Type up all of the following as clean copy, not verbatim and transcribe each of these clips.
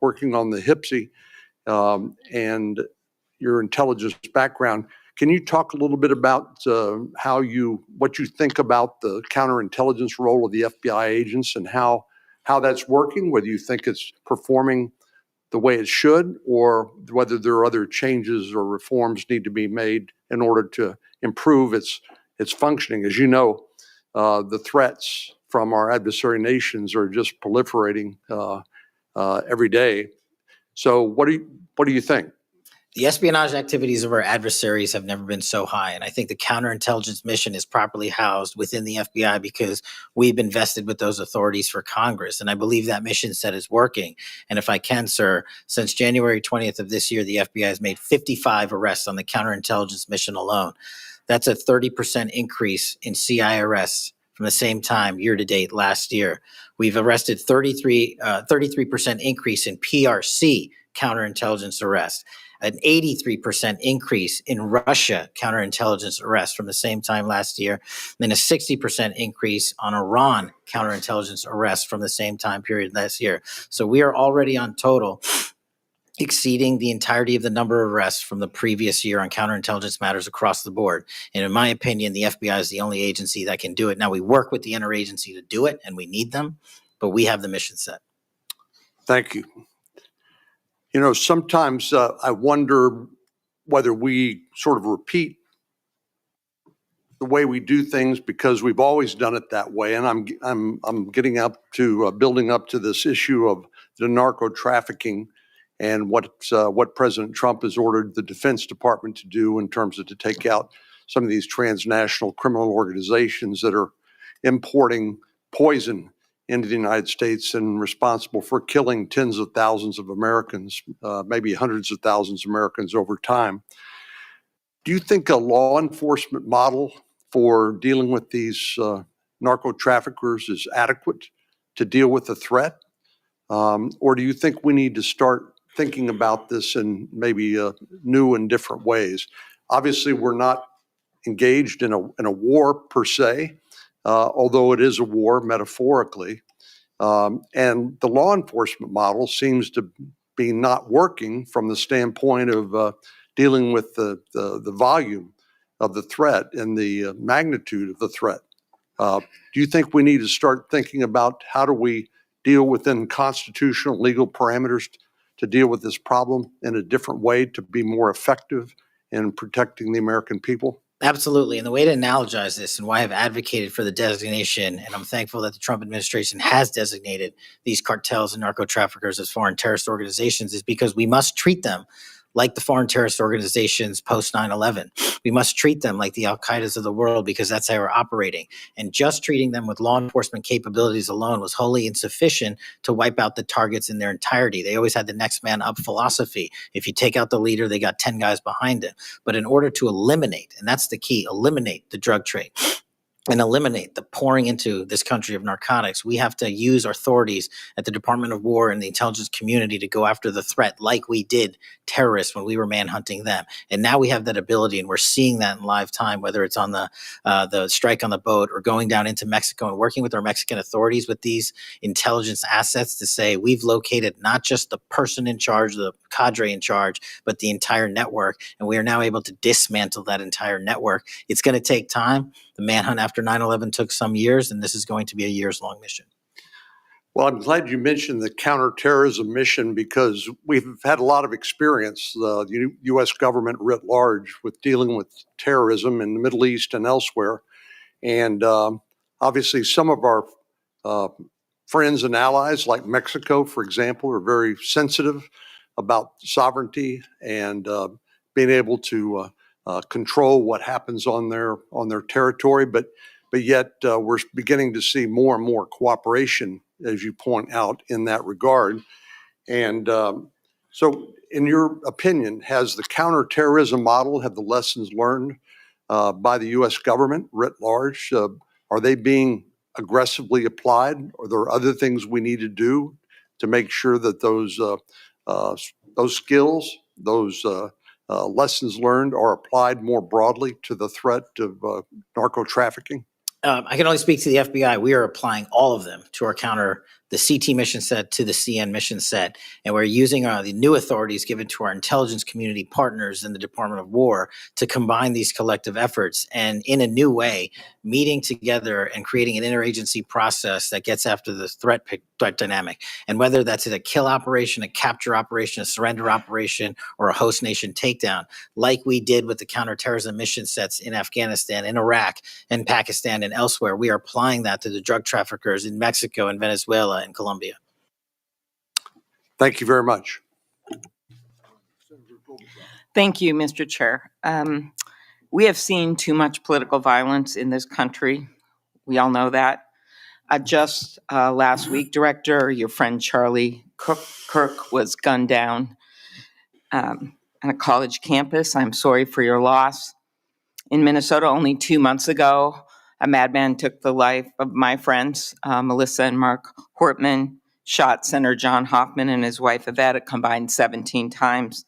working on the HIPSI and your intelligence background. Can you talk a little bit about what you think about the counterintelligence role of the FBI agents and how that's working, whether you think it's performing the way it should, or whether there are other changes or reforms need to be made in order to improve its functioning? As you know, the threats from our adversary nations are just proliferating every day. So what do you think? The espionage activities of our adversaries have never been so high. And I think the counterintelligence mission is properly housed within the FBI because we've invested with those authorities for Congress. And I believe that mission set is working. And if I can, sir, since January 20th of this year, the FBI has made 55 arrests on the counterintelligence mission alone. That's a 30% increase in CI arrests from the same time year to date last year. We've arrested 33% increase in PRC counterintelligence arrests, an 83% increase in Russia counterintelligence arrests from the same time last year, then a 60% increase on Iran counterintelligence arrests from the same time period last year. So we are already on total exceeding the entirety of the number of arrests from the previous year on counterintelligence matters across the board. And in my opinion, the FBI is the only agency that can do it. Now, we work with the interagency to do it, and we need them, but we have the mission set. Thank you. You know, sometimes I wonder whether we sort of repeat the way we do things because we've always done it that way. And I'm getting up to building up to this issue of the narco trafficking and what President Trump has ordered the Defense Department to do in terms of to take out some of these transnational criminal organizations that are importing poison into the United States and responsible for killing tens of thousands of Americans, maybe hundreds of thousands of Americans over time. Do you think a law enforcement model for dealing with these narco traffickers is adequate to deal with the threat? Or do you think we need to start thinking about this in maybe new and different ways? Obviously, we're not engaged in a war per se, although it is a war metaphorically. And the law enforcement model seems to be not working from the standpoint of dealing with the volume of the threat and the magnitude of the threat. Do you think we need to start thinking about how do we deal within constitutional legal parameters to deal with this problem in a different way to be more effective in protecting the American people? Absolutely. And the way to analogize this and why I've advocated for the designation, and I'm thankful that the Trump administration has designated these cartels and narco traffickers as foreign terrorist organizations, is because we must treat them like the foreign terrorist organizations post 9/11. We must treat them like the Al-Qaedas of the world because that's how we're operating. And just treating them with law enforcement capabilities alone was wholly insufficient to wipe out the targets in their entirety. They always had the next man up philosophy. If you take out the leader, they got 10 guys behind it. But in order to eliminate, and that's the key, eliminate the drug trade, and eliminate the pouring into this country of narcotics, we have to use our authorities at the Department of War and the intelligence community to go after the threat like we did terrorists when we were manhunting them. And now we have that ability, and we're seeing that in live time, whether it's on the strike on the boat or going down into Mexico and working with our Mexican authorities with these intelligence assets to say we've located not just the person in charge, the cadre in charge, but the entire network. And we are now able to dismantle that entire network. It's going to take time. The manhunt after 9/11 took some years, and this is going to be a years-long mission. Well, I'm glad you mentioned the counterterrorism mission because we've had a lot of experience, the U.S. government writ large, with dealing with terrorism in the Middle East and elsewhere. And obviously, some of our friends and allies, like Mexico, for example, are very sensitive about sovereignty and being able to control what happens on their territory, but yet we're beginning to see more and more cooperation, as you point out, in that regard. And so, in your opinion, has the counterterrorism model, have the lessons learned by the U.S. government writ large, are they being aggressively applied? Are there other things we need to do to make sure that those skills, those lessons learned are applied more broadly to the threat of narco trafficking? I can only speak to the FBI. We are applying all of them to our the CT mission set to the CN mission set. And we're using the new authorities given to our intelligence community partners in the Department of War to combine these collective efforts and in a new way, meeting together and creating an interagency process that gets after the threat dynamic. And whether that's a kill operation, a capture operation, a surrender operation, or a host nation takedown, like we did with the counterterrorism mission sets in Afghanistan, in Iraq, in Pakistan, and elsewhere, we are applying that to the drug traffickers in Mexico and Venezuela and Colombia. Thank you very much. Thank you, Mr. Chair. We have seen too much political violence in this country. We all know that. Just last week, Director, your friend Charlie Kirk was gunned down on a college campus. I'm sorry for your loss. In Minnesota, only 2 months ago, a madman took the life of my friends, Melissa and Mark Hortman, shot Senator John Hoffman and his wife Yvette a combined 17 times.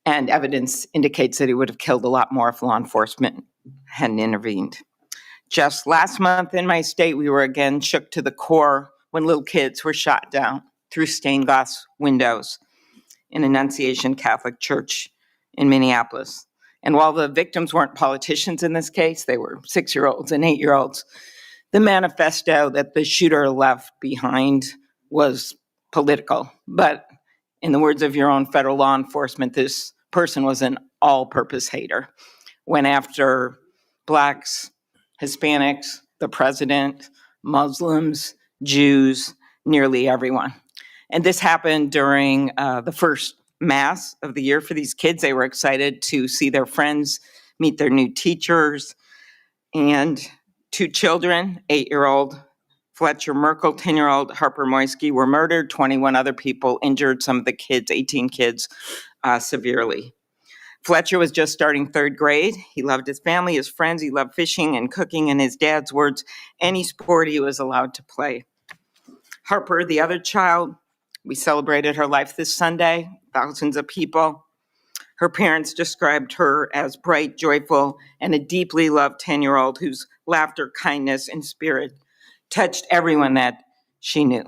And evidence indicates that he would have killed a lot more if law enforcement hadn't intervened. Just last month in my state, we were again shook to the core when little kids were shot down through stained glass windows in Annunciation Catholic Church in Minneapolis. And while the victims weren't politicians in this case, they were 6-year-olds and 8-year-olds, the manifesto that the shooter left behind was political. But in the words of your own federal law enforcement, this person was an all-purpose hater. Went after Blacks, Hispanics, the president, Muslims, Jews, nearly everyone. And this happened during the first Mass of the year for these kids. They were excited to see their friends, meet their new teachers, and 2 children, 8-year-old Fletcher Merkel, 10-year-old Harper Moisky, were murdered. 21 other people injured, some of the kids, 18 kids, severely. Fletcher was just starting 3rd grade. He loved his family, his friends. He loved fishing and cooking, in his dad's words, any sport he was allowed to play. Harper, the other child, we celebrated her life this Sunday, thousands of people. Her parents described her as bright, joyful, and a deeply loved 10-year-old whose laughter, kindness, and spirit touched everyone that she knew.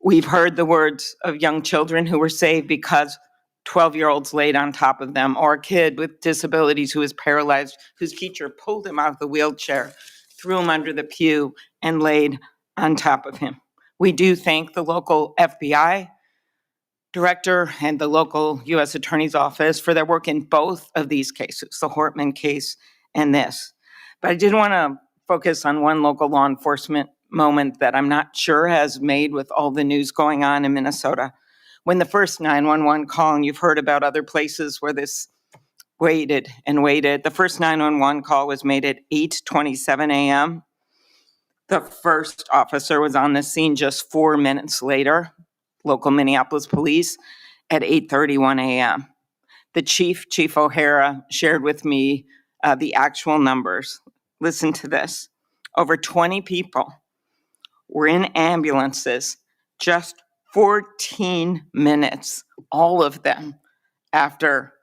We've heard the words of young children who were saved because 12-year-olds laid on top of them, or a kid with disabilities who was paralyzed, whose teacher pulled him out of the wheelchair, threw him under the pew, and laid on top of him. We do thank the local FBI director and the local U.S. Attorney's Office for their work in both of these cases, the Hortman case and this. But I did want to focus on one local law enforcement moment that I'm not sure has made with all the news going on in Minnesota. When the first 911 call, and you've heard about other places where this waited and waited, the first 911 call was made at 8:27 a.m. The first officer was on the scene just 4 minutes later, local Minneapolis police, at 8:31 a.m. The Chief O'Hara, shared with me the actual numbers. Listen to this. Over 20 people were in ambulances just 14 minutes, all of them, after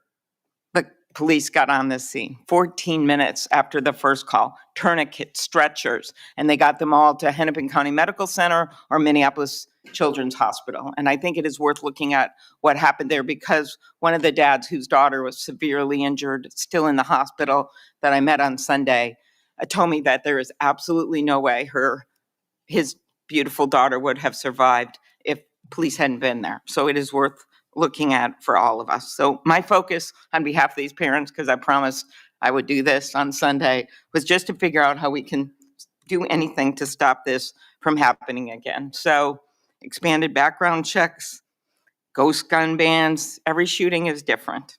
the police got on the scene. 14 minutes after the first call, tourniquets, stretchers, and they got them all to Hennepin County Medical Center or Minneapolis Children's Hospital. And I think it is worth looking at what happened there, because one of the dads whose daughter was severely injured, still in the hospital, that I met on Sunday, told me that there is absolutely no way his beautiful daughter would have survived if police hadn't been there. So it is worth looking at for all of us. So my focus on behalf of these parents, because I promised I would do this on Sunday, was just to figure out how we can do anything to stop this from happening again. So expanded background checks, ghost gun bans, every shooting is different.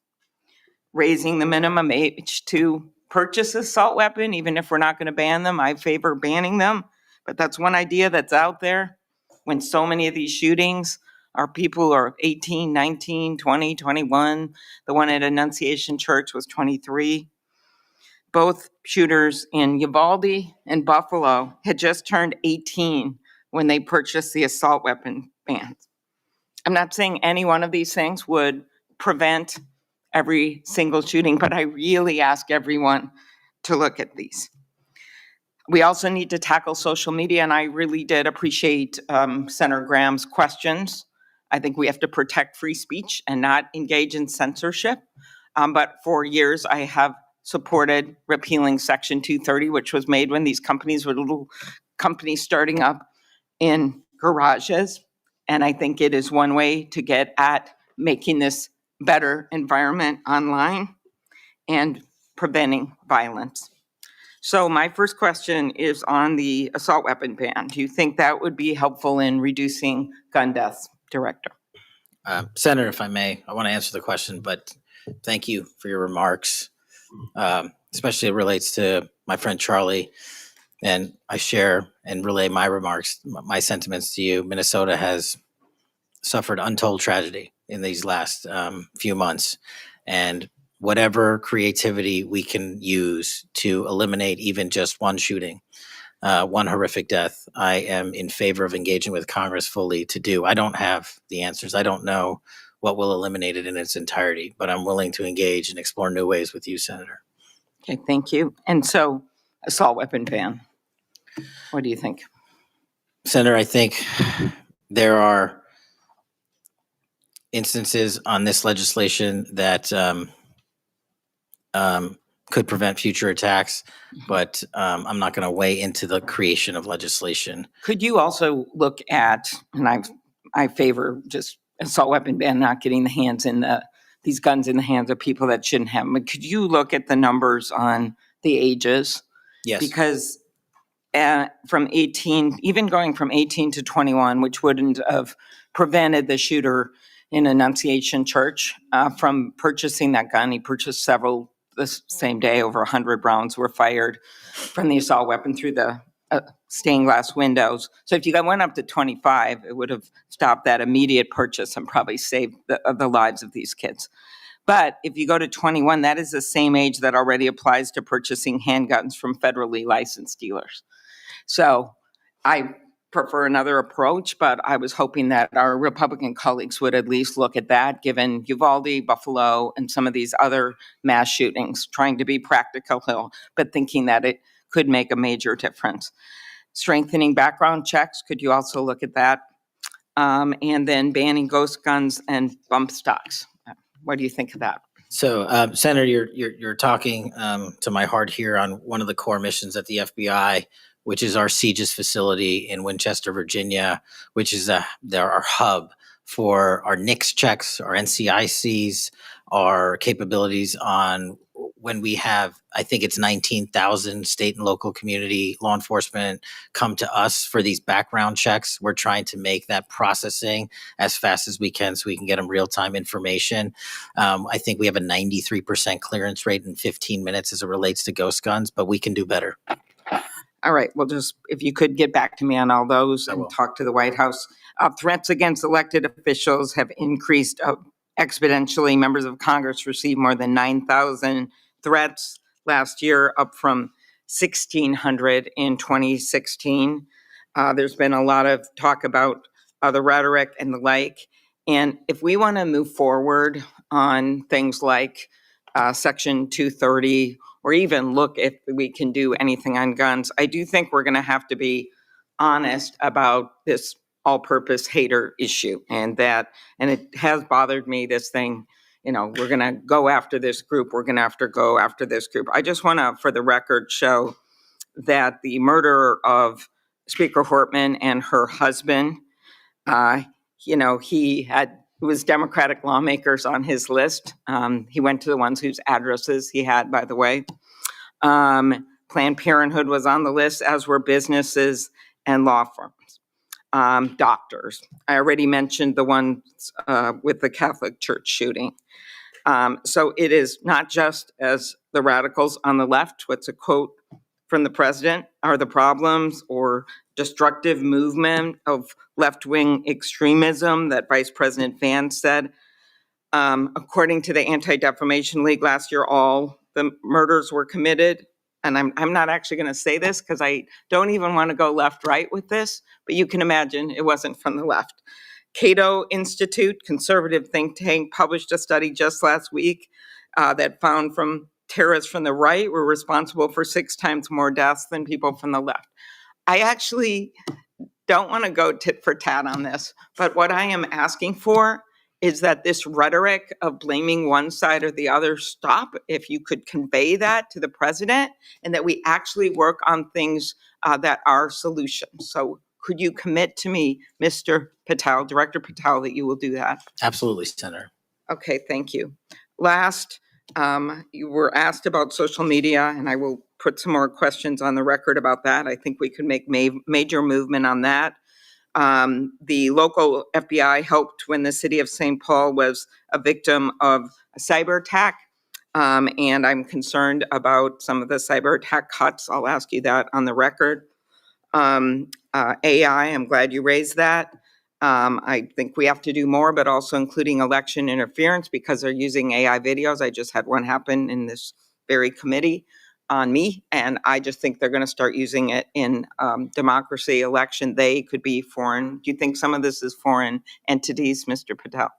Raising the minimum age to purchase assault weapon, even if we're not going to ban them, I favor banning them. But that's one idea that's out there when so many of these shootings are people who are 18, 19, 20, 21. The one at Annunciation Church was 23. Both shooters in Uvalde and Buffalo had just turned 18 when they purchased the assault weapon bans. I'm not saying any one of these things would prevent every single shooting, but I really ask everyone to look at these. We also need to tackle social media, and I really did appreciate Senator Graham's questions. I think we have to protect free speech and not engage in censorship. But for years, I have supported repealing Section 230, which was made when these companies were little companies starting up in garages. And I think it is one way to get at making this better environment online and preventing violence. So my first question is on the assault weapon ban. Do you think that would be helpful in reducing gun deaths, Director? Senator, if I may, I want to answer the question, but thank you for your remarks, especially it relates to my friend Charlie. And I share and relay my remarks, my sentiments to you. Minnesota has suffered untold tragedy in these last few months. And whatever creativity we can use to eliminate even just one shooting, one horrific death, I am in favor of engaging with Congress fully to do. I don't have the answers. I don't know what will eliminate it in its entirety, but I'm willing to engage and explore new ways with you, Senator. Okay, thank you. And so assault weapon ban, what do you think? Senator, I think there are instances on this legislation that could prevent future attacks, but I'm not going to weigh into the creation of legislation. Could you also look at, and I favor just assault weapon ban, not getting these guns in the hands of people that shouldn't have them. But could you look at the numbers on the ages? Yes. Because from 18, even going from 18 to 21, which wouldn't have prevented the shooter in Annunciation Church from purchasing that gun. He purchased several the same day. Over 100 rounds were fired from the assault weapon through the stained glass windows. So if you went up to 25, it would have stopped that immediate purchase and probably saved the lives of these kids. But if you go to 21, that is the same age that already applies to purchasing handguns from federally licensed dealers. So I prefer another approach, but I was hoping that our Republican colleagues would at least look at that, given Uvalde, Buffalo, and some of these other mass shootings, trying to be practical, but thinking that it could make a major difference. Strengthening background checks, could you also look at that? And then banning ghost guns and bump stocks. What do you think of that? So, Senator, you're talking to my heart here on one of the core missions at the FBI, which is our CJIS facility in Winchester, Virginia, which is our hub for our NICS checks, our NCICs, our capabilities on when we have, I think it's 19,000 state and local community law enforcement come to us for these background checks. We're trying to make that processing as fast as we can so we can get them real-time information. I think we have a 93% clearance rate in 15 minutes as it relates to ghost guns, but we can do better. All right, well, just if you could get back to me on all those and talk to the White House. Threats against elected officials have increased exponentially. Members of Congress received more than 9,000 threats last year, up from 1,600 in 2016. There's been a lot of talk about the rhetoric and the like. And if we want to move forward on things like Section 230, or even look if we can do anything on guns, I do think we're going to have to be honest about this all-purpose hater issue. And it has bothered me, this thing, we're going to go after this group, we're going to have to go after this group. I just want to, for the record, show that the murder of Speaker Hortman and her husband, it was Democratic lawmakers on his list. He went to the ones whose addresses he had, by the way. Planned Parenthood was on the list, as were businesses and law firms. Doctors. I already mentioned the ones with the Catholic Church shooting. So it is not just as the radicals on the left, what's a quote from the president, are the problems, or destructive movement of left-wing extremism that Vice President Vance said. According to the Anti-Defamation League last year, all the murders were committed. And I'm not actually going to say this because I don't even want to go left-right with this, but you can imagine it wasn't from the left. Cato Institute, conservative think tank, published a study just last week that found from terrorists from the right were responsible for 6 times more deaths than people from the left. I actually don't want to go tit for tat on this, but what I am asking for is that this rhetoric of blaming one side or the other stop. If you could convey that to the president, and that we actually work on things that are solutions. So could you commit to me, Mr. Patel, Director Patel, that you will do that? Absolutely, Senator. Okay, thank you. Last, you were asked about social media, and I will put some more questions on the record about that. I think we could make major movement on that. The local FBI helped when the city of St. Paul was a victim of a cyber attack. And I'm concerned about some of the cyber attack cuts. I'll ask you that on the record. AI, I'm glad you raised that. I think we have to do more, but also including election interference, because they're using AI videos. I just had one happen in this very committee on me, and I just think they're going to start using it in democracy, election. They could be foreign. Do you think some of this is foreign entities, Mr. Patel?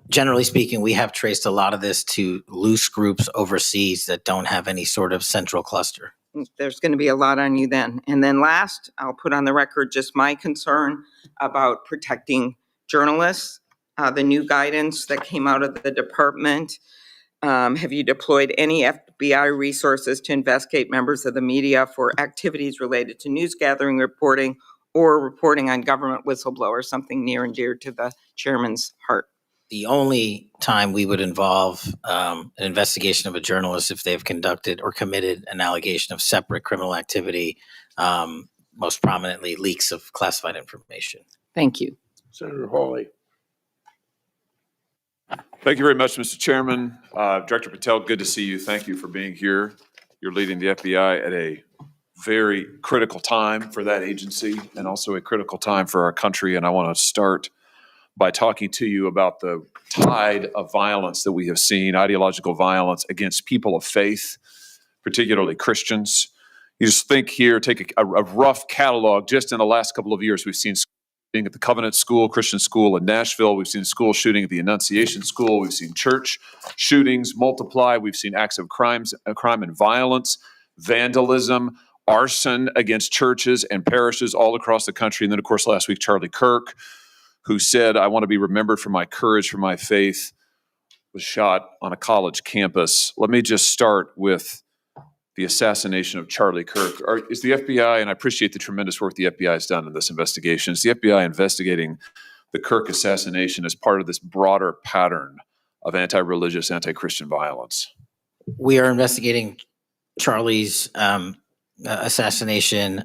Generally speaking, we have traced a lot of this to loose groups overseas that don't have any sort of central cluster. There's going to be a lot on you then. And then last, I'll put on the record just my concern about protecting journalists. The new guidance that came out of the department. Have you deployed any FBI resources to investigate members of the media for activities related to news gathering, reporting, or reporting on government whistleblowers, something near and dear to the chairman's heart? The only time we would involve an investigation of a journalist if they've conducted or committed an allegation of separate criminal activity, most prominently leaks of classified information. Thank you. Senator Hawley. Thank you very much, Mr. Chairman. Director Patel, good to see you. Thank you for being here. You're leading the FBI at a very critical time for that agency and also a critical time for our country. And I want to start by talking to you about the tide of violence that we have seen, ideological violence against people of faith, particularly Christians. You just think here, take a rough catalog. Just in the last couple of years, we've seen shooting at the Covenant School, Christian school in Nashville. We've seen school shooting at the Annunciation School. We've seen church shootings multiply. We've seen acts of crime and violence, vandalism, arson against churches and parishes all across the country. And then, of course, last week, Charlie Kirk, who said, "I want to be remembered for my courage, for my faith," was shot on a college campus. Let me just start with the assassination of Charlie Kirk. Is the FBI, and I appreciate the tremendous work the FBI has done in this investigation, is the FBI investigating the Kirk assassination as part of this broader pattern of anti-religious, anti-Christian violence? We are investigating Charlie's assassination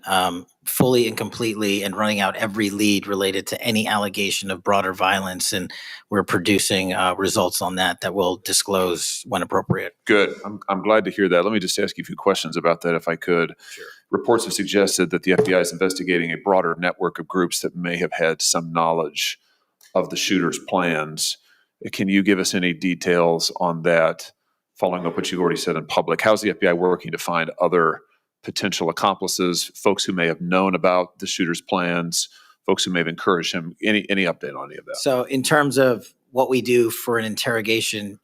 fully and completely, and running out every lead related to any allegation of broader violence. And we're producing results on that we'll disclose when appropriate. Good. I'm glad to hear that. Let me just ask you a few questions about that, if I could. Sure. Reports have suggested that the FBI is investigating a broader network of groups that may have had some knowledge of the shooter's plans. Can you give us any details on that, following up what you already said in public? How's the FBI working to find other potential accomplices, folks who may have known about the shooter's plans, folks who may have encouraged him? Any update on any of that? So in terms of what we do for an interrogation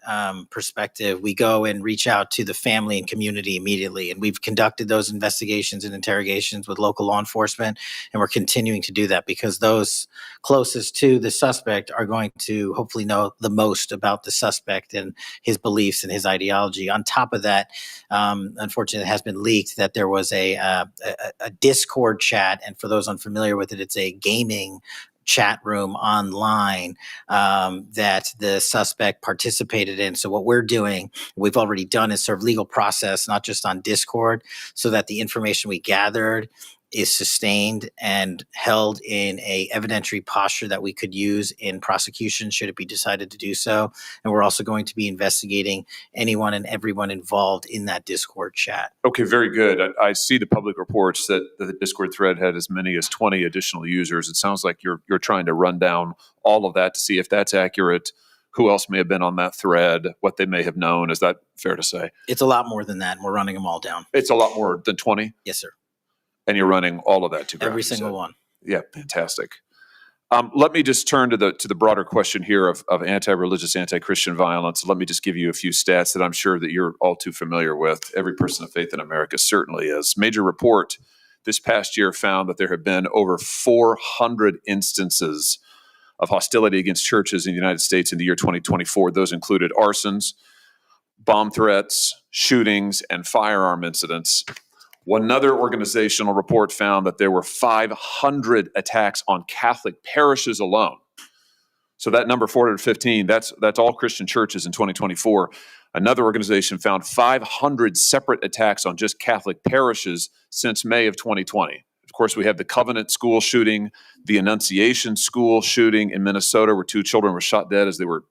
perspective, we go and reach out to the family and community immediately. And we've conducted those investigations and interrogations with local law enforcement. And we're continuing to do that because those closest to the suspect are going to hopefully know the most about the suspect and his beliefs and his ideology. On top of that, unfortunately, it has been leaked that there was a Discord chat. And for those unfamiliar with it, it's a gaming chat room online that the suspect participated in. So what we're doing, we've already done, is serve legal process, not just on Discord, so that the information we gathered is sustained and held in a evidentiary posture that we could use in prosecution should it be decided to do so. And we're also going to be investigating anyone and everyone involved in that Discord chat. Okay, very good. I see the public reports that the Discord thread had as many as 20 additional users. It sounds like you're trying to run down all of that to see if that's accurate, who else may have been on that thread, what they may have known. Is that fair to say? It's a lot more than that, and we're running them all down. It's a lot more than 20? Yes, sir. And you're running all of that to ground? Every single one. Yeah, fantastic. Let me just turn to the broader question here of anti-religious, anti-Christian violence. Let me just give you a few stats that I'm sure that you're all too familiar with. Every person of faith in America certainly is. Major report this past year found that there have been over 400 instances of hostility against churches in the United States in the year 2024. Those included arsons, bomb threats, shootings, and firearm incidents. Another organizational report found that there were 500 attacks on Catholic parishes alone. So that number 415, that's all Christian churches in 2024. Another organization found 500 separate attacks on just Catholic parishes since May of 2020. Of course, we have the Covenant school shooting, the Annunciation school shooting in Minnesota, where 2 children were shot dead as they were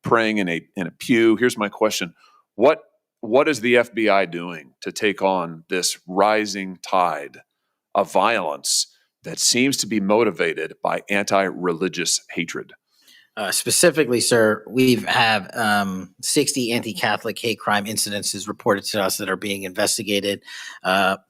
praying in a pew. Here's my question. What is the FBI doing to take on this rising tide of violence that seems to be motivated by anti-religious hatred? Specifically, sir, we have 60 anti-Catholic hate crime incidences reported to us that are being investigated.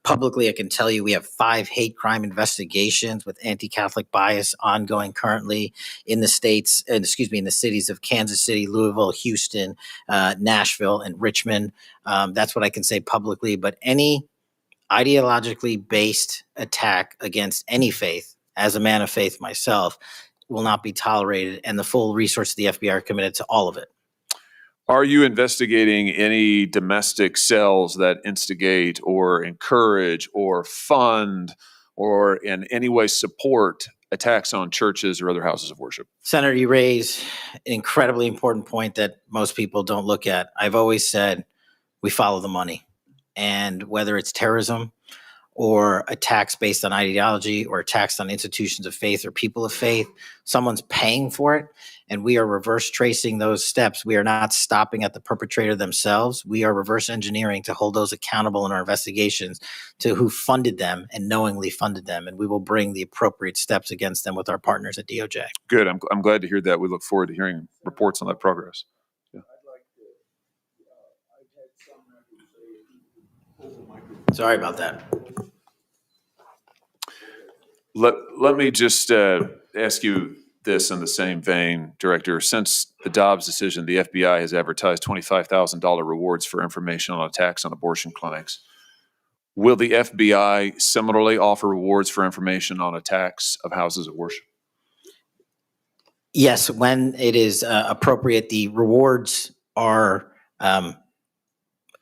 Publicly, I can tell you we have 5 hate crime investigations with anti-Catholic bias ongoing currently in the states, in the cities of Kansas City, Louisville, Houston, Nashville, and Richmond. That's what I can say publicly. But any ideologically based attack against any faith, as a man of faith myself, will not be tolerated, and the full resources of the FBI are committed to all of it. Are you investigating any domestic cells that instigate or encourage or fund or in any way support attacks on churches or other houses of worship? Senator, you raise an incredibly important point that most people don't look at. I've always said we follow the money, and whether it's terrorism or attacks based on ideology or attacks on institutions of faith or people of faith, someone's paying for it, and we are reverse tracing those steps. We are not stopping at the perpetrator themselves. We are reverse engineering to hold those accountable in our investigations to who funded them and knowingly funded them, and we will bring the appropriate steps against them with our partners at DOJ. Good. I'm glad to hear that. We look forward to hearing reports on that progress. Yeah. Sorry about that. Let me just ask you this in the same vein, Director. Since the Dobbs decision, the FBI has advertised $25,000 rewards for information on attacks on abortion clinics. Will the FBI similarly offer rewards for information on attacks of houses of worship? Yes, when it is appropriate, the rewards are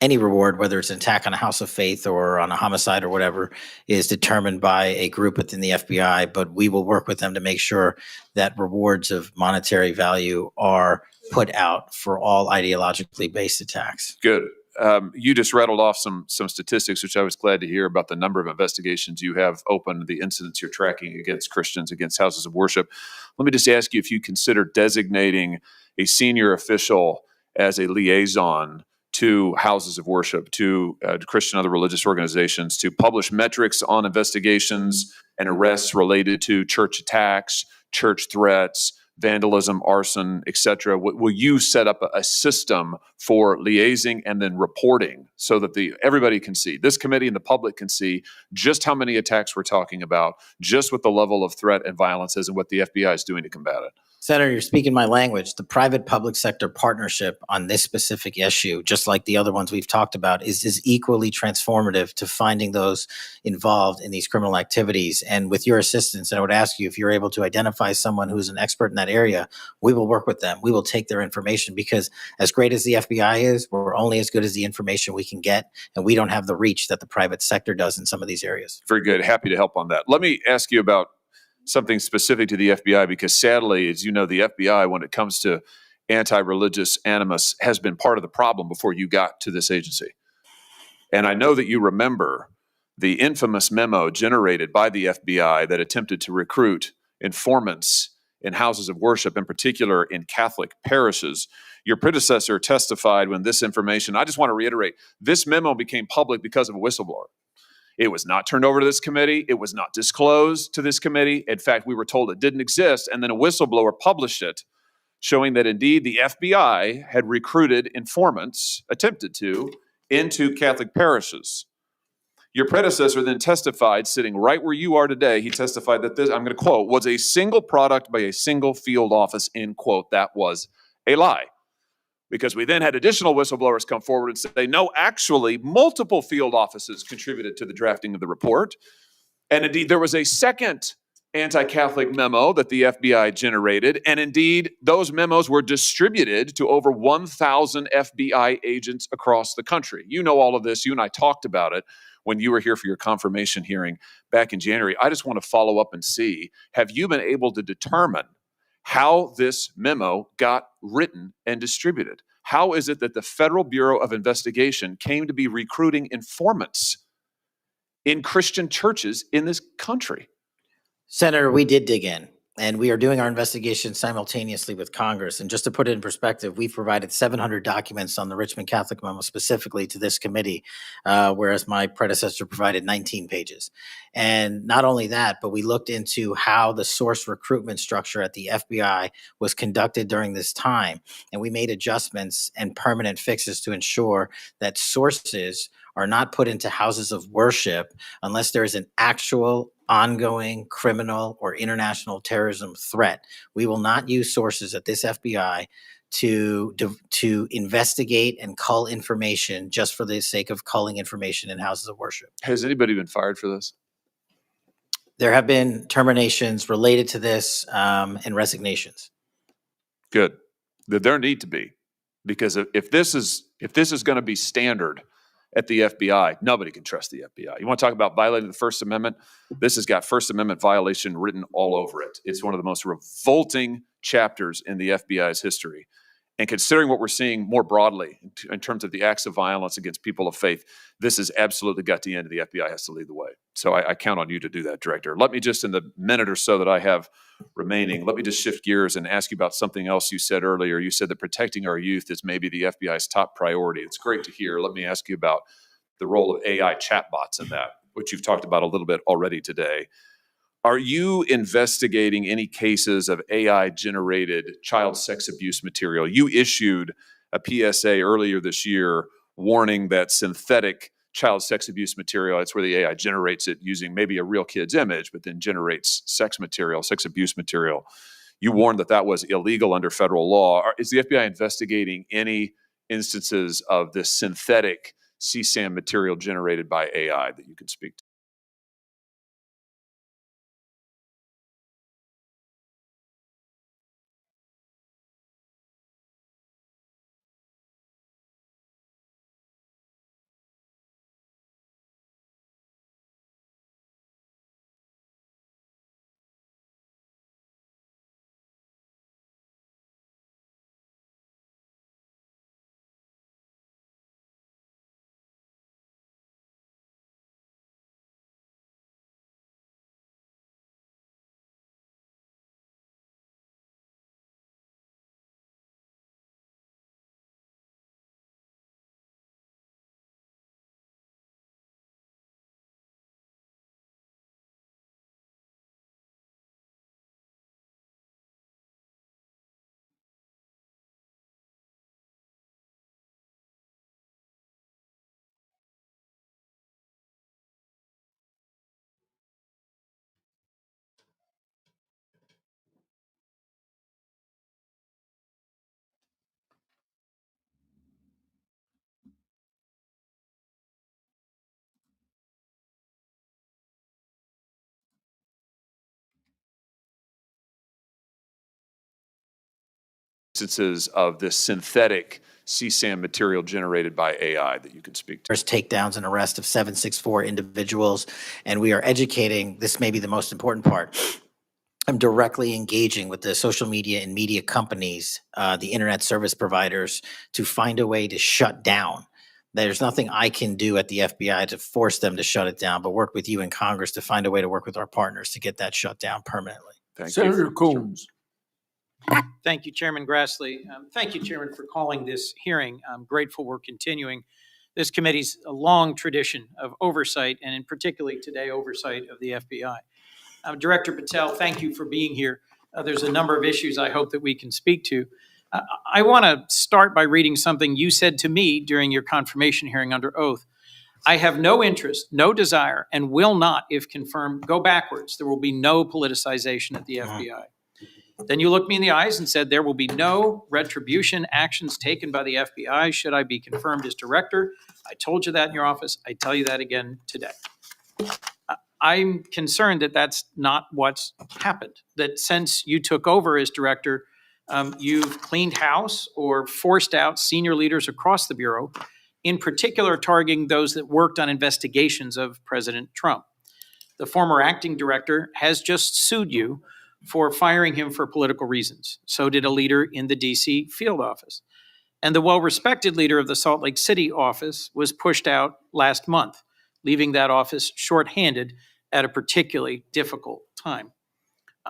any reward, whether it's an attack on a house of faith or on a homicide or whatever, is determined by a group within the FBI, but we will work with them to make sure that rewards of monetary value are put out for all ideologically based attacks. Good. You just rattled off some statistics, which I was glad to hear about the number of investigations you have open, the incidents you're tracking against Christians, against houses of worship. Let me just ask you if you consider designating a senior official as a liaison to houses of worship, to Christian and other religious organizations, to publish metrics on investigations and arrests related to church attacks, church threats, vandalism, arson, etc. Will you set up a system for liaising and then reporting so that everybody can see, this committee and the public can see just how many attacks we're talking about, just what the level of threat and violence is and what the FBI is doing to combat it? Senator, you're speaking my language. The private-public sector partnership on this specific issue, just like the other ones we've talked about, is equally transformative to finding those involved in these criminal activities. And with your assistance, I would ask you if you're able to identify someone who's an expert in that area, we will work with them. We will take their information because as great as the FBI is, we're only as good as the information we can get, and we don't have the reach that the private sector does in some of these areas. Very good. Happy to help on that. Let me ask you about something specific to the FBI, because sadly, as you know, the FBI, when it comes to anti-religious animus, has been part of the problem before you got to this agency. And I know that you remember the infamous memo generated by the FBI that attempted to recruit informants in houses of worship, in particular in Catholic parishes. Your predecessor testified when this information, I just want to reiterate, this memo became public because of a whistleblower. It was not turned over to this committee. It was not disclosed to this committee. In fact, we were told it didn't exist, and then a whistleblower published it, showing that indeed the FBI had recruited informants, attempted to, into Catholic parishes. Your predecessor then testified, sitting right where you are today, he testified that this, I'm going to quote, was a single product by a single field office, end quote. That was a lie. Because we then had additional whistleblowers come forward and say, no, actually, multiple field offices contributed to the drafting of the report. And indeed, there was a second anti-Catholic memo that the FBI generated. And indeed, those memos were distributed to over 1,000 FBI agents across the country. You know all of this. You and I talked about it when you were here for your confirmation hearing back in January. I just want to follow up and see, have you been able to determine how this memo got written and distributed? How is it that the Federal Bureau of Investigation came to be recruiting informants in Christian churches in this country? Senator, we did dig in, and we are doing our investigation simultaneously with Congress. And just to put it in perspective, we've provided 700 documents on the Richmond Catholic memo specifically to this committee, whereas my predecessor provided 19 pages. And not only that, but we looked into how the source recruitment structure at the FBI was conducted during this time. And we made adjustments and permanent fixes to ensure that sources are not put into houses of worship unless there is an actual ongoing criminal or international terrorism threat. We will not use sources at this FBI to investigate and cull information just for the sake of culling information in houses of worship. Has anybody been fired for this? There have been terminations related to this and resignations. Good. There need to be, because if this is going to be standard at the FBI, nobody can trust the FBI. You want to talk about violating the First Amendment? This has got First Amendment violation written all over it. It's one of the most revolting chapters in the FBI's history. And considering what we're seeing more broadly in terms of the acts of violence against people of faith, this has absolutely got to end. The FBI has to lead the way. So I count on you to do that, Director. Let me just, in the minute or so that I have remaining, let me just shift gears and ask you about something else you said earlier. You said that protecting our youth is maybe the FBI's top priority. It's great to hear. Let me ask you about the role of AI chatbots in that, which you've talked about a little bit already today. Are you investigating any cases of AI-generated child sex abuse material? You issued a PSA earlier this year warning that synthetic child sex abuse material, it's where the AI generates it using maybe a real kid's image, but then generates sex material, sex abuse material. You warned that that was illegal under federal law. Is the FBI investigating any instances of this synthetic CSAM material generated by AI that you can speak to? Instances of this synthetic CSAM material generated by AI that you can speak to? There's takedowns and arrest of 764 individuals, and we are educating. This may be the most important part. I'm directly engaging with the social media and media companies, the internet service providers, to find a way to shut down. There's nothing I can do at the FBI to force them to shut it down, but work with you in Congress to find a way to work with our partners to get that shut down permanently. Thank you. Senator Combs. Thank you, Chairman Grassley. Thank you, Chairman, for calling this hearing. I'm grateful we're continuing this committee's long tradition of oversight, and in particularly today, oversight of the FBI. Director Patel, thank you for being here. There's a number of issues I hope that we can speak to. I want to start by reading something you said to me during your confirmation hearing under oath. I have no interest, no desire, and will not, if confirmed, go backwards. There will be no politicization at the FBI. Then you looked me in the eyes and said there will be no retribution actions taken by the FBI should I be confirmed as director. I told you that in your office. I tell you that again today. I'm concerned that that's not what's happened, that since you took over as director, you've cleaned house or forced out senior leaders across the Bureau, in particular targeting those that worked on investigations of President Trump. The former acting director has just sued you for firing him for political reasons. So did a leader in the DC field office. And the well-respected leader of the Salt Lake City office was pushed out last month, leaving that office shorthanded at a particularly difficult time.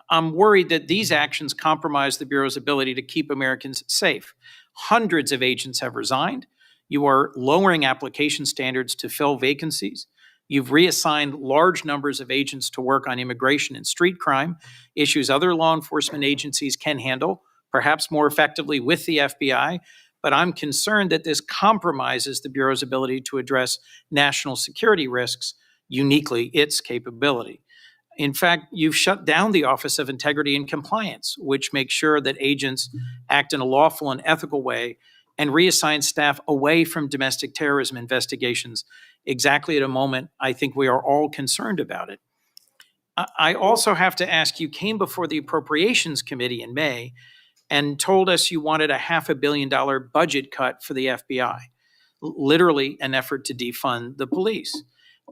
I'm worried that these actions compromise the Bureau's ability to keep Americans safe. Hundreds of agents have resigned. You are lowering application standards to fill vacancies. You've reassigned large numbers of agents to work on immigration and street crime, issues other law enforcement agencies can handle, perhaps more effectively with the FBI. But I'm concerned that this compromises the Bureau's ability to address national security risks, uniquely its capability. In fact, you've shut down the Office of Integrity and Compliance, which makes sure that agents act in a lawful and ethical way, and reassign staff away from domestic terrorism investigations exactly at a moment I think we are all concerned about it. I also have to ask, you came before the Appropriations Committee in May and told us you wanted a $500 million budget cut for the FBI, literally an effort to defund the police.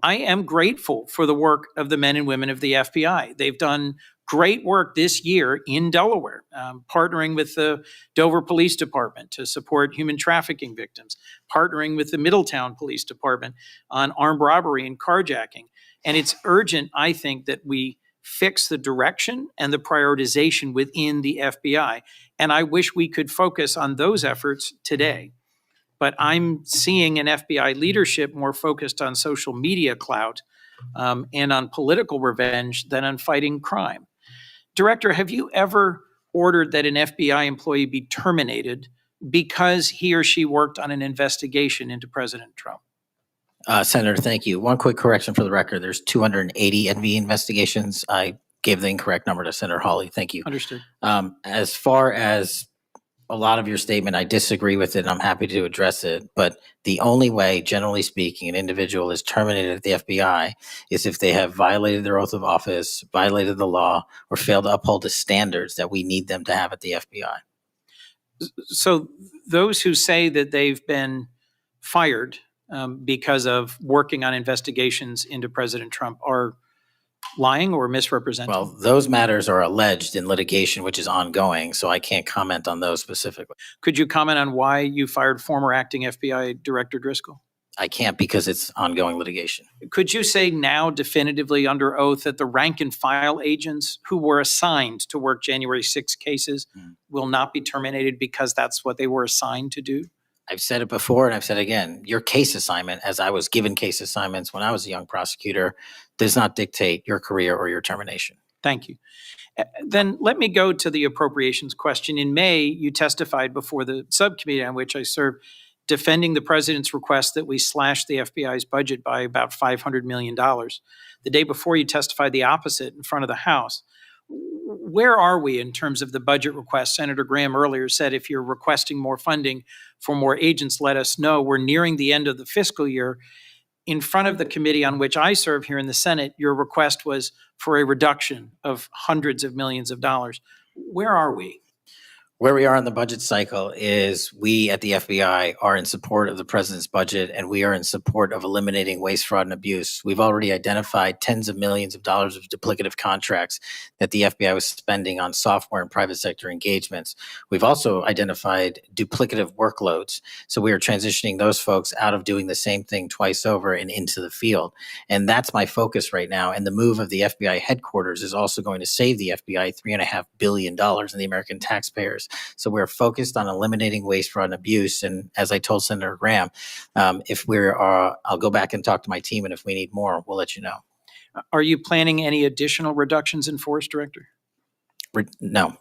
I am grateful for the work of the men and women of the FBI. They've done great work this year in Delaware, partnering with the Dover Police Department to support human trafficking victims, partnering with the Middletown Police Department on armed robbery and carjacking. And it's urgent, I think, that we fix the direction and the prioritization within the FBI. And I wish we could focus on those efforts today. But I'm seeing an FBI leadership more focused on social media clout and on political revenge than on fighting crime. Director, have you ever ordered that an FBI employee be terminated because he or she worked on an investigation into President Trump? Senator, thank you. One quick correction for the record. There's 280 NV investigations. I gave the incorrect number to Senator Hawley. Thank you. Understood. As far as a lot of your statement, I disagree with it, and I'm happy to address it. But the only way, generally speaking, an individual is terminated at the FBI is if they have violated their oath of office, violated the law, or failed to uphold the standards that we need them to have at the FBI. So those who say that they've been fired because of working on investigations into President Trump are lying or misrepresenting? Well, those matters are alleged in litigation, which is ongoing, so I can't comment on those specifically. Could you comment on why you fired former acting FBI Director Driscoll? I can't because it's ongoing litigation. Could you say now definitively under oath that the rank and file agents who were assigned to work January 6 cases will not be terminated because that's what they were assigned to do? I've said it before and I've said it again. Your case assignment, as I was given case assignments when I was a young prosecutor, does not dictate your career or your termination. Thank you. Then let me go to the appropriations question. In May, you testified before the subcommittee on which I served, defending the president's request that we slash the FBI's budget by about $500 million. The day before, you testified the opposite in front of the House. Where are we in terms of the budget request? Senator Graham earlier said if you're requesting more funding for more agents, let us know. We're nearing the end of the fiscal year. In front of the committee on which I serve here in the Senate, your request was for a reduction of hundreds of millions of dollars. Where are we? Where we are in the budget cycle is we at the FBI are in support of the president's budget, and we are in support of eliminating waste, fraud, and abuse. We've already identified tens of millions of dollars of duplicative contracts that the FBI was spending on software and private sector engagements. We've also identified duplicative workloads. So we are transitioning those folks out of doing the same thing twice over and into the field. And that's my focus right now. And the move of the FBI headquarters is also going to save the FBI $3.5 billion in the American taxpayers. So we're focused on eliminating waste, fraud, and abuse. And as I told Senator Graham, if I'll go back and talk to my team, and if we need more, we'll let you know. Are you planning any additional reductions in force, Director? No.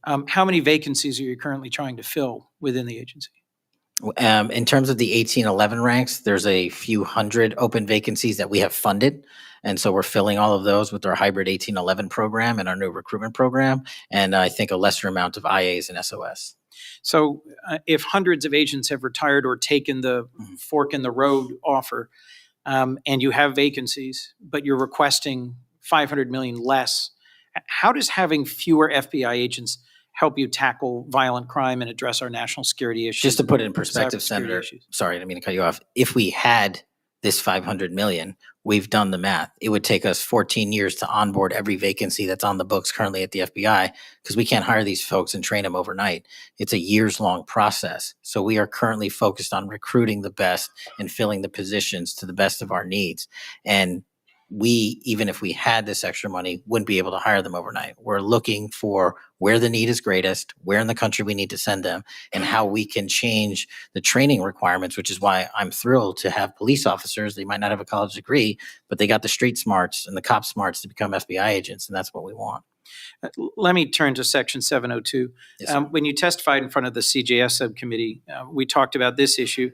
How many vacancies are you currently trying to fill within the agency? In terms of the 1811 ranks, there's a few hundred open vacancies that we have funded. And so we're filling all of those with our hybrid 1811 program and our new recruitment program. And I think a lesser amount of IAs and SOS. So if hundreds of agents have retired or taken the fork in the road offer, and you have vacancies, but you're requesting 500 million less, how does having fewer FBI agents help you tackle violent crime and address our national security issues? Just to put it in perspective, cybersecurity Senator, issues? sorry, I didn't mean to cut you off. If we had this 500 million, we've done the math. It would take us 14 years to onboard every vacancy that's on the books currently at the FBI, because we can't hire these folks and train them overnight. It's a years-long process. So we are currently focused on recruiting the best and filling the positions to the best of our needs. And we, even if we had this extra money, wouldn't be able to hire them overnight. We're looking for where the need is greatest, where in the country we need to send them, and how we can change the training requirements, which is why I'm thrilled to have police officers. They might not have a college degree, but they got the street smarts and the cop smarts to become FBI agents, and that's what we want. Let me turn to Section 702. Yes, sir. When you testified in front of the CJS subcommittee, we talked about this issue.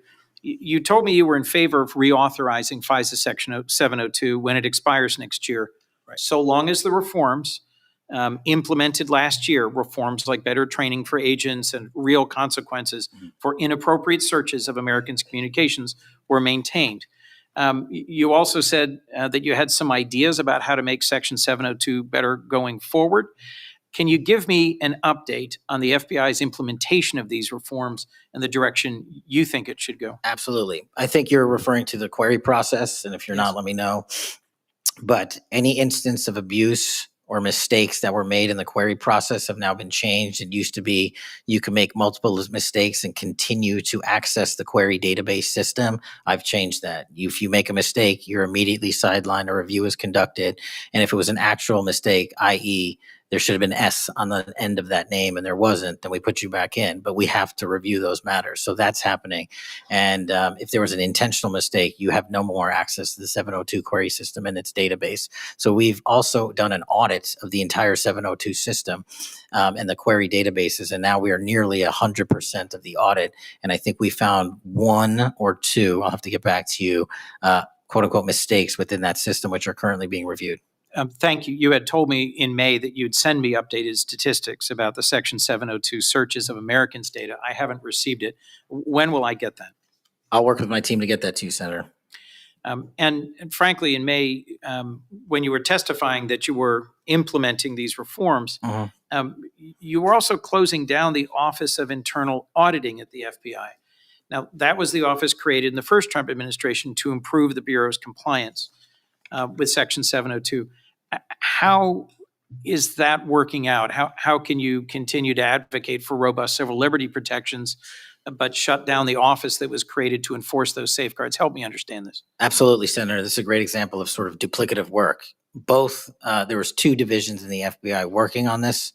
You told me you were in favor of reauthorizing FISA Section 702 when it expires next year, Right. so long as the reforms implemented last year, reforms like better training for agents and real consequences for inappropriate searches of Americans' communications, were maintained. You also said that you had some ideas about how to make Section 702 better going forward. Can you give me an update on the FBI's implementation of these reforms and the direction you think it should go? Absolutely. I think you're referring to the query process, and if you're Yes. not, let me know. But any instance of abuse or mistakes that were made in the query process have now been changed. It used to be you can make multiple mistakes and continue to access the query database system. I've changed that. If you make a mistake, you're immediately sidelined, a review is conducted. And if it was an actual mistake, i.e., there should have been S on the end of that name and there wasn't, then we put you back in. But we have to review those matters. So that's happening. And if there was an intentional mistake, you have no more access to the 702 query system and its database. So we've also done an audit of the entire 702 system and the query databases. And now we are nearly 100% of the audit. And I think we found one or two, I'll have to get back to you, quote unquote, mistakes within that system, which are currently being reviewed. Thank you. You had told me in May that you'd send me updated statistics about the Section 702 searches of Americans' data. I haven't received it. When will I get that? I'll work with my team to get that to you, Senator. And frankly, in May, when you were testifying that you were implementing these reforms, you were also closing down the Office of Internal Auditing at the FBI. Now, that was the office created in the first Trump administration to improve the Bureau's compliance with Section 702. How is that working out? How can you continue to advocate for robust civil liberty protections, but shut down the office that was created to enforce those safeguards? Help me understand this. Absolutely, Senator. This is a great example of sort of duplicative work. Both, there was two divisions in the FBI working on this,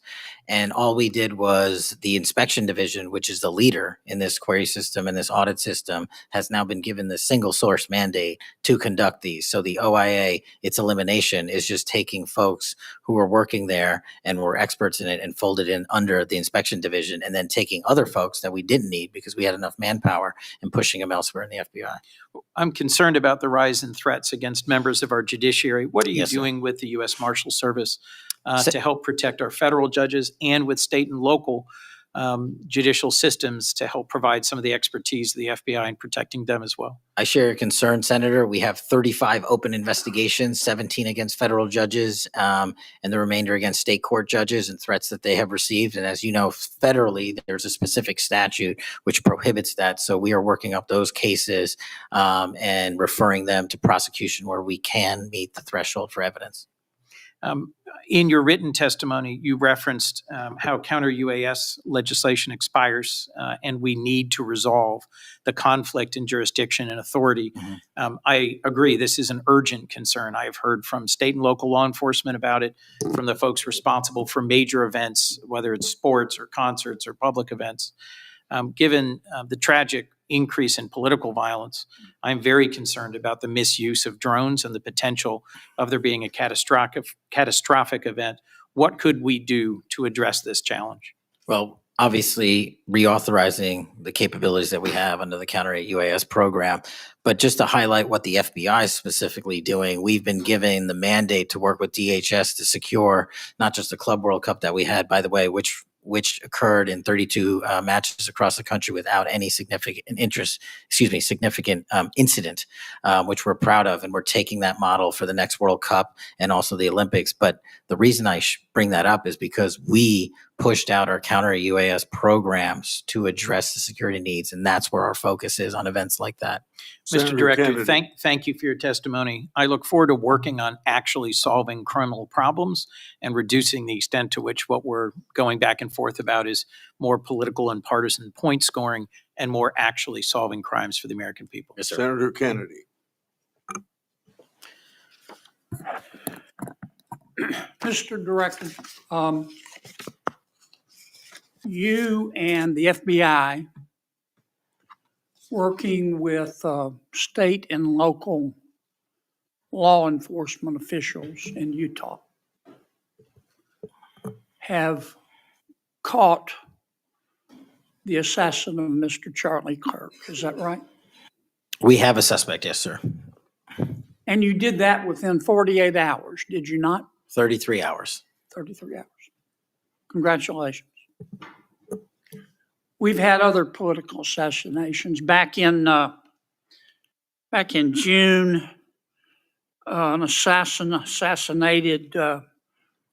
and all we did was the inspection division, which is the leader in this query system and this audit system, has now been given the single source mandate to conduct these. So the OIA, its elimination is just taking folks who were working there and were experts in it and folded in under the inspection division, and then taking other folks that we didn't need because we had enough manpower and pushing them elsewhere in the FBI. I'm concerned about the rise in threats against members of our judiciary. What are you Yes, sir. doing with the U.S. Marshal Service Se- to help protect our federal judges and with state and local judicial systems to help provide some of the expertise of the FBI in protecting them as well? I share your concern, Senator. We have 35 open investigations, 17 against federal judges, and the remainder against state court judges and threats that they have received. And as you know, federally, there's a specific statute which prohibits that. So we are working up those cases and referring them to prosecution where we can meet the threshold for evidence. In your written testimony, you referenced how counter-UAS legislation expires and we need to resolve the conflict in jurisdiction and authority. I agree, this is an urgent concern. I have heard from state and local law enforcement about it, from the folks responsible for major events, whether it's sports or concerts or public events. Given the tragic increase in political violence, I'm very concerned about the misuse of drones and the potential of there being a catastrophic event. What could we do to address this challenge? Well, obviously reauthorizing the capabilities that we have under the Counter UAS program. But just to highlight what the FBI is specifically doing, we've been given the mandate to work with DHS to secure not just the Club World Cup that we had, by the way, which occurred in 32 matches across the country without any significant incident, which we're proud of. And we're taking that model for the next World Cup and also the Olympics. But the reason I bring that up is because we pushed out our counter UAS programs to address the security needs. And that's where our focus is on events like that. Mr. Senator Director, Kennedy. thank you for your testimony. I look forward to working on actually solving criminal problems and reducing the extent to which what we're going back and forth about is more political and partisan point scoring and more actually solving crimes for the American people. Yes, sir. Senator Kennedy. Mr. Director, you and the FBI, working with state and local law enforcement officials in Utah, have caught the assassin of Mr. Charlie Kirk. Is that right? We have a suspect, yes, sir. And you did that within 48 hours, did you not? 33 hours. 33 hours. Congratulations. We've had other political assassinations. Back in June, an assassinated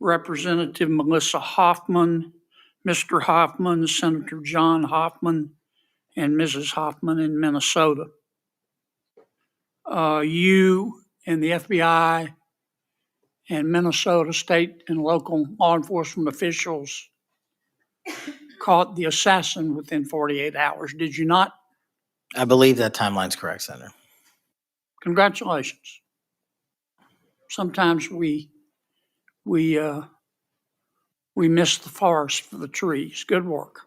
Representative Melissa Hoffman, Mr. Hoffman, Senator John Hoffman, and Mrs. Hoffman in Minnesota. You and the FBI and Minnesota state and local law enforcement officials caught the assassin within 48 hours. Did you not? I believe that timeline's correct, Senator. Congratulations. Sometimes we miss the forest for the trees. Good work.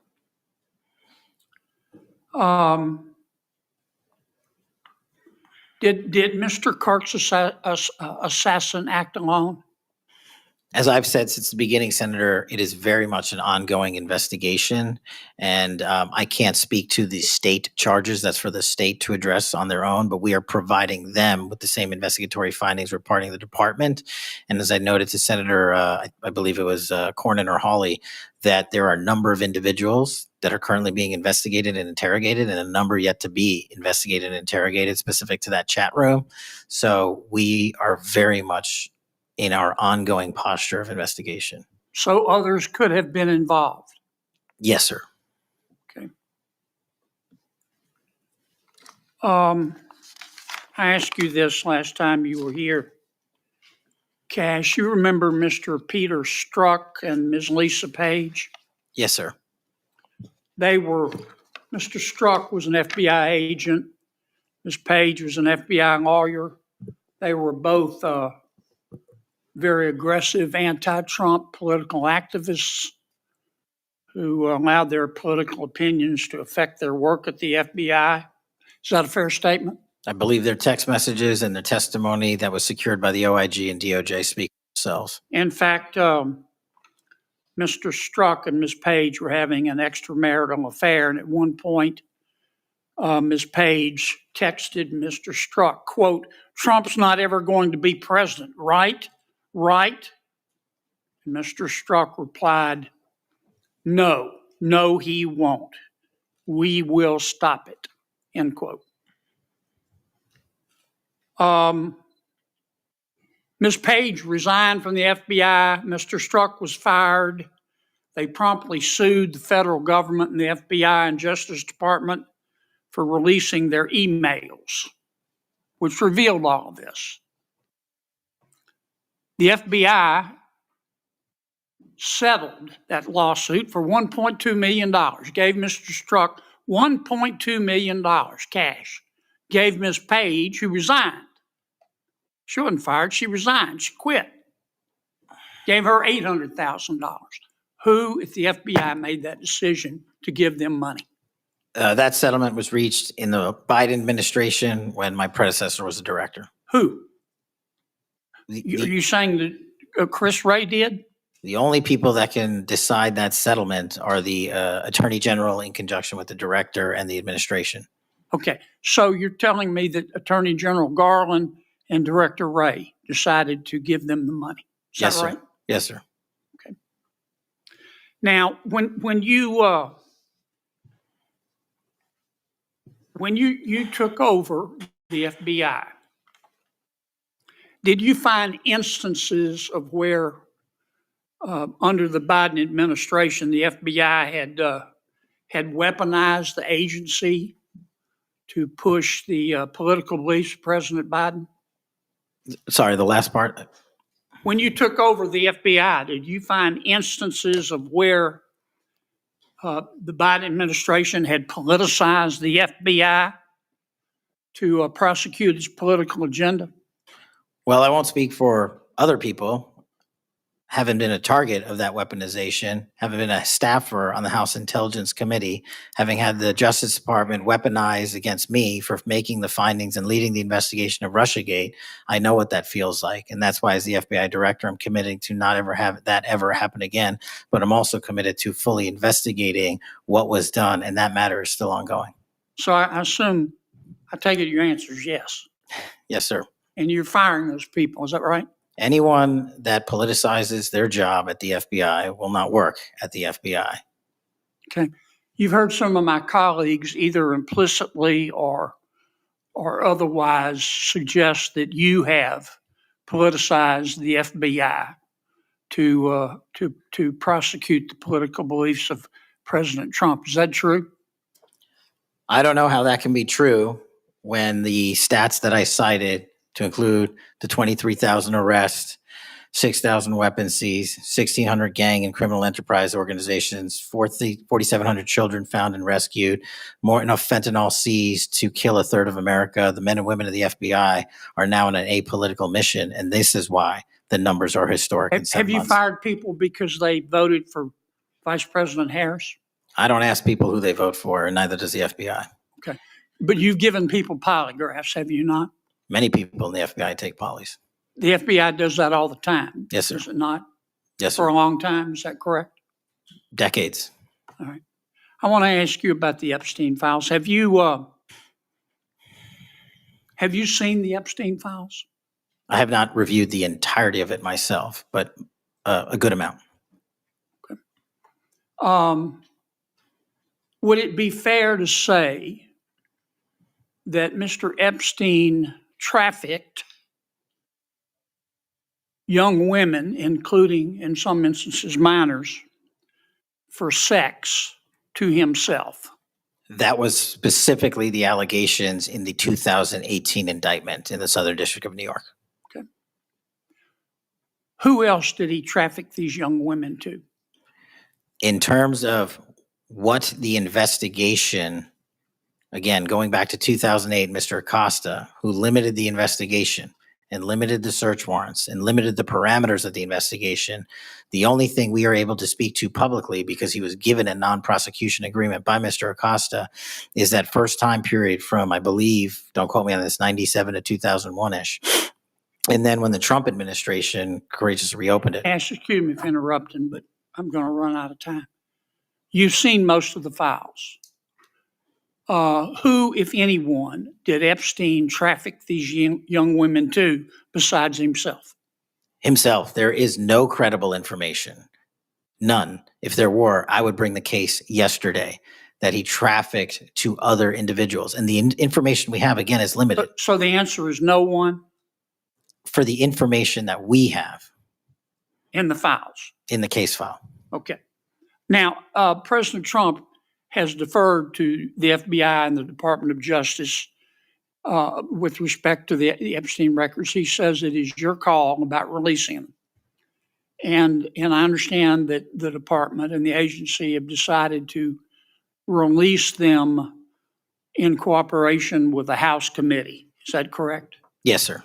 Did Mr. Kirk's assassin act alone? As I've said since the beginning, Senator, it is very much an ongoing investigation. And I can't speak to the state charges. That's for the state to address on their own. But we are providing them with the same investigatory findings reporting the department. And as I noted to Senator, I believe it was Cornyn or Hawley, that there are a number of individuals that are currently being investigated and interrogated, and a number yet to be investigated and interrogated specific to that chat room. So we are very much in our ongoing posture of investigation. So others could have been involved. Yes, sir. Okay. I asked you this last time you were here. Kash, you remember Mr. Peter Strzok and Ms. Lisa Page? Yes, sir. Mr. Strzok was an FBI agent. Ms. Page was an FBI lawyer. They were both very aggressive anti-Trump political activists who allowed their political opinions to affect their work at the FBI. Is that a fair statement? I believe their text messages and their testimony that was secured by the OIG and DOJ speak for themselves. In fact, Mr. Strzok and Ms. Page were having an extramarital affair, and at one point, Ms. Page texted Mr. Strzok, quote, "Trump's not ever going to be president, right? Right?" And Mr. Strzok replied, "No, he won't. We will stop it," end quote. Ms. Page resigned from the FBI. Mr. Strzok was fired. They promptly sued the federal government and the FBI and Justice Department for releasing their emails, which revealed all of this. The FBI settled that lawsuit for $1.2 million, gave Mr. Strzok $1.2 million cash, gave Ms. Page, who resigned. She wasn't fired, she resigned, she quit. Gave her $800,000. Who, if the FBI made that decision to give them money? That settlement was reached in the Biden administration when my predecessor was the director. Who? The- Are you saying that Chris Wray did? The only people that can decide that settlement are the Attorney General in conjunction with the director and the administration. Okay, so you're telling me that Attorney General Garland and Director Wray decided to give them the money? Is Yes, that sir. right? Yes, sir. Now, when you took over the FBI, did you find instances of where, under the Biden administration, the FBI had weaponized the agency to push the political beliefs of President Biden? Sorry, the last part. When you took over the FBI, did you find instances of where the Biden administration had politicized the FBI to prosecute its political agenda? Well, I won't speak for other people. Haven't been a target of that weaponization, haven't been a staffer on the House Intelligence Committee, having had the Justice Department weaponized against me for making the findings and leading the investigation of Russiagate. I know what that feels like. And that's why, as the FBI director, I'm committing to not ever have that ever happen again. But I'm also committed to fully investigating what was done. And that matter is still ongoing. So I assume, I take it your answer is yes. Yes, sir. And you're firing those people, is that right? Anyone that politicizes their job at the FBI will not work at the FBI. Okay. You've heard some of my colleagues either implicitly or otherwise suggest that you have politicized the FBI to prosecute the political beliefs of President Trump. Is that true? I don't know how that can be true when the stats that I cited, to include the 23,000 arrests, 6,000 weapons seized, 1,600 gang and criminal enterprise organizations, 4,700 children found and rescued, more enough fentanyl seized to kill a third of America. The men and women of the FBI are now on an apolitical mission, and this is why the numbers are historic. Have you fired people because they voted for Vice President Harris? I don't ask people who they vote for, and neither does the FBI. Okay. But you've given people polygraphs, have you not? Many people in the FBI take polys. The FBI does that all the time. Yes, sir. Does it not? Yes, For sir. a long time, is that correct? Decades. All right. I want to ask you about the Epstein files. Have you seen the Epstein files? I have not reviewed the entirety of it myself, but a good amount. Would it be fair to say that Mr. Epstein trafficked young women, including in some instances minors, for sex to himself? That was specifically the allegations in the 2018 indictment in the Southern District of New York. Okay. Who else did he traffic these young women to? In terms of what the investigation, again, going back to 2008, Mr. Acosta, who limited the investigation and limited the search warrants and limited the parameters of the investigation, the only thing we are able to speak to publicly, because he was given a non-prosecution agreement by Mr. Acosta, is that first time period from, I believe, don't quote me on this, 97 to 2001-ish. And then when the Trump administration courageously reopened it. Excuse me for interrupting, but I'm going to run out of time. You've seen most of the files. Who, if anyone, did Epstein traffic these young women to besides himself? Himself. There is no credible information. None. If there were, I would bring the case yesterday that he trafficked to other individuals. And the information we have, again, is limited. So the answer is no one? For the information that we have. In the files? In the case file. Okay. Now, President Trump has deferred to the FBI and the Department of Justice with respect to the Epstein records. He says it is your call about releasing them. And I understand that the department and the agency have decided to release them in cooperation with the House committee. Is that correct? Yes, sir.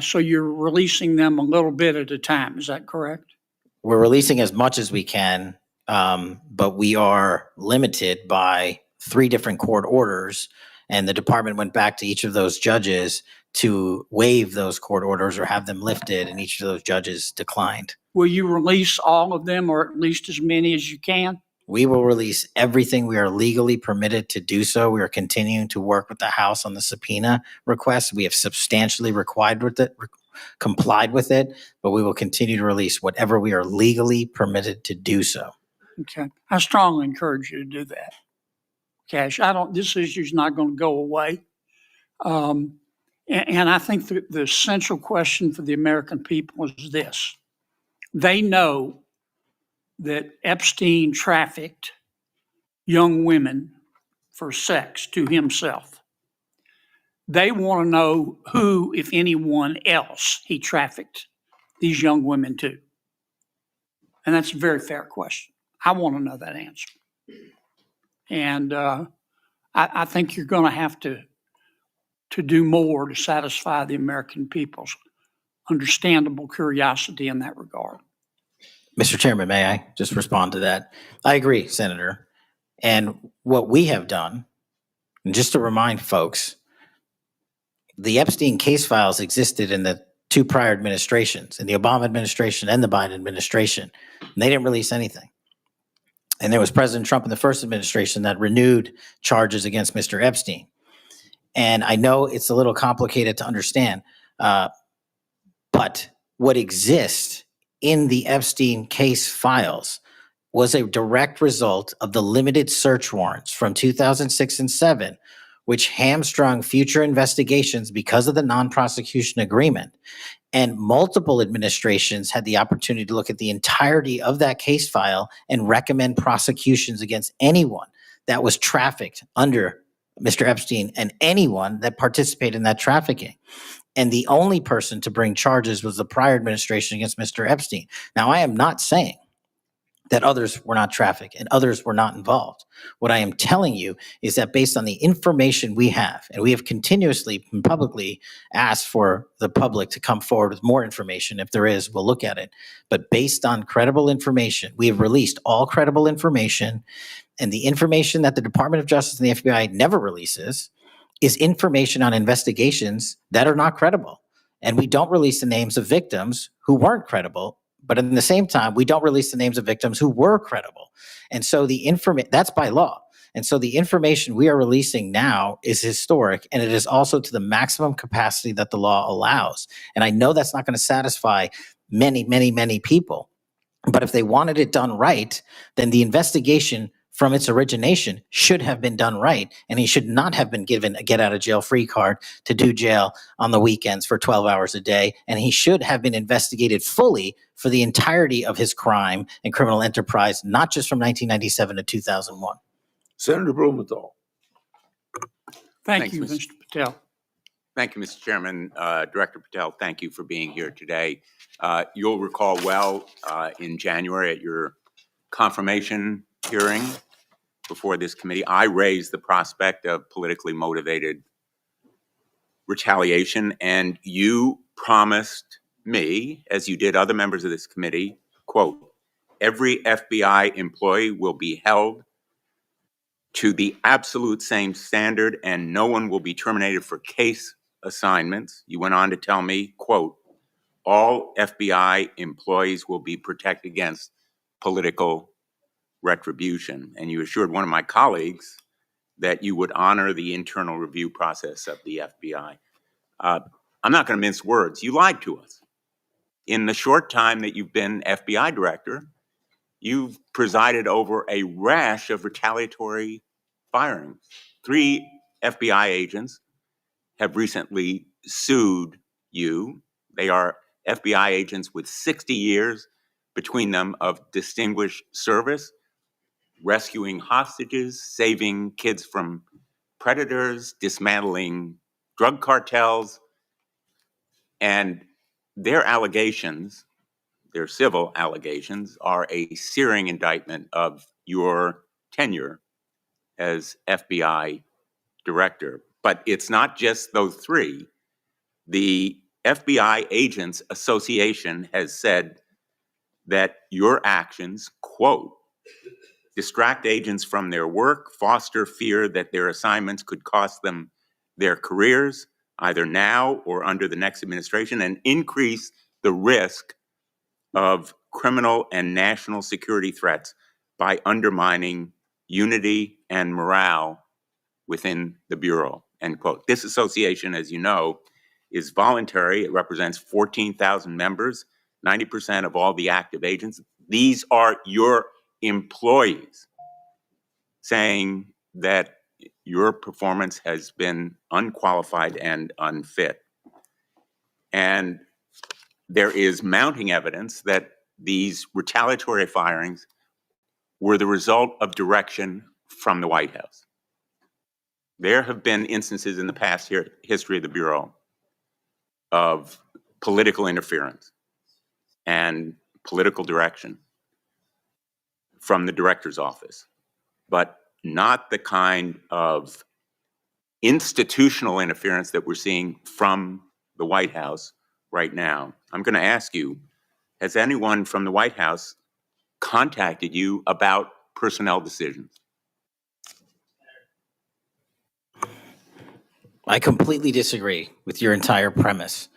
So you're releasing them a little bit at a time. Is that correct? We're releasing as much as we can, but we are limited by 3 different court orders. And the department went back to each of those judges to waive those court orders or have them lifted, and each of those judges declined. Will you release all of them, or at least as many as you can? We will release everything we are legally permitted to do so. We are continuing to work with the House on the subpoena request. We have substantially complied with it, but we will continue to release whatever we are legally permitted to do so. Okay. I strongly encourage you to do that. Cash, this issue's not going to go away. And I think the central question for the American people is this. They know that Epstein trafficked young women for sex to himself. They want to know who, if anyone else, he trafficked these young women to. And that's a very fair question. I want to know that answer. And I think you're going to have to do more to satisfy the American people's understandable curiosity in that regard. Mr. Chairman, may I just respond to that? I agree, Senator. And what we have done, and just to remind folks, the Epstein case files existed in the two prior administrations, in the Obama administration and the Biden administration, and they didn't release anything. And there was President Trump in the first administration that renewed charges against Mr. Epstein. And I know it's a little complicated to understand, but what exists in the Epstein case files was a direct result of the limited search warrants from 2006 and 7, which hamstrung future investigations because of the non-prosecution agreement. And multiple administrations had the opportunity to look at the entirety of that case file and recommend prosecutions against anyone that was trafficked under Mr. Epstein and anyone that participated in that trafficking. And the only person to bring charges was the prior administration against Mr. Epstein. Now, I am not saying that others were not trafficked and others were not involved. What I am telling you is that based on the information we have, and we have continuously and publicly asked for the public to come forward with more information. If there is, we'll look at it. But based on credible information, we have released all credible information, and the information that the Department of Justice and the FBI never releases is information on investigations that are not credible. And we don't release the names of victims who weren't credible, but at the same time, we don't release the names of victims who were credible. And so that's by law. And so the information we are releasing now is historic, and it is also to the maximum capacity that the law allows. And I know that's not going to satisfy many, many, many people. But if they wanted it done right, then the investigation from its origination should have been done right, and he should not have been given a get out of jail free card to do jail on the weekends for 12 hours a day, and he should have been investigated fully for the entirety of his crime and criminal enterprise, not just from 1997 to 2001. Senator Blumenthal. Thank Thanks, you, Mr. Mr. Patel. Thank you, Mr. Chairman. Director Patel, thank you for being here today. You'll recall well in January at your confirmation hearing before this committee, I raised the prospect of politically motivated retaliation, and you promised me, as you did other members of this committee, quote, every FBI employee will be held to the absolute same standard and no one will be terminated for case assignments. You went on to tell me, quote, all FBI employees will be protected against political retribution. And you assured one of my colleagues that you would honor the internal review process of the FBI. I'm not going to mince words. You lied to us. In the short time that you've been FBI director, you've presided over a rash of retaliatory firings. 3 FBI agents have recently sued you. They are FBI agents with 60 years between them of distinguished service, rescuing hostages, saving kids from predators, dismantling drug cartels, and their allegations, their civil allegations, are a searing indictment of your tenure as FBI director. But it's not just those 3. The FBI Agents Association has said that your actions, quote, distract agents from their work, foster fear that their assignments could cost them their careers, either now or under the next administration, and increase the risk of criminal and national security threats by undermining unity and morale within the Bureau, end quote. This association, as you know, is voluntary. It represents 14,000 members, 90% of all the active agents. These are your employees saying that your performance has been unqualified and unfit. And there is mounting evidence that these retaliatory firings were the result of direction from the White House. There have been instances in the past history of the Bureau of political interference and political direction from the director's office, but not the kind of institutional interference that we're seeing from the White House right now. I'm going to ask you, has anyone from the White House contacted you about personnel decisions? I completely disagree with your entire premise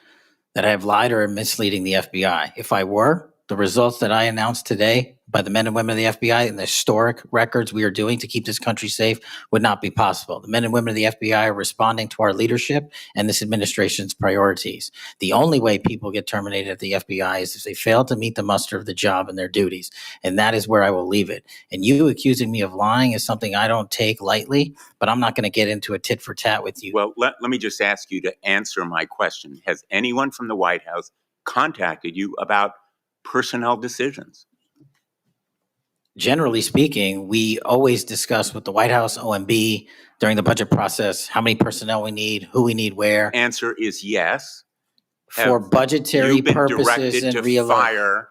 that I have lied or am misleading the FBI. If I were, the results that I announced today by the men and women of the FBI and the historic records we are doing to keep this country safe would not be possible. The men and women of the FBI are responding to our leadership and this administration's priorities. The only way people get terminated at the FBI is if they fail to meet the muster of the job and their duties. And that is where I will leave it. And you accusing me of lying is something I don't take lightly, but I'm not going to get into a tit for tat with you. Well, let me just ask you to answer my question. Has anyone from the White House contacted you about personnel decisions? Generally speaking, we always discuss with the White House, OMB, during the budget process, how many personnel we need, who we need where, Answer is yes. for Have budgetary You've been purposes directed and to real. fire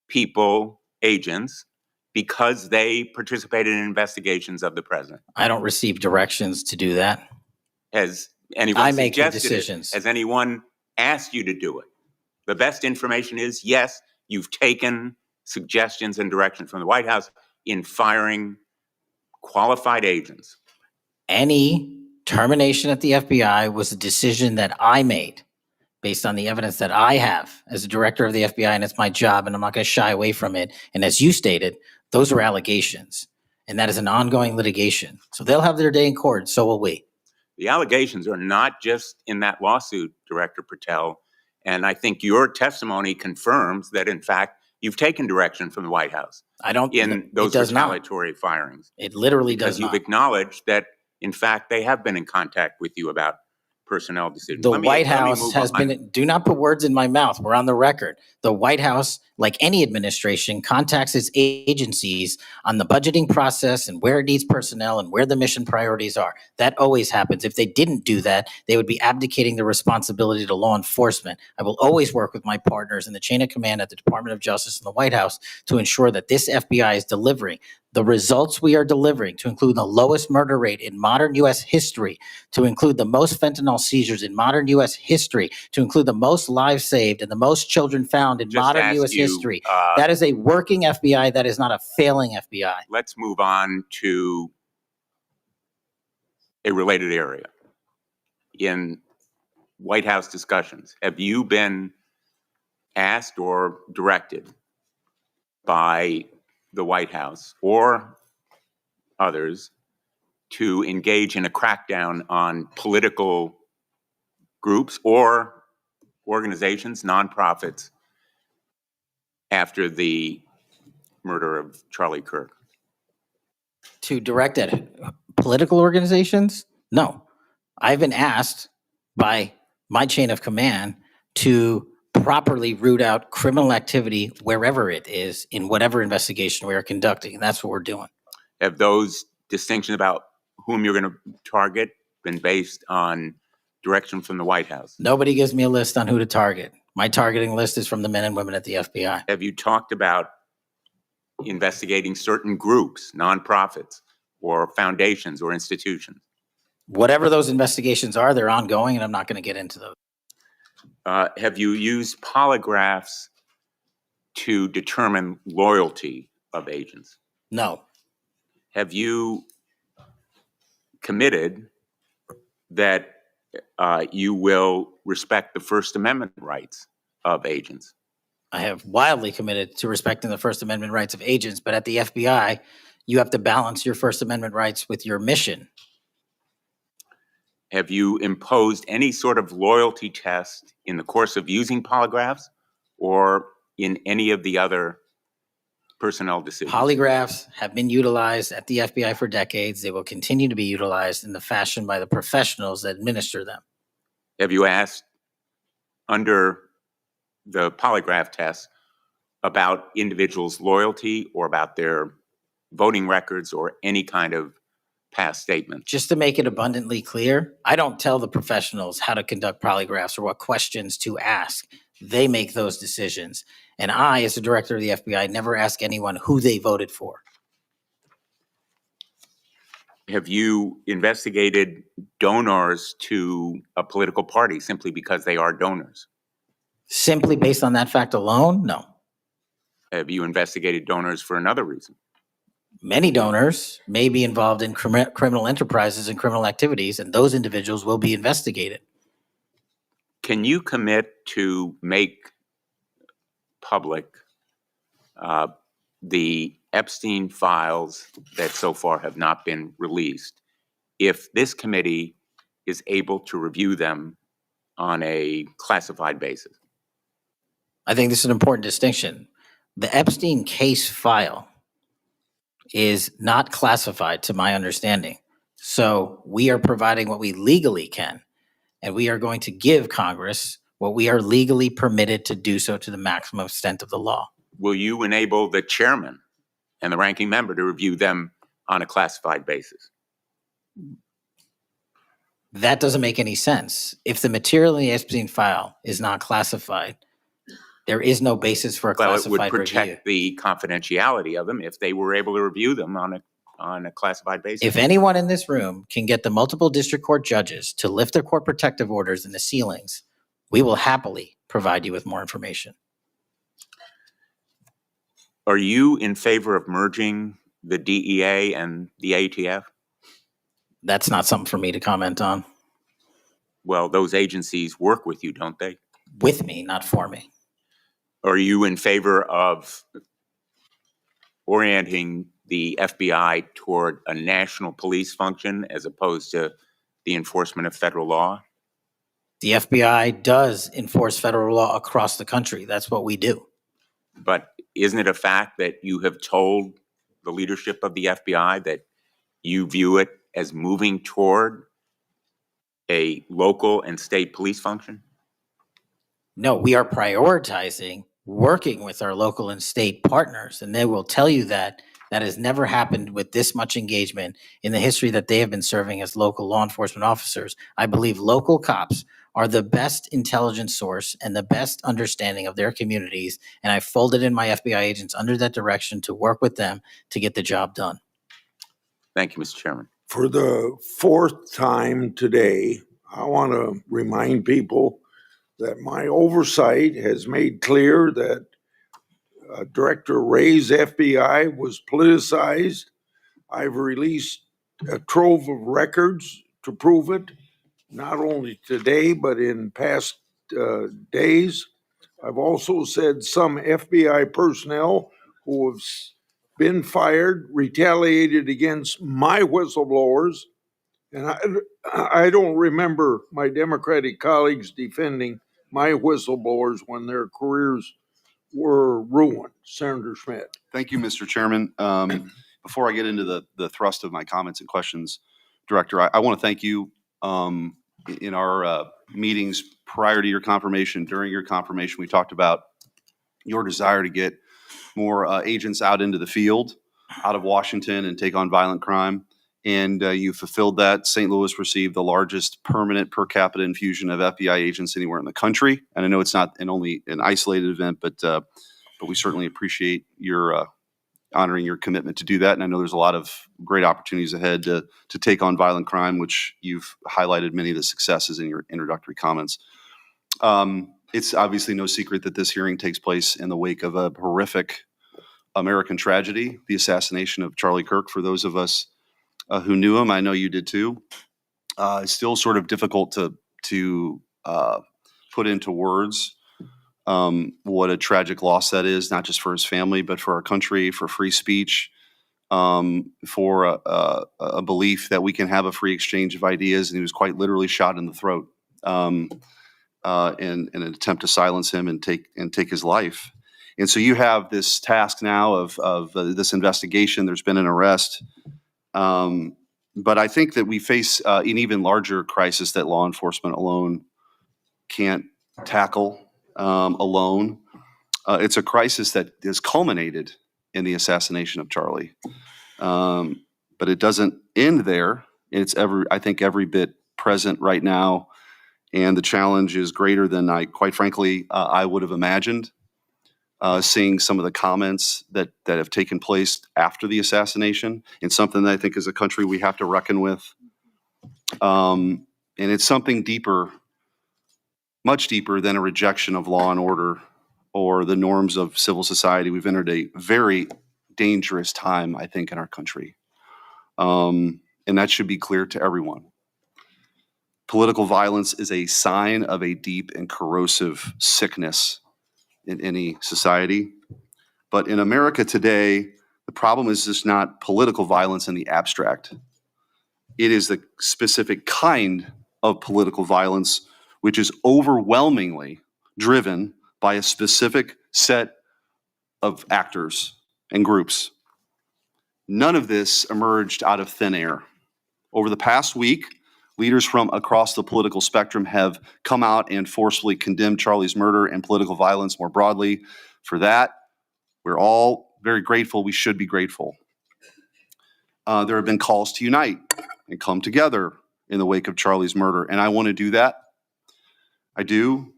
people, agents, because they participated in investigations of the president. I don't receive directions to do that. Has anyone I make the suggested it? decisions. Has anyone asked you to do it? The best information is yes, you've taken suggestions and direction from the White House in firing qualified agents. Any termination at the FBI was a decision that I made based on the evidence that I have as a director of the FBI, and it's my job, and I'm not going to shy away from it. And as you stated, those are allegations, and that is an ongoing litigation. So they'll have their day in court, so will we. The allegations are not just in that lawsuit, Director Patel, and I think your testimony confirms that, in fact, you've taken direction from the White House I don't. in those it does not. retaliatory firings. It literally Because does you've not. acknowledged that, in fact, they have been in contact with you about personnel decisions. The Let me White House move has on. been, do not put words in my mouth. We're on the record. The White House, like any administration, contacts its agencies on the budgeting process and where it needs personnel and where the mission priorities are. That always happens. If they didn't do that, they would be abdicating the responsibility to law enforcement. I will always work with my partners in the chain of command at the Department of Justice and the White House to ensure that this FBI is delivering the results we are delivering, to include the lowest murder rate in modern U.S. history, to include the most fentanyl seizures in modern U.S. history, to include the most lives saved and the most children found in Just modern asked U.S. you, history. That is a working FBI. That is not a failing FBI. Let's move on to a related area. In White House discussions, have you been asked or directed by the White House or others to engage in a crackdown on political groups or organizations, nonprofits, after the murder of Charlie Kirk? To direct at political organizations? No. I've been asked by my chain of command to properly root out criminal activity wherever it is in whatever investigation we are conducting. And that's what we're doing. Have those distinctions about whom you're going to target been based on direction from the White House? Nobody gives me a list on who to target. My targeting list is from the men and women at the FBI. Have you talked about investigating certain groups, nonprofits, or foundations or institutions? Whatever those investigations are, they're ongoing, and I'm not going to get into those. Have you used polygraphs to determine loyalty of agents? No. Have you committed that you will respect the First Amendment rights of agents. I have wildly committed to respecting the First Amendment rights of agents, but at the FBI, you have to balance your First Amendment rights with your mission. Have you imposed any sort of loyalty test in the course of using polygraphs or in any of the other personnel decisions? Polygraphs have been utilized at the FBI for decades. They will continue to be utilized in the fashion by the professionals that administer them. Have you asked under the polygraph test about individuals' loyalty or about their voting records or any kind of past statements? Just to make it abundantly clear, I don't tell the professionals how to conduct polygraphs or what questions to ask. They make those decisions. And I, as the director of the FBI, never ask anyone who they voted for. Have you investigated donors to a political party simply because they are donors? Simply based on that fact alone, no. Have you investigated donors for another reason? Many donors may be involved in criminal enterprises and criminal activities, and those individuals will be investigated. Can you commit to make public the Epstein files that so far have not been released if this committee is able to review them on a classified basis? I think this is an important distinction. The Epstein case file is not classified to my understanding. So we are providing what we legally can, and we are going to give Congress what we are legally permitted to do so to the maximum extent of the law. Will you enable the chairman and the ranking member to review them on a classified basis? That doesn't make any sense. If the material in the Epstein file is not classified, there is no basis for a Well, it would classified review. protect the confidentiality of them if they were able to review them on a classified basis. If anyone in this room can get the multiple district court judges to lift their court protective orders in the ceilings, we will happily provide you with more information. Are you in favor of merging the DEA and the ATF? That's not something for me to comment on. Well, those agencies work with you, don't they? With me, not for me. Are you in favor of orienting the FBI toward a national police function as opposed to the enforcement of federal law? The FBI does enforce federal law across the country. That's what we do. But isn't it a fact that you have told the leadership of the FBI that you view it as moving toward a local and state police function? No, we are prioritizing working with our local and state partners, and they will tell you that that has never happened with this much engagement in the history that they have been serving as local law enforcement officers. I believe local cops are the best intelligence source and the best understanding of their communities, and I folded in my FBI agents under that direction to work with them to get the job done. Thank you, Mr. Chairman. For the fourth time today, I want to remind people that my oversight has made clear that Director Ray's FBI was politicized. I've released a trove of records to prove it, not only today, but in past days. I've also said some FBI personnel who have been fired retaliated against my whistleblowers. And I don't remember my Democratic colleagues defending my whistleblowers when their careers were ruined. Senator Schmidt. Thank you, Mr. Chairman. Before I get into the thrust of my comments and questions, Director, I want to thank you. In our meetings prior to your confirmation, during your confirmation, we talked about your desire to get more agents out into the field, out of Washington, and take on violent crime. And you fulfilled that. St. Louis received the largest permanent per capita infusion of FBI agents anywhere in the country. And I know it's not only an isolated event, but we certainly appreciate your honoring your commitment to do that. And I know there's a lot of great opportunities ahead to take on violent crime, which you've highlighted many of the successes in your introductory comments. It's obviously no secret that this hearing takes place in the wake of a horrific American tragedy, the assassination of Charlie Kirk. For those of us who knew him, I know you did too. It's still sort of difficult to to put into words what a tragic loss that is, not just for his family, but for our country, for free speech, for a belief that we can have a free exchange of ideas. And he was quite literally shot in the throat in an attempt to silence him and take his life. And so you have this task now of this investigation. There's been an arrest. But I think that we face an even larger crisis that law enforcement alone can't tackle alone. It's a crisis that has culminated in the assassination of Charlie. But it doesn't end there. It's I think every bit present right now. And the challenge is greater than quite frankly, I would have imagined. Seeing some of the comments that have taken place after the assassination, and something that I think as a country we have to reckon with. And it's something deeper, much deeper than a rejection of law and order or the norms of civil society. We've entered a very dangerous time, I think, in our country. And that should be clear to everyone. Political violence is a sign of a deep and corrosive sickness in any society. But in America today, the problem is just not political violence in the abstract. It is the specific kind of political violence which is overwhelmingly driven by a specific set of actors and groups. None of this emerged out of thin air. Over the past week, leaders from across the political spectrum have come out and forcefully condemned Charlie's murder and political violence more broadly. For that, we're all very grateful. We should be grateful. There have been calls to unite and come together in the wake of Charlie's murder, and I want to do that. I do.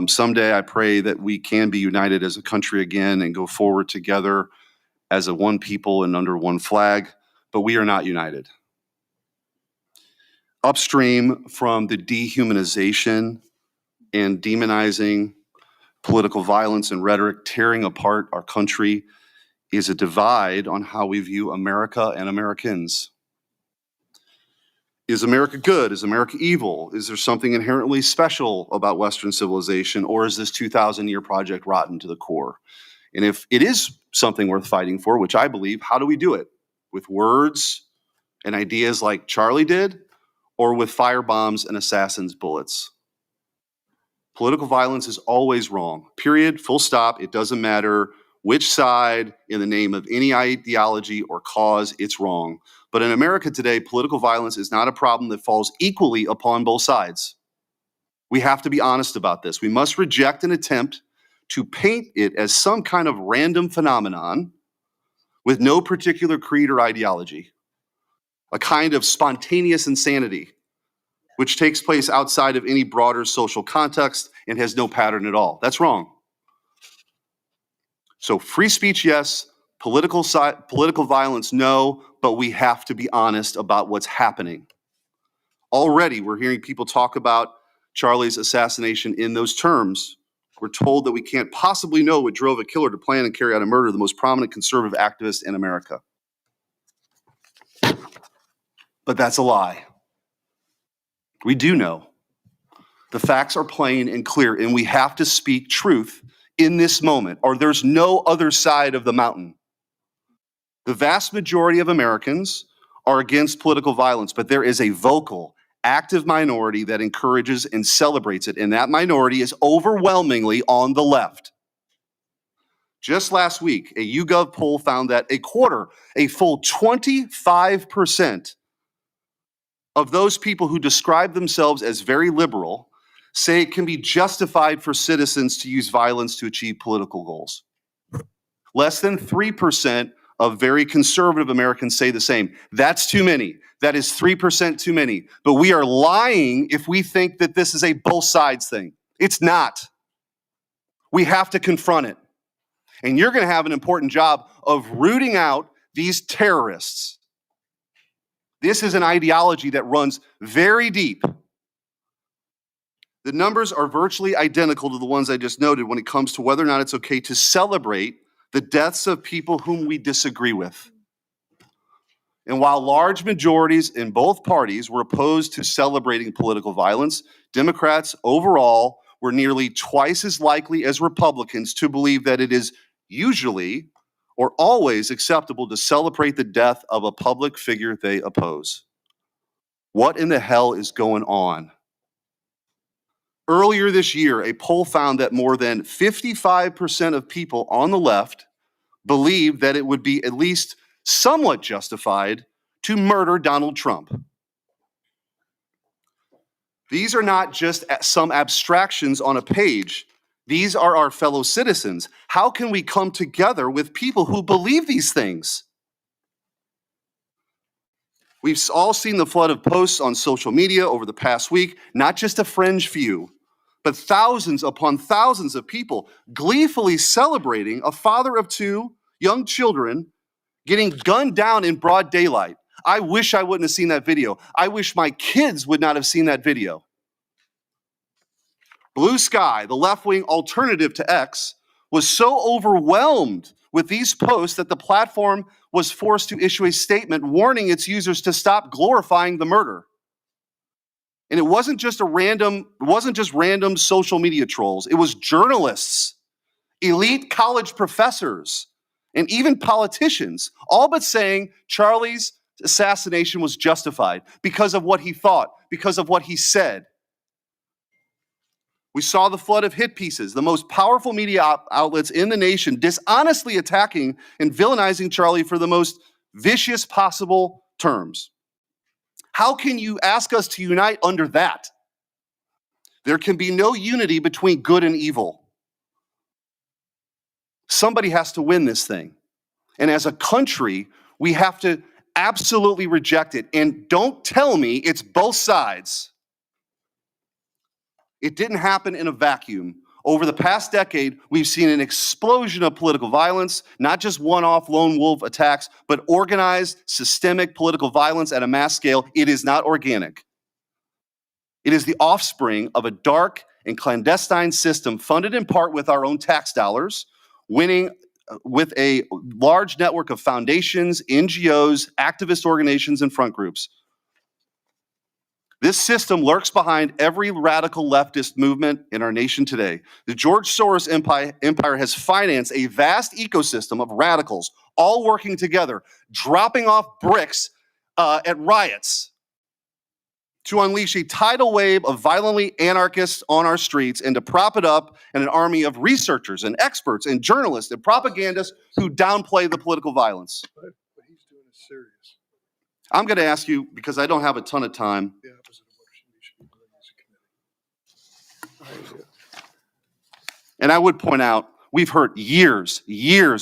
Someday I pray that we can be united as a country again and go forward together as a one people and under one flag, but we are not united. Upstream from the dehumanization and demonizing political violence and rhetoric tearing apart our country is a divide on how we view America and Americans. Is America good? Is America evil? Is there something inherently special about Western civilization, or is this 2,000-year project rotten to the core? And if it is something worth fighting for, which I believe, how do we do it? With words and ideas like Charlie did, or with firebombs and assassins' bullets? Political violence is always wrong. Period. Full stop. It doesn't matter which side, in the name of any ideology or cause, it's wrong. But in America today, political violence is not a problem that falls equally upon both sides. We have to be honest about this. We must reject an attempt to paint it as some kind of random phenomenon with no particular creed or ideology, a kind of spontaneous insanity, which takes place outside of any broader social context and has no pattern at all. That's wrong. So free speech, yes. Political violence, no. But we have to be honest about what's happening. Already, we're hearing people talk about Charlie's assassination in those terms. We're told that we can't possibly know what drove a killer to plan and carry out a murder of the most prominent conservative activist in America. But that's a lie. We do know. The facts are plain and clear, and we have to speak truth in this moment, or there's no other side of the mountain. The vast majority of Americans are against political violence, but there is a vocal, active minority that encourages and celebrates it, and that minority is overwhelmingly on the left. Just last week, a YouGov poll found that a full 25% of those people who describe themselves as very liberal say it can be justified for citizens to use violence to achieve political goals. Less than 3% of very conservative Americans say the same. That's too many. That is 3% too many. But we are lying if we think that this is a both sides thing. It's not. We have to confront it. And you're going to have an important job of rooting out these terrorists. This is an ideology that runs very deep. The numbers are virtually identical to the ones I just noted when it comes to whether or not it's okay to celebrate the deaths of people whom we disagree with. And while large majorities in both parties were opposed to celebrating political violence, Democrats overall were nearly twice as likely as Republicans to believe that it is usually or always acceptable to celebrate the death of a public figure they oppose. What in the hell is going on? Earlier this year, a poll found that more than 55% of people on the left believed that it would be at least somewhat justified to murder Donald Trump. These are not just some abstractions on a page. These are our fellow citizens. How can we come together with people who believe these things? We've all seen the flood of posts on social media over the past week, not just a fringe few, but thousands upon thousands of people gleefully celebrating a father of two young children getting gunned down in broad daylight. I wish I wouldn't have seen that video. I wish my kids would not have seen that video. Blue Sky, the left-wing alternative to X, was so overwhelmed with these posts that the platform was forced to issue a statement warning its users to stop glorifying the murder. And it wasn't just random social media trolls. It was journalists, elite college professors, and even politicians, all but saying Charlie's assassination was justified because of what he thought, because of what he said. We saw the flood of hit pieces, the most powerful media outlets in the nation dishonestly attacking and villainizing Charlie for the most vicious possible terms. How can you ask us to unite under that? There can be no unity between good and evil. Somebody has to win this thing. And as a country, we have to absolutely reject it. And don't tell me it's both sides. It didn't happen in a vacuum. Over the past decade, we've seen an explosion of political violence, not just one-off lone wolf attacks, but organized, systemic political violence at a mass scale. It is not organic. It is the offspring of a dark and clandestine system funded in part with our own tax dollars, winning with a large network of foundations, NGOs, activist organizations, and front groups. This system lurks behind every radical leftist movement in our nation today. The George Soros empire has financed a vast ecosystem of radicals, all working together, dropping off bricks at riots to unleash a tidal wave of violently anarchists on our streets and to prop it up in an army of researchers and experts and journalists and propagandists who downplay the political violence. What he's doing is serious. I'm going to ask you, because I don't have a ton of time, The opposite of what we should be doing as a committee. and I would point out, we've heard years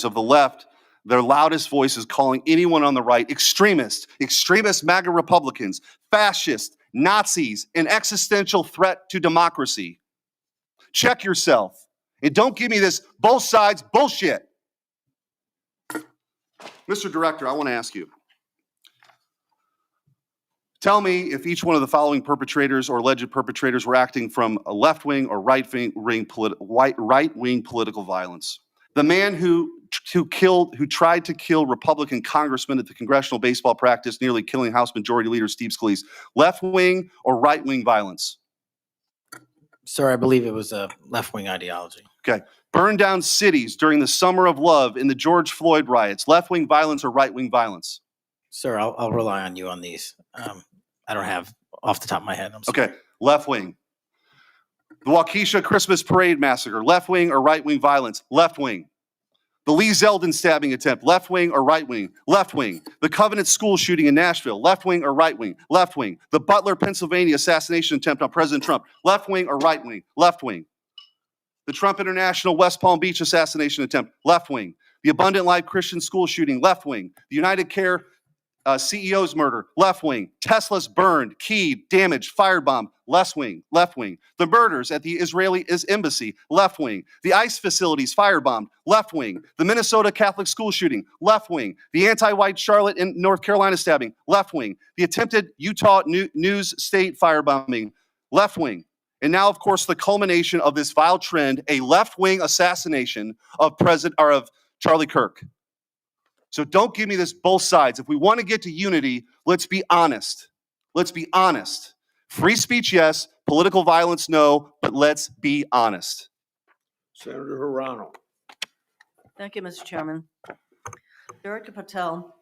of the left, their loudest voices calling anyone on the right extremist MAGA Republicans, fascists, Nazis, an existential threat to democracy. Check yourself. And don't give me this both sides bullshit. Mr. Director, I want to ask you. Tell me if each one of the following perpetrators or alleged perpetrators were acting from a left-wing or right-wing political violence. The man who tried to kill Republican congressman at the congressional baseball practice, nearly killing House Majority Leader Steve Scalise, left-wing or right-wing violence? Sir, I believe it was a left-wing ideology. Okay. Burned down cities during the Summer of Love in the George Floyd riots, left-wing violence or right-wing violence? Sir, I'll rely on you on these. I don't have off the top of my head. I'm sorry. Okay, left-wing. The Waukesha Christmas Parade massacre, left-wing or right-wing violence? Left-wing. The Lee Zeldin stabbing attempt, left-wing or right-wing? Left-wing. The Covenant school shooting in Nashville, left-wing or right-wing? Left-wing. The Butler, Pennsylvania assassination attempt on President Trump, left-wing or right-wing? Left-wing. The Trump International West Palm Beach assassination attempt, left-wing. The Abundant Life Christian school shooting, left-wing. The United Care CEO's murder, left wing. Tesla's burned, keyed, damaged, firebombed, left wing. The murders at the Israeli embassy, left wing. The ICE facilities firebombed, left wing. The Minnesota Catholic school shooting, left wing. The anti-white Charlotte and North Carolina stabbing, left wing. The attempted Utah News State firebombing, left wing. And now, of course, the culmination of this vile trend, a left wing assassination of Charlie Kirk. So don't give me this both sides. If we want to get to unity, let's be honest. Let's be honest. Free speech, yes. Political violence, no. But let's be honest. Senator Hirano. Thank you, Mr. Chairman. Director Patel,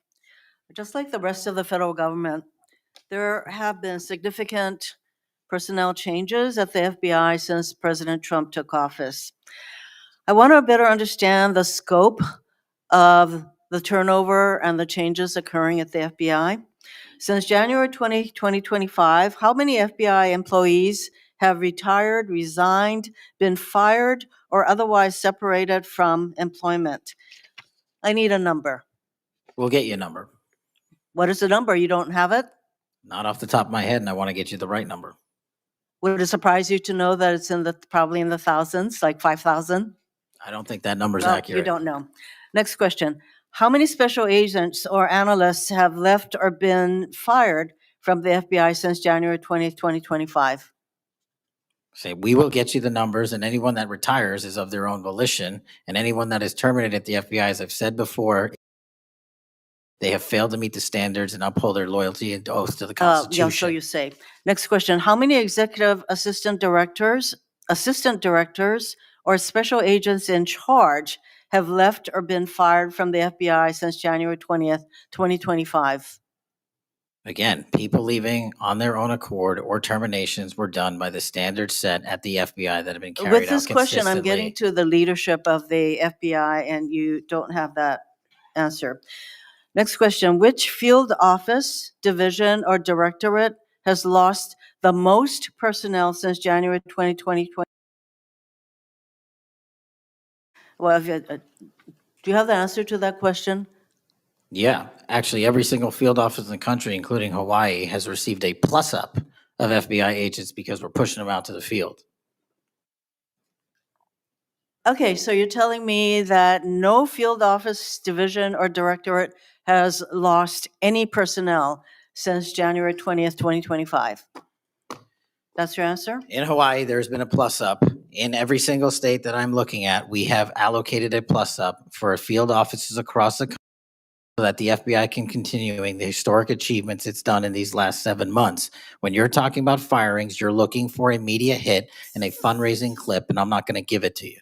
just like the rest of the federal government, there have been significant personnel changes at the FBI since President Trump took office. I want to better understand the scope of the turnover and the changes occurring at the FBI. Since January 2025, how many FBI employees have retired, resigned, been fired, or otherwise separated from employment? I need a number. We'll get you a number. What is the number? You don't have it? Not off the top of my head, and I want to get you the right number. Would it surprise you to know that it's probably in the thousands, like 5,000? I don't think that number's Well, accurate. you don't know. Next question. How many special agents or analysts have left or been fired from the FBI since January 20th, 2025? Say, we will get you the numbers, and anyone that retires is of their own volition, and anyone that is terminated at the FBI, as I've said before, they have failed to meet the standards and uphold their loyalty and oath to the Yeah, so Constitution. you say. Next question. How many executive assistant directors, or special agents in charge have left or been fired from the FBI since January 20th, 2025? Again, people leaving on their own accord or terminations were done by the standards set at the FBI that have been carried out With this question, I'm getting consistently. to the leadership of the FBI, and you don't have that answer. Next question. Which field office, division, or directorate has lost the most personnel since January 2020? Well, do you have the answer to that question? Yeah, actually, every single field office in the country, including Hawaii, has received a plus up of FBI agents because we're pushing them out to the field. Okay, so you're telling me that no field office, division, or directorate has lost any personnel since January 20th, 2025? That's your answer? In Hawaii, there's been a plus up. In every single state that I'm looking at, we have allocated a plus up for field offices across the country so that the FBI can continuing the historic achievements it's done in these last 7 months. When you're talking about firings, you're looking for a media hit and a fundraising clip, and I'm not going to give it to you.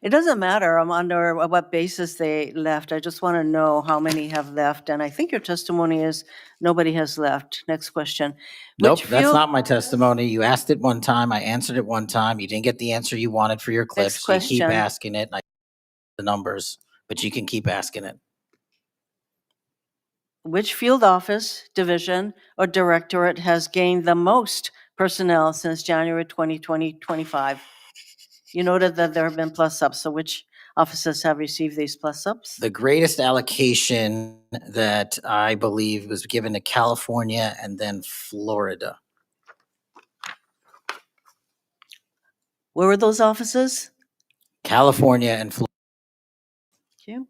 It doesn't matter under what basis they left. I just want to know how many have left. And I think your testimony is nobody has left. Next question. Nope, Which that's field- not my testimony. You asked it one time, I answered it one time. You didn't get the answer you wanted for your clip, Next so you keep question. asking it. And I the numbers, but you can keep asking it. Which field office, division, or directorate has gained the most personnel since January 2025? You noted that there have been plus ups, so which offices have received these plus ups? The greatest allocation that I believe was given to California and then Florida. Where were those offices? California and Florida. Thank you.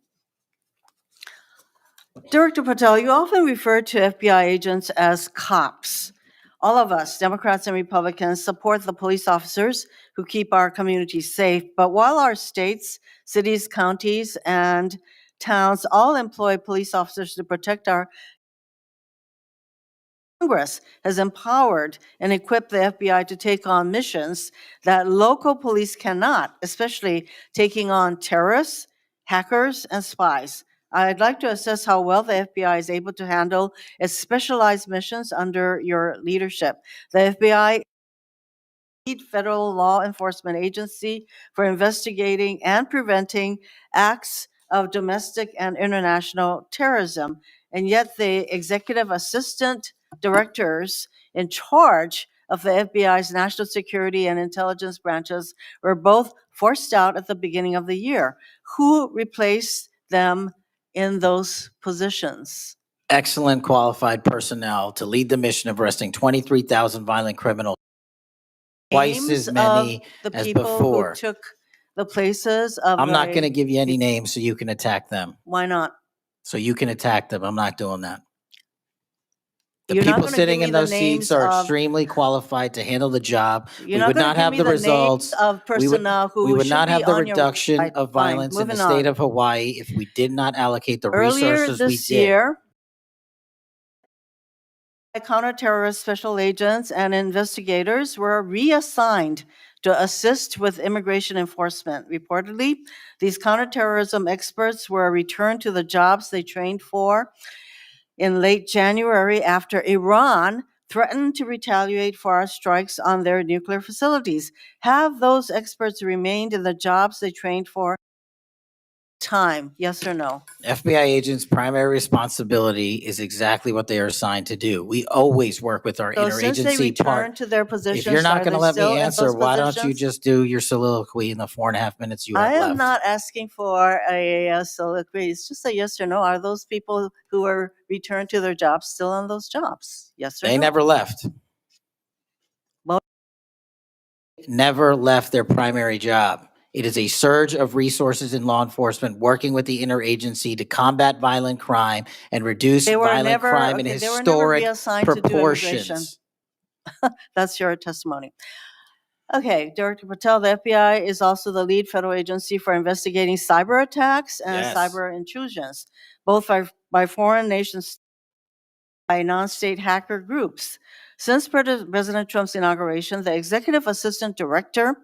Director Patel, you often refer to FBI agents as cops. All of us, Democrats and Republicans, support the police officers who keep our communities safe. But while our states, cities, counties, and towns all employ police officers to protect our Congress has empowered and equipped the FBI to take on missions that local police cannot, especially taking on terrorists, hackers, and spies. I'd like to assess how well the FBI is able to handle its specialized missions under your leadership. The FBI federal law enforcement agency for investigating and preventing acts of domestic and international terrorism. And yet the executive assistant directors in charge of the FBI's national security and intelligence branches were both forced out at the beginning of the year. Who replaced them in those positions? Excellent qualified personnel to lead the mission of arresting 23,000 violent criminals. Twice Names as of many the as people before. who took the places of I'm not the- going to give you any names so you can attack them. Why not? So you can attack them. I'm not doing that. The You're not people gonna sitting give in me the those seats names are of- extremely qualified to handle the job. You're We not would gonna not give have me the the names results. of We would, personnel we who would should not be have the on your. reduction Right, of fine, violence in the moving state on. of Hawaii if we did not allocate the Earlier resources we this did. year, counterterrorist special agents and investigators were reassigned to assist with immigration enforcement. Reportedly, these counterterrorism experts were returned to the jobs they trained for in late January after Iran threatened to retaliate for our strikes on their nuclear facilities. Have those experts remained in the jobs they trained for? Time, yes or no? FBI agents' primary responsibility is exactly what they are assigned to do. We always work with our So since they interagency part. returned to their positions, If you're not are going to they let still me in answer, those why don't you positions? just do your soliloquy in the 4.5 minutes you I have am left? not asking for a soliloquy. It's just a yes or no. Are those people who are returned to their jobs still on those jobs? Yes or no? They never left. Well- Never left their primary job. It is a surge of resources in law enforcement working with the interagency to combat violent crime and reduce They were violent never, crime in okay, they were never historic reassigned to do immigration. proportions. That's your testimony. Okay, Director Patel, the FBI is also the lead federal agency for investigating cyber attacks and Yes. cyber intrusions, both by foreign nations, by non-state hacker groups. Since President Trump's inauguration, the executive assistant director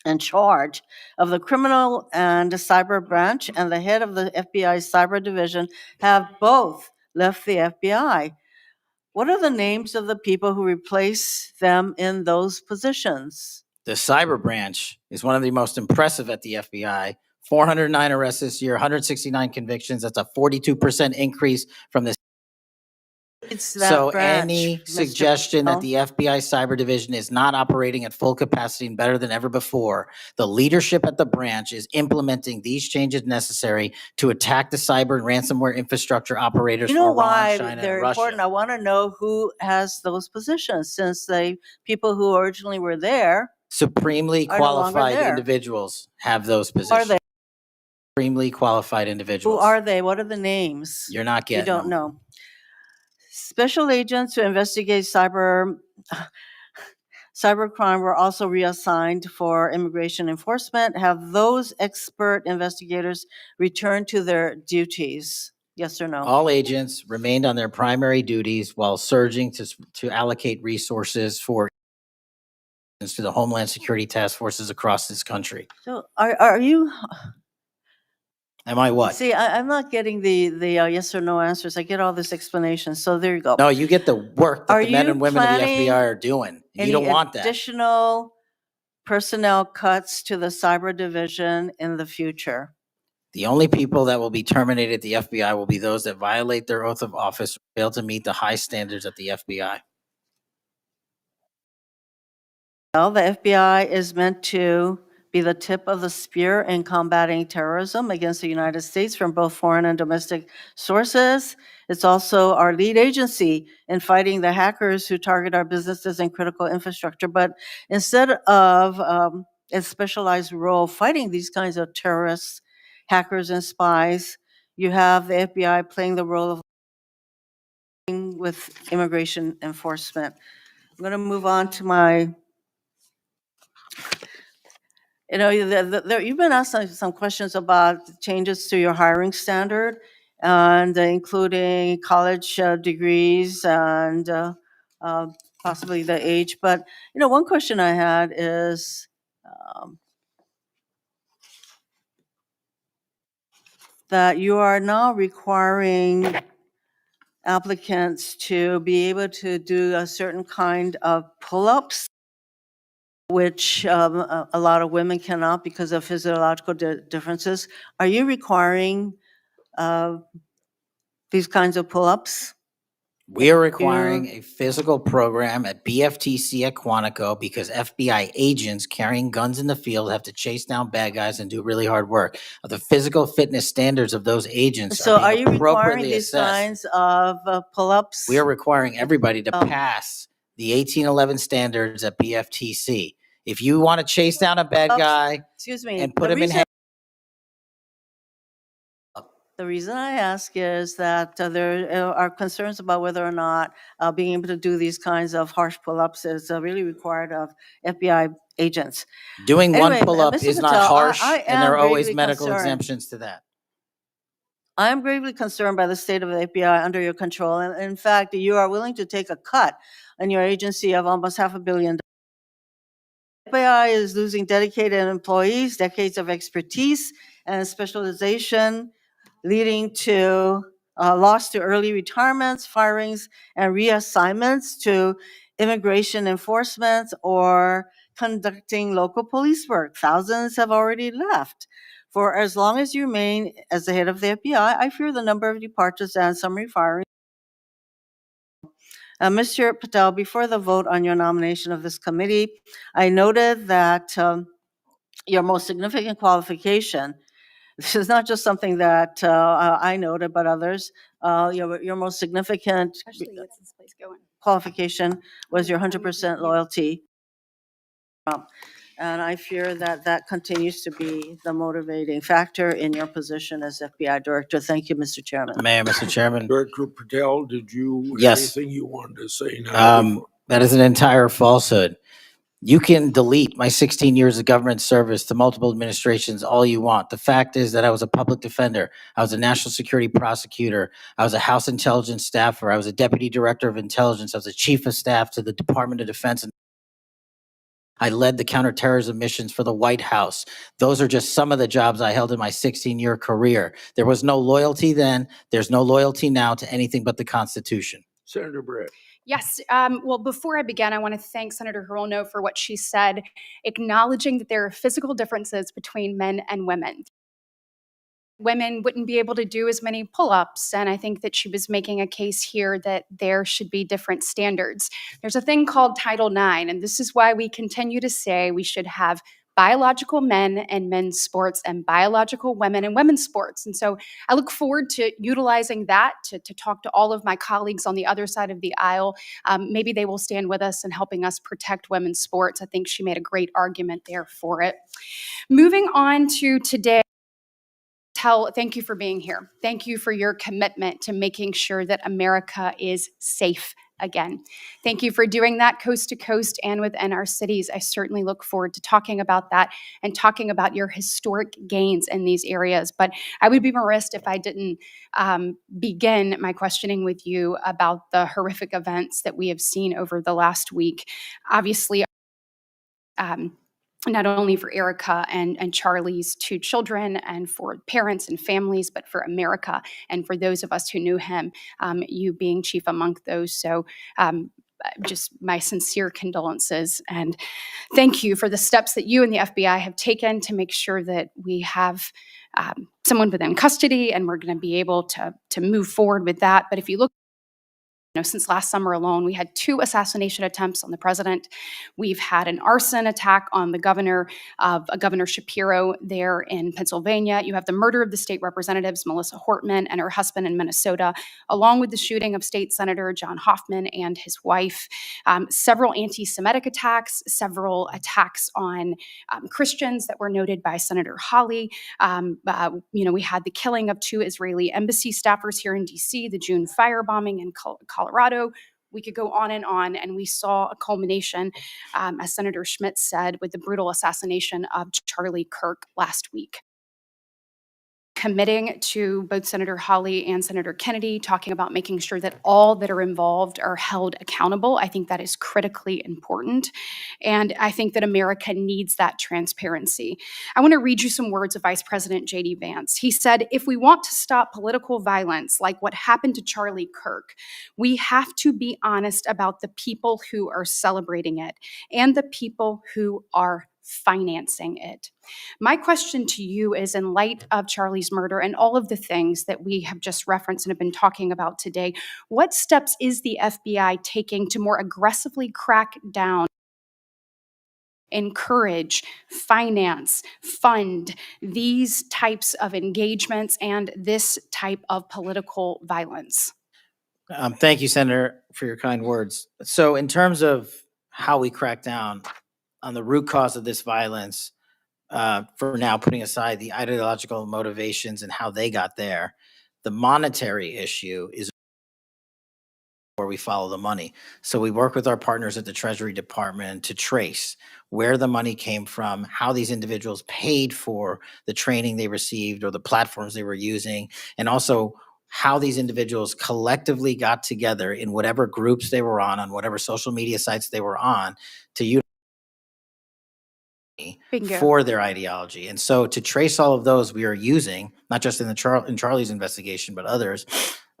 in charge of the criminal and cyber branch and the head of the FBI's cyber division have both left the FBI. What are the names of the people who replace them in those positions? The cyber branch is one of the most impressive at the FBI. 409 arrests this year, 169 convictions. That's a 42% increase from the. It's that So branch, any Mr. suggestion that Patel. the FBI cyber division is not operating at full capacity and better than ever before, the leadership at the branch is implementing these changes necessary to attack the cyber and ransomware infrastructure operators You know for Iran, why China, they're and important? Russia. I want to know who has those positions, since the people who originally were there Supremely are no longer qualified there. individuals have those Who are positions. they? Extremely qualified Who individuals. are they? What are the names? You're not You getting don't them. know. Special agents who investigate cybercrime were also reassigned for immigration enforcement. Have those expert investigators returned to their duties? Yes or no? All agents remained on their primary duties while surging to allocate resources for to the Homeland Security task forces across this country. So are you, Am I what? see, I'm not getting the yes or no answers. I get all this explanation. So there you go. No, you get the work that Are the men you and women of the planning FBI are doing. You Any don't want that. additional personnel cuts to the cyber division in the future? The only people that will be terminated at the FBI will be those that violate their oath of office or fail to meet the high standards at the FBI. Well, the FBI is meant to be the tip of the spear in combating terrorism against the United States from both foreign and domestic sources. It's also our lead agency in fighting the hackers who target our businesses and critical infrastructure. But instead of a specialized role fighting these kinds of terrorists, hackers, and spies, you have the FBI playing the role of with immigration enforcement. I'm going to move on to my. You know, you've been asked some questions about changes to your hiring standard, and including college degrees and possibly the age. But, you know, one question I had is that you are now requiring applicants to be able to do a certain kind of pull-ups, which a lot of women cannot because of physiological differences. Are you requiring these kinds of pull-ups? We are requiring a physical program at BFTC at Quantico because FBI agents carrying guns in the field have to chase down bad guys and do really hard work. The physical fitness standards of those agents So are are being you requiring appropriately these assessed. kinds of pull-ups? We are requiring everybody to Oh. pass the 1811 standards at BFTC. If you want to chase down a bad Pull-ups, guy Excuse me. and put the him in reason The reason I ask is that there are concerns about whether or not being able to do these kinds of harsh pull-ups is really required of FBI agents. Doing one Anyway, pull-up Mr. is not Patel, harsh, I and there am are always gravely medical concerned. exemptions to that. I am gravely concerned by the state of the FBI under your control. And in fact, you are willing to take a cut on your agency of almost $500 million. FBI is losing dedicated employees, decades of expertise and specialization, leading to loss to early retirements, firings, and reassignments to immigration enforcement or conducting local police work. Thousands have already left. For as long as you remain as the head of the FBI, I fear the number of departures and summary firings. Mr. Patel, before the vote on your nomination of this committee, I noted that your most significant qualification, this is not just something that I noted, but others, your most significant Ashley, what's this place going? qualification was your 100% loyalty. And I fear that that continues to be the motivating factor in your position as FBI director. Thank you, Mr. Chairman. Mayor, Mr. Chairman. Director Patel, did you have Yes. anything you wanted to say now? That is an entire falsehood. You can delete my 16 years of government service to multiple administrations all you want. The fact is that I was a public defender. I was a national security prosecutor. I was a House intelligence staffer. I was a deputy director of intelligence. I was a chief of staff to the Department of Defense. And I led the counterterrorism missions for the White House. Those are just some of the jobs I held in my 16-year career. There was no loyalty then. There's no loyalty now to anything but the Constitution. Senator Brett. Yes. Well, before I begin, I want to thank Senator Hirono for what she said, acknowledging that there are physical differences between men and women. Women wouldn't be able to do as many pull-ups, and I think that she was making a case here that there should be different standards. There's a thing called Title IX, and this is why we continue to say we should have biological men and men's sports and biological women and women's sports. And so I look forward to utilizing that to talk to all of my colleagues on the other side of the aisle. Maybe they will stand with us in helping us protect women's sports. I think she made a great argument there for it. Moving on to today. Thank you for being here. Thank you for your commitment to making sure that America is safe again. Thank you for doing that coast to coast and within our cities. I certainly look forward to talking about that and talking about your historic gains in these areas. But I would be remiss if I didn't begin my questioning with you about the horrific events that we have seen over the last week. Obviously, not only for Erica and Charlie's two children and for parents and families, but for America and for those of us who knew him, you being chief among those. So just my sincere condolences and thank you for the steps that you and the FBI have taken to make sure that we have someone within custody, and we're going to be able to move forward with that. But if you look, since last summer alone, we had 2 assassination attempts on the president. We've had an arson attack on the governor of Governor Shapiro there in Pennsylvania. You have the murder of the state representatives, Melissa Hortman and her husband in Minnesota, along with the shooting of State Senator John Hoffman and his wife. Several anti-Semitic attacks, several attacks on Christians that were noted by Senator Hawley. We had the killing of 2 Israeli embassy staffers here in D.C., the June firebombing in Colorado. We could go on, and we saw a culmination, as Senator Schmidt said, with the brutal assassination of Charlie Kirk last week. Committing to both Senator Hawley and Senator Kennedy, talking about making sure that all that are involved are held accountable. I think that is critically important. And I think that America needs that transparency. I want to read you some words of Vice President J.D. Vance. He said, if we want to stop political violence like what happened to Charlie Kirk, we have to be honest about the people who are celebrating it and the people who are financing it. My question to you is, in light of Charlie's murder and all of the things that we have just referenced and have been talking about today, what steps is the FBI taking to more aggressively crack down, encourage, finance, fund these types of engagements and this type of political violence? Thank you, Senator, for your kind words. So in terms of how we crack down on the root cause of this violence, for now putting aside the ideological motivations and how they got there, The monetary issue is where we follow the money. So we work with our partners at the Treasury Department to trace where the money came from, how these individuals paid for the training they received or the platforms they were using, and also how these individuals collectively got together in whatever groups they were on whatever social media sites they were on to utilize Bingo. for their ideology. And so to trace all of those, we are using, not just in in Charlie's investigation, but others,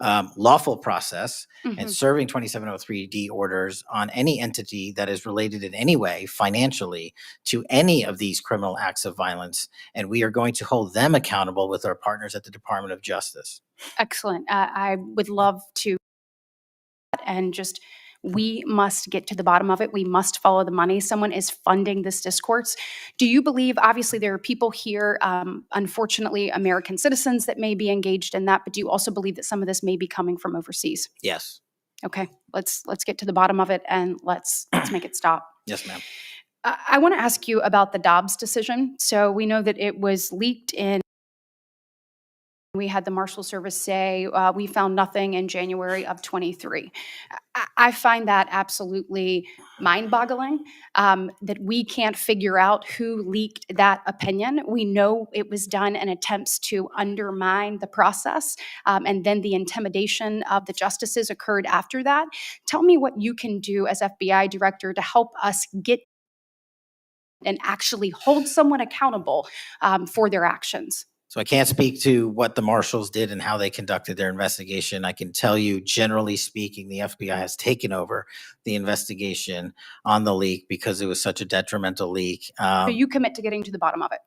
lawful process and Mhm. serving 2703D orders on any entity that is related in any way financially to any of these criminal acts of violence. And we are going to hold them accountable with our partners at the Department of Justice. Excellent. I would love to, and just, we must get to the bottom of it. We must follow the money. Someone is funding this discourse. Do you believe, obviously there are people here, unfortunately American citizens that may be engaged in that, but do you also believe that some of this may be coming from overseas? Yes. Okay, let's get to the bottom of it and let's make it stop. Yes, ma'am. I want to ask you about the Dobbs decision. So we know that it was leaked in. We had the Marshal Service say, we found nothing in January of 23. I find that absolutely mind-boggling, that we can't figure out who leaked that opinion. We know it was done in attempts to undermine the process, and then the intimidation of the justices occurred after that. Tell me what you can do as FBI director to help us get and actually hold someone accountable for their actions. So I can't speak to what the marshals did and how they conducted their investigation. I can tell you, generally speaking, the FBI has taken over the investigation on the leak because it was such a detrimental leak. So you commit to getting to the bottom of it.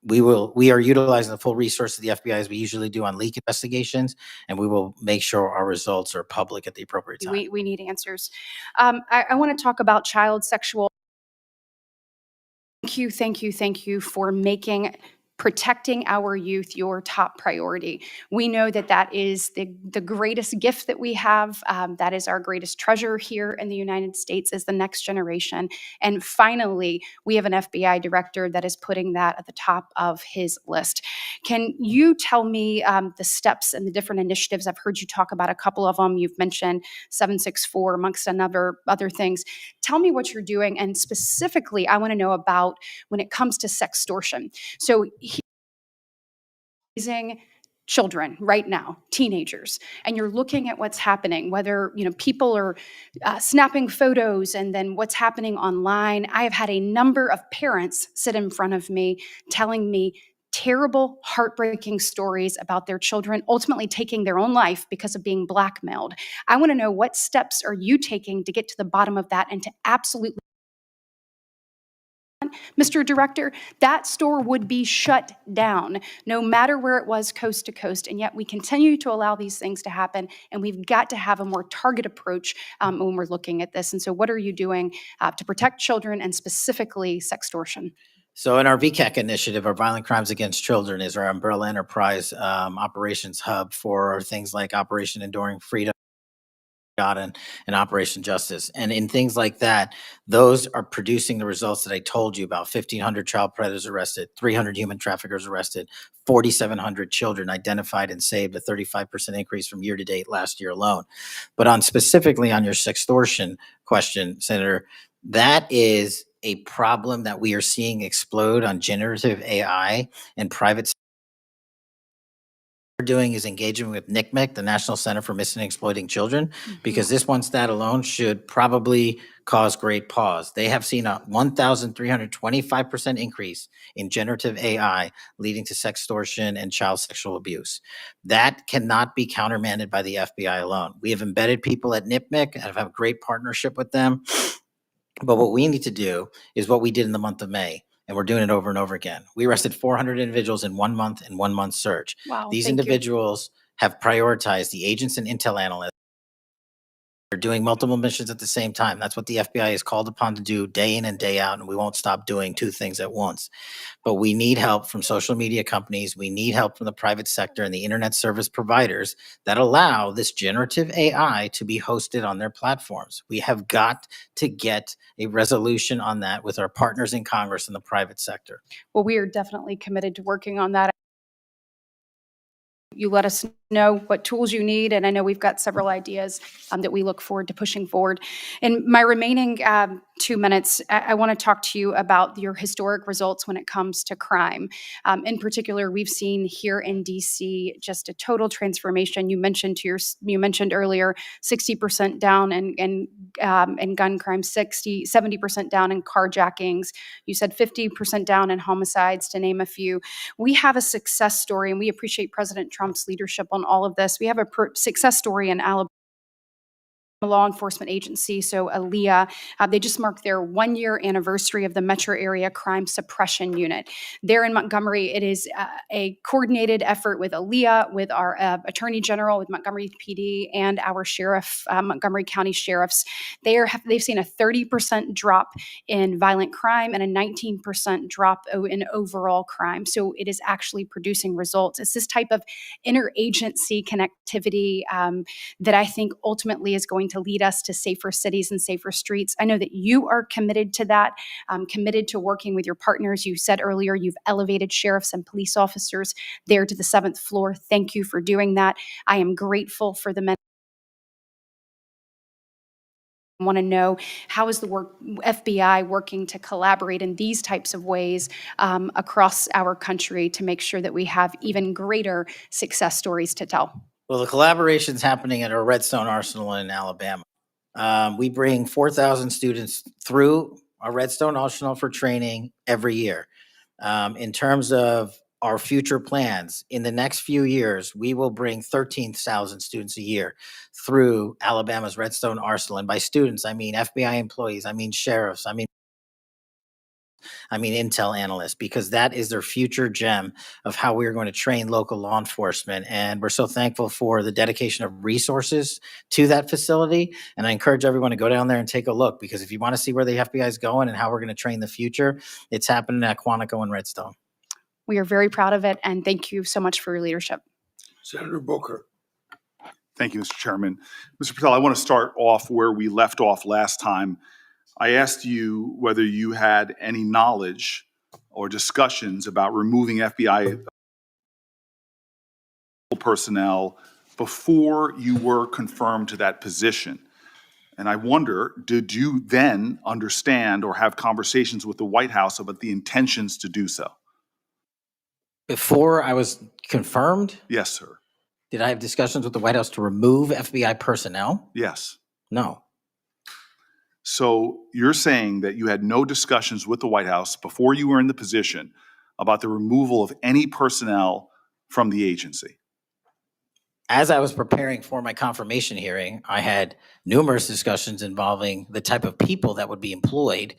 We are utilizing the full resource of the FBI as we usually do on leak investigations, and we will make sure our results are public at the appropriate time. We need answers. I want to talk about child sexual. Thank you for making protecting our youth your top priority. We know that that is the greatest gift that we have. That is our greatest treasure here in the United States, is the next generation. And finally, we have an FBI director that is putting that at the top of his list. Can you tell me the steps and the different initiatives? I've heard you talk about a couple of them. You've mentioned 764 amongst other things. Tell me what you're doing. And specifically, I want to know about when it comes to sextortion. So raising children right now, teenagers, and you're looking at what's happening, whether people are snapping photos and then what's happening online. I have had a number of parents sit in front of me telling me terrible, heartbreaking stories about their children ultimately taking their own life because of being blackmailed. I want to know, what steps are you taking to get to the bottom of that and to absolutely, Mr. Director, that store would be shut down no matter where it was, coast to coast. And yet we continue to allow these things to happen. And we've got to have a more targeted approach when we're looking at this. And so what are you doing to protect children and specifically sextortion? So in our VCAC initiative, our Violent Crimes Against Children is our umbrella enterprise operations hub for things like Operation Enduring Freedom and Operation Justice. And in things like that, those are producing the results that I told you about. 1,500 child predators arrested, 300 human traffickers arrested, 4,700 children identified and saved, a 35% increase from year to date last year alone. But specifically on your sextortion question, Senator, that is a problem that we are seeing explode on generative AI and private. We're doing is engaging with NCMEC, the National Center for Missing and Exploiting Children, because this one stat alone should probably cause great pause. They have seen a 1,325% increase in generative AI leading to sextortion and child sexual abuse. That cannot be countermanded by the FBI alone. We have embedded people at NCMEC and have a great partnership with them. But what we need to do is what we did in the month of May. And we're doing it over and over again. We arrested 400 individuals in 1 month and 1 month search. Wow, These thank you. individuals have prioritized the agents and intel analysts. They're doing multiple missions at the same time. That's what the FBI is called upon to do day in and day out, and we won't stop doing two things at once. But we need help from social media companies. We need help from the private sector and the internet service providers that allow this generative AI to be hosted on their platforms. We have got to get a resolution on that with our partners in Congress and the private sector. Well, we are definitely committed to working on that. You let us know what tools you need, and I know we've got several ideas that we look forward to pushing forward. In my remaining 2 minutes, I want to talk to you about your historic results when it comes to crime. In particular, we've seen here in DC just a total transformation. You mentioned earlier 60% down in gun crime, 70% down in carjackings. You said 50% down in homicides, to name a few. We have a success story, and we appreciate President Trump's leadership on all of this. We have a success story in Alabama law enforcement agency, so ALEA. They just marked their 1-year anniversary of the Metro Area Crime Suppression Unit. There in Montgomery, it is a coordinated effort with ALEA, with our Attorney General, with Montgomery PD, and our sheriff, Montgomery County sheriffs. They've seen a 30% drop in violent crime and a 19% drop in overall crime. So it is actually producing results. It's this type of interagency connectivity that I think ultimately is going to lead us to safer cities and safer streets. I know that you are committed to that, committed to working with your partners. You said earlier you've elevated sheriffs and police officers there to the 7th floor. Thank you for doing that. I am grateful for the men. I want to know, how is the FBI working to collaborate in these types of ways across our country to make sure that we have even greater success stories to tell? Well, the collaboration's happening at our Redstone Arsenal in Alabama. We bring 4,000 students through our Redstone Arsenal for training every year. In terms of our future plans, in the next few years, we will bring 13,000 students a year through Alabama's Redstone Arsenal. And by students, I mean FBI employees, I mean sheriffs, I mean intel analysts, because that is their future gem of how we're going to train local law enforcement. And we're so thankful for the dedication of resources to that facility. And I encourage everyone to go down there and take a look, because if you want to see where the FBI is going and how we're going to train the future, it's happening at Quantico and Redstone. We are very proud of it, and thank you so much for your leadership. Senator Booker. Thank you, Mr. Chairman. Mr. Patel, I want to start off where we left off last time. I asked you whether you had any knowledge or discussions about removing FBI personnel before you were confirmed to that position. And I wonder, did you then understand or have conversations with the White House about the intentions to do so? Before I was confirmed, Yes, sir. did I have discussions with the White House to remove FBI personnel? Yes. No. So you're saying that you had no discussions with the White House before you were in the position about the removal of any personnel from the agency? As I was preparing for my confirmation hearing, I had numerous discussions involving the type of people that would be employed.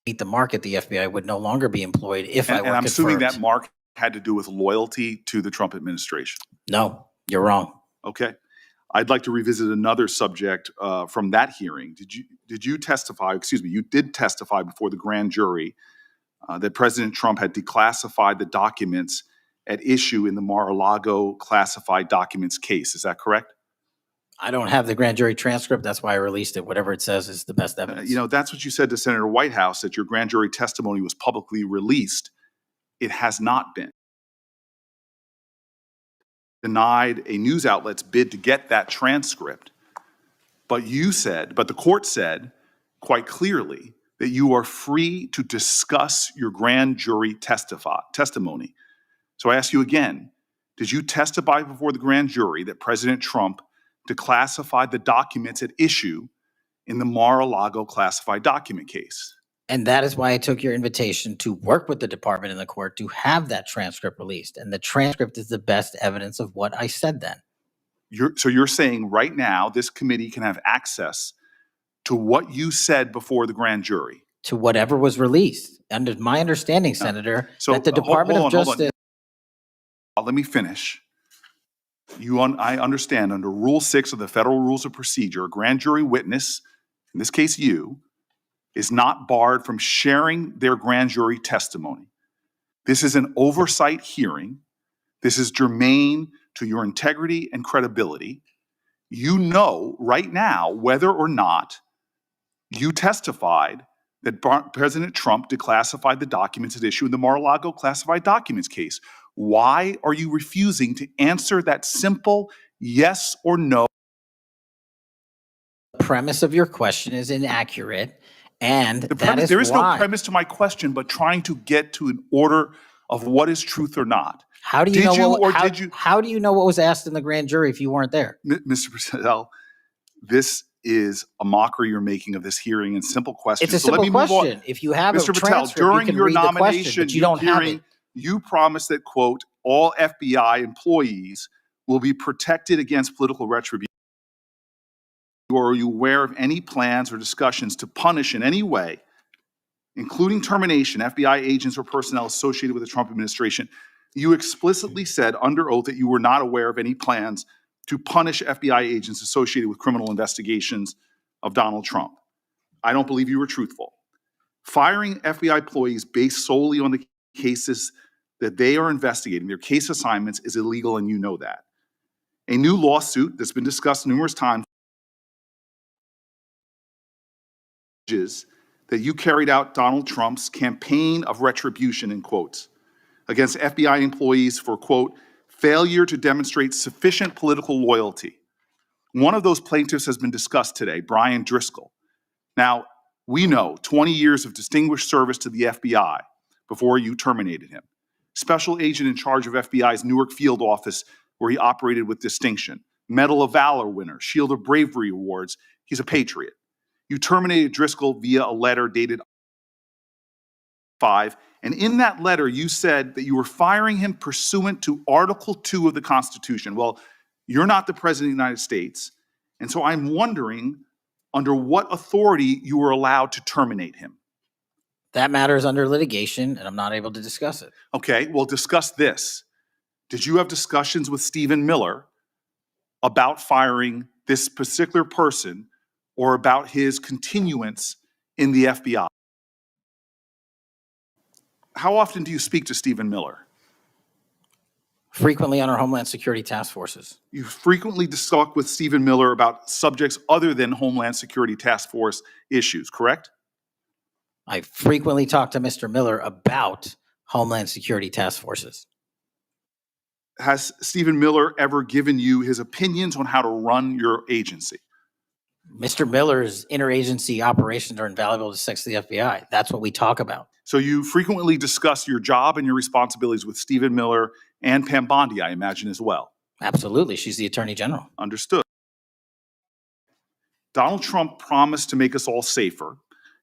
Meet the market, the FBI would no longer be employed if I were And I'm assuming confirmed. that mark had to do with loyalty to the Trump administration. No, you're wrong. Okay. I'd like to revisit another subject from that hearing. Did you testify, excuse me, you did testify before the grand jury that President Trump had declassified the documents at issue in the Mar-a-Lago classified documents case. Is that correct? I don't have the grand jury transcript. That's why I released it. Whatever it says is the best evidence. That's what you said to Senator Whitehouse, that your grand jury testimony was publicly released. It has not been. Denied a news outlet's bid to get that transcript. But the court said quite clearly that you are free to discuss your grand jury testimony. So I ask you again, did you testify before the grand jury that President Trump declassified the documents at issue in the Mar-a-Lago classified document case? And that is why I took your invitation to work with the department and the court to have that transcript released. And the transcript is the best evidence of what I said then. So you're saying right now this committee can have access to what you said before the grand jury? To whatever was released. Under my understanding, Senator, that the Department of Justice... Let me finish. I understand under Rule 6 of the Federal Rules of Procedure, a grand jury witness, in this case you, is not barred from sharing their grand jury testimony. This is an oversight hearing. This is germane to your integrity and credibility. You know right now whether or not you testified that President Trump declassified the documents at issue in the Mar-a-Lago classified documents case. Why are you refusing to answer that simple yes or no? The premise of your question is inaccurate, and The that premise, is there is no why. premise to my question, but trying to get to an order of what is truth or not. How do you Did know you what, or how, did you- how do you know what was asked in the grand jury if you weren't there? Mr. Patel, this is a mockery you're making of this hearing and simple questions. It's a So let simple me move on. question. If you have a Mr. Patel, transcript, you during can your read the question, nomination, but you don't have hearing, it. you promised that, quote, all FBI employees will be protected against political retribution. Or are you aware of any plans or discussions to punish in any way, including termination, FBI agents or personnel associated with the Trump administration? You explicitly said under oath that you were not aware of any plans to punish FBI agents associated with criminal investigations of Donald Trump. I don't believe you were truthful. Firing FBI employees based solely on the cases that they are investigating, their case assignments, is illegal, and you know that. A new lawsuit that's been discussed numerous times alleges that you carried out Donald Trump's campaign of retribution, in quotes, against FBI employees for, quote, failure to demonstrate sufficient political loyalty. One of those plaintiffs has been discussed today, Brian Driscoll. Now, we know 20 years of distinguished service to the FBI before you terminated him. Special agent in charge of FBI's Newark field office, where he operated with distinction. Medal of Valor winner, Shield of Bravery awards. He's a patriot. You terminated Driscoll via a letter dated 5, and in that letter you said that you were firing him pursuant to Article 2 of the Constitution. Well, you're not the President of the United States, and so I'm wondering under what authority you were allowed to terminate him. That matter is under litigation, and I'm not able to discuss it. Okay, well, discuss this. Did you have discussions with Stephen Miller about firing this particular person or about his continuance in the FBI? How often do you speak to Stephen Miller? Frequently on our Homeland Security task forces. You frequently talk with Stephen Miller about subjects other than Homeland Security Task Force issues, correct? I frequently talk to Mr. Miller about Homeland Security task forces. Has Stephen Miller ever given you his opinions on how to run your agency? Mr. Miller's interagency operations are invaluable to success of the FBI. That's what we talk about. So you frequently discuss your job and your responsibilities with Stephen Miller and Pam Bondi, I imagine, as well. Absolutely. She's the Attorney General. Understood. Donald Trump promised to make us all safer.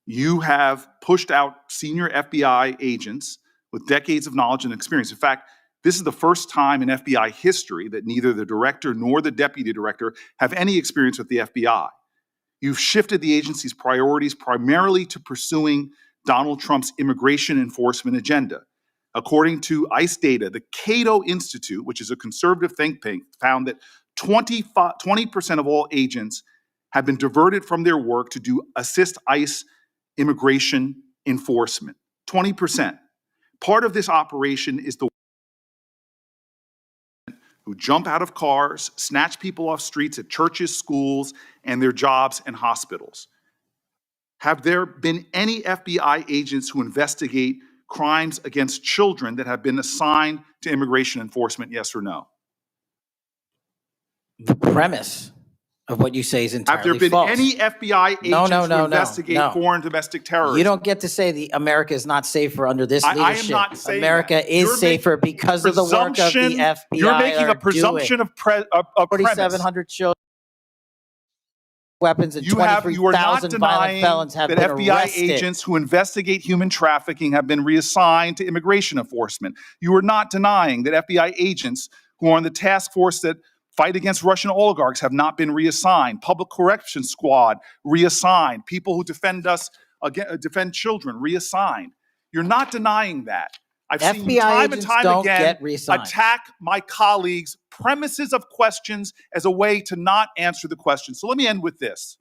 You have pushed out senior FBI agents with decades of knowledge and experience. In fact, this is the first time in FBI history that neither the director nor the deputy director have any experience with the FBI. You've shifted the agency's priorities primarily to pursuing Donald Trump's immigration enforcement agenda. According to ICE data, the Cato Institute, which is a conservative think tank, found that 20% of all agents have been diverted from their work to assist ICE immigration enforcement. 20%. Part of this operation is the who jump out of cars, snatch people off streets at churches, schools, and their jobs and hospitals. Have there been any FBI agents who investigate crimes against children that have been assigned to immigration enforcement, yes or no? The premise of what you say is entirely Have there been false. any FBI agents who investigate foreign domestic terrorism? You don't get to say the America is not safer under this leadership. I am not saying America that. is You're safer because of the work of the FBI. You're making a presumption of premise. 4,700 children, weapons, and You are not 23,000 violent denying felons have that been FBI arrested. agents who investigate human trafficking have been reassigned to immigration enforcement. You are not denying that FBI agents who are on the task force that fight against Russian oligarchs have not been reassigned. Public Corrections Squad reassigned. People who defend us, defend children reassigned. You're not denying that. I've seen you FBI time and agents time don't again get reassigned. attack my colleagues' premises of questions as a way to not answer the question. So let me end with this.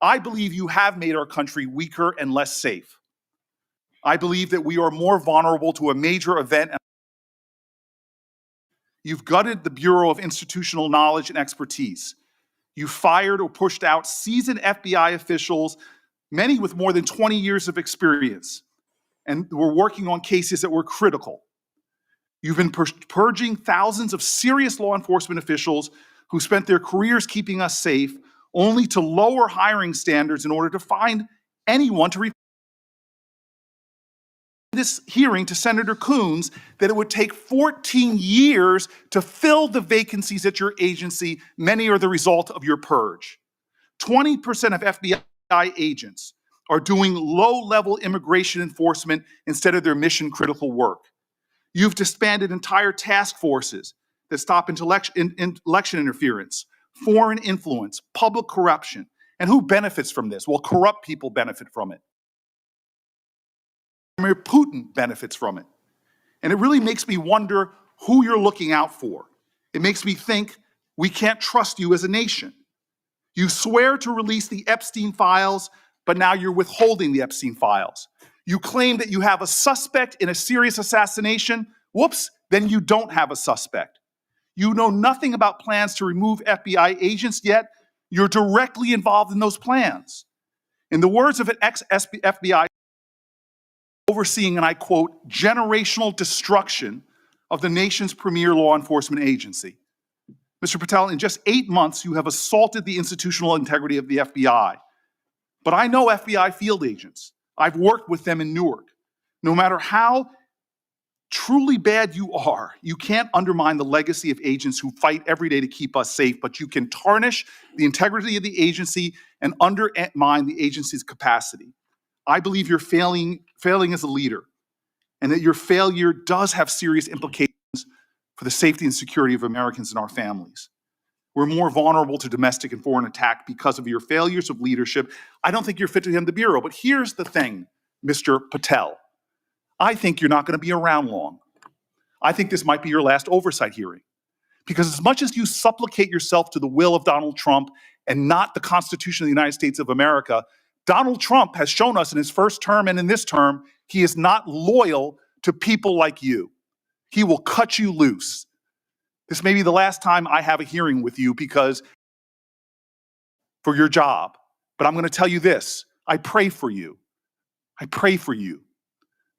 I believe you have made our country weaker and less safe. I believe that we are more vulnerable to a major event. You've gutted the Bureau of Institutional Knowledge and Expertise. You fired or pushed out seasoned FBI officials, many with more than 20 years of experience, and were working on cases that were critical. You've been purging thousands of serious law enforcement officials who spent their careers keeping us safe, only to lower hiring standards in order to find anyone to replace this hearing to Senator Coons that it would take 14 years to fill the vacancies at your agency. Many are the result of your purge. 20% of FBI agents are doing low-level immigration enforcement instead of their mission-critical work. You've disbanded entire task forces that stop election interference, foreign influence, public corruption. And who benefits from this? Well, corrupt people benefit from it. Vladimir Putin benefits from it. And it really makes me wonder who you're looking out for. It makes me think we can't trust you as a nation. You swear to release the Epstein files, but now you're withholding the Epstein files. You claim that you have a suspect in a serious assassination. Whoops, then you don't have a suspect. You know nothing about plans to remove FBI agents, yet you're directly involved in those plans. In the words of an ex-FBI overseeing, and I quote, generational destruction of the nation's premier law enforcement agency. Mr. Patel, in just 8 months, you have assaulted the institutional integrity of the FBI. But I know FBI field agents. I've worked with them in Newark. No matter how truly bad you are, you can't undermine the legacy of agents who fight every day to keep us safe, but you can tarnish the integrity of the agency and undermine the agency's capacity. I believe you're failing as a leader, and that your failure does have serious implications for the safety and security of Americans and our families. We're more vulnerable to domestic and foreign attack because of your failures of leadership. I don't think you're fit to hand the bureau, but here's the thing, Mr. Patel. I think you're not going to be around long. I think this might be your last oversight hearing. Because as much as you supplicate yourself to the will of Donald Trump and not the Constitution of the United States of America, Donald Trump has shown us in his first term and in this term, he is not loyal to people like you. He will cut you loose. This may be the last time I have a hearing with you because for your job. But I'm going to tell you this. I pray for you. I pray for you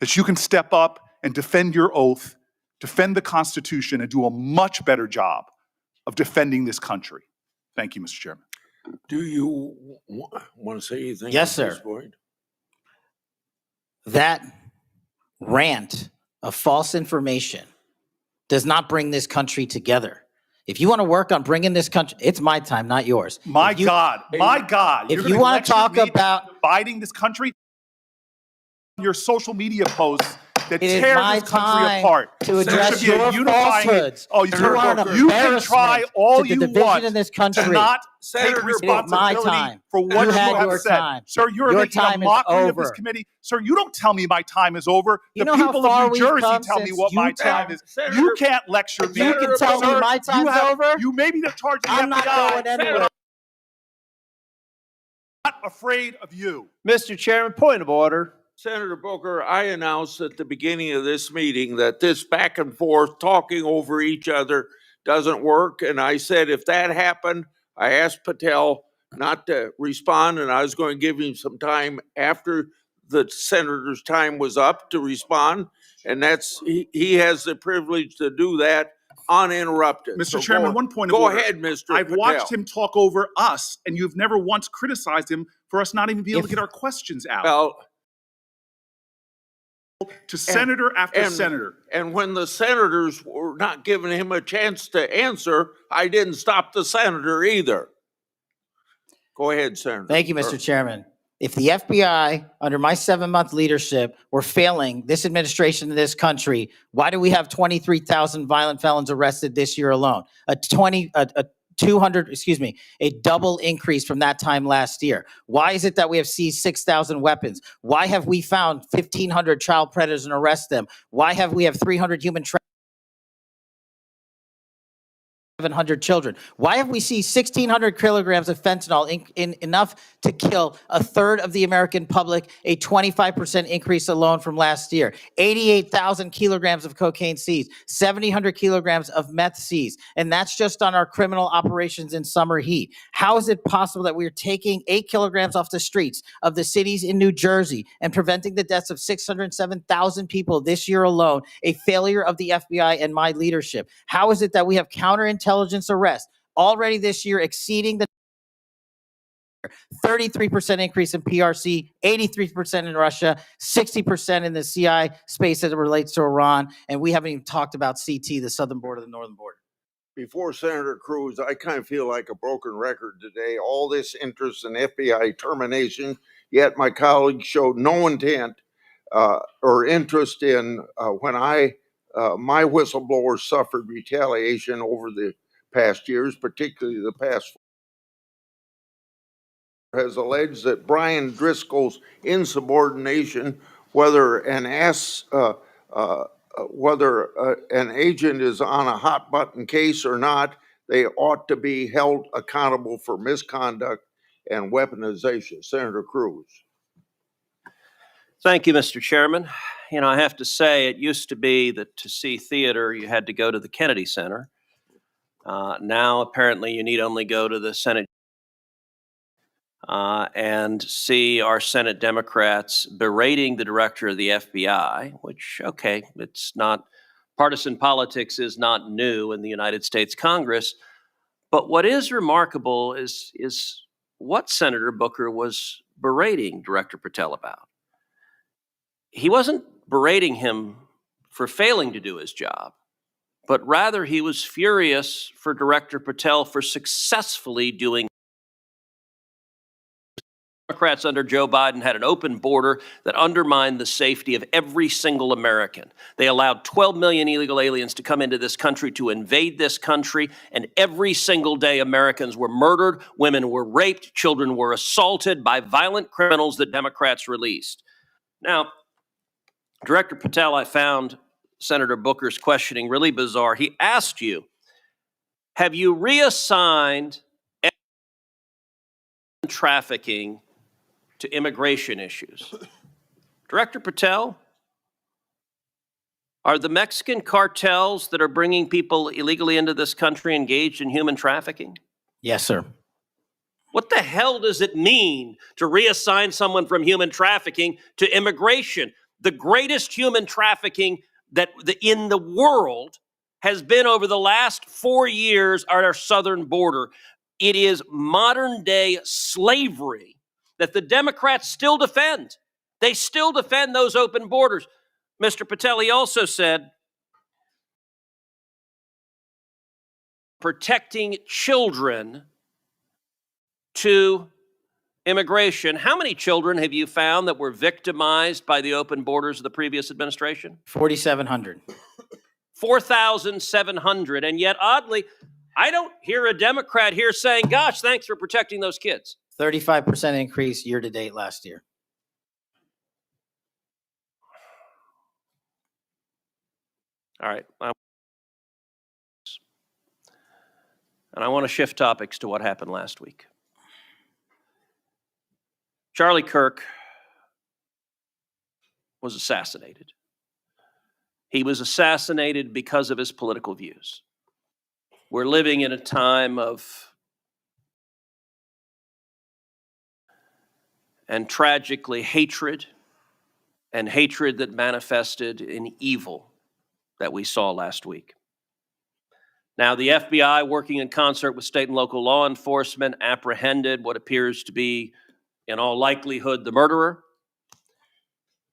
that you can step up and defend your oath, defend the Constitution, and do a much better job of defending this country. Thank you, Mr. Chairman. Do you want to say anything? Yes, at this sir. point? That rant of false information does not bring this country together. If you want to work on bringing this country, it's my time, not yours. My God. If You're you gonna want to lecture talk me about dividing this country, your social media posts that it is tear my this country time apart. to There address should be a your unifying- falsehoods. Oh, You are an you can try embarrassment all to the you division want in this to country. not take It is my responsibility time. for what You you had have your said. time. Sir, you're Your making a time is mockery of this over. committee. Sir, you don't tell me my time is over. You The know how people far of New we've Jersey come tell me since what my you tell- time is. You can't lecture me. You can tell me Sir, my time's over. You may be the charge of the I'm not FBI, going anywhere. I'm not afraid of you. Mr. Chairman, point of order. Senator Booker, I announced at the beginning of this meeting that this back and forth talking over each other doesn't work. And I said, if that happened, I asked Patel not to respond, and I was going to give him some time after the senator's time was up to respond. And he has the privilege to do that uninterrupted. Mr. So Chairman, one point of go order. ahead, Mr. I've Patel. watched him talk over us, and you've never once criticized him for us not even being able to get our questions out. Well, to senator after senator. And when the senators were not giving him a chance to answer, I didn't stop the senator either. Go ahead, Senator. Thank you, Mr. Chairman. If the FBI, under my 7-month leadership, were failing this administration in this country, why do we have 23,000 violent felons arrested this year alone? A double increase from that time last year. Why is it that we have seized 6,000 weapons? Why have we found 1,500 child predators and arrested them? Why have we have 300 human 700 children. Why have we seen 1,600 kilograms of fentanyl in enough to kill a third of the American public, a 25% increase alone from last year? 88,000 kilograms of cocaine seized, 7,000 kilograms of meth seized, and that's just on our criminal operations in summer heat. How is it possible that we are taking 8 kilograms off the streets of the cities in New Jersey and preventing the deaths of 607,000 people this year alone, a failure of the FBI and my leadership? How is it that we have counterintelligence arrests already this year exceeding the 33% increase in PRC, 83% in Russia, 60% in the CI space as it relates to Iran, and we haven't even talked about CT, the southern border, the northern border. Before Senator Cruz, I kind of feel like a broken record today. All this interest in FBI termination, yet my colleagues showed no intent or interest in when my whistleblowers suffered retaliation over the past years, particularly the past, has alleged that Brian Driscoll's insubordination, whether an agent is on a hot button case or not, they ought to be held accountable for misconduct and weaponization. Senator Cruz. Thank you, Mr. Chairman. You know, I have to say, it used to be that to see theater, you had to go to the Kennedy Center. Now, apparently, you need only go to the Senate and see our Senate Democrats berating the director of the FBI, which, okay, it's not, partisan politics is not new in the United States Congress. But what is remarkable is what Senator Booker was berating Director Patel about. He wasn't berating him for failing to do his job, but rather he was furious for Director Patel for successfully doing. Democrats under Joe Biden had an open border that undermined the safety of every single American. They allowed 12 million illegal aliens to come into this country to invade this country, and every single day Americans were murdered, women were raped, children were assaulted by violent criminals that Democrats released. Now, Director Patel, I found Senator Booker's questioning really bizarre. He asked you, have you reassigned trafficking to immigration issues? Director Patel, are the Mexican cartels that are bringing people illegally into this country engaged in human trafficking? Yes, sir. What the hell does it mean to reassign someone from human trafficking to immigration? The greatest human trafficking in the world has been over the last 4 years at our southern border. It is modern day slavery that the Democrats still defend. They still defend those open borders. Mr. Patel, he also said, protecting children to immigration. How many children have you found that were victimized by the open borders of the previous administration? 4,700. 4,700. And yet, oddly, I don't hear a Democrat here saying, gosh, thanks for protecting those kids. 35% increase year to date last year. All right. And I want to shift topics to what happened last week. Charlie Kirk was assassinated. He was assassinated because of his political views. We're living in a time of, and tragically, hatred, and hatred that manifested in evil that we saw last week. Now, the FBI, working in concert with state and local law enforcement, apprehended what appears to be, in all likelihood, the murderer.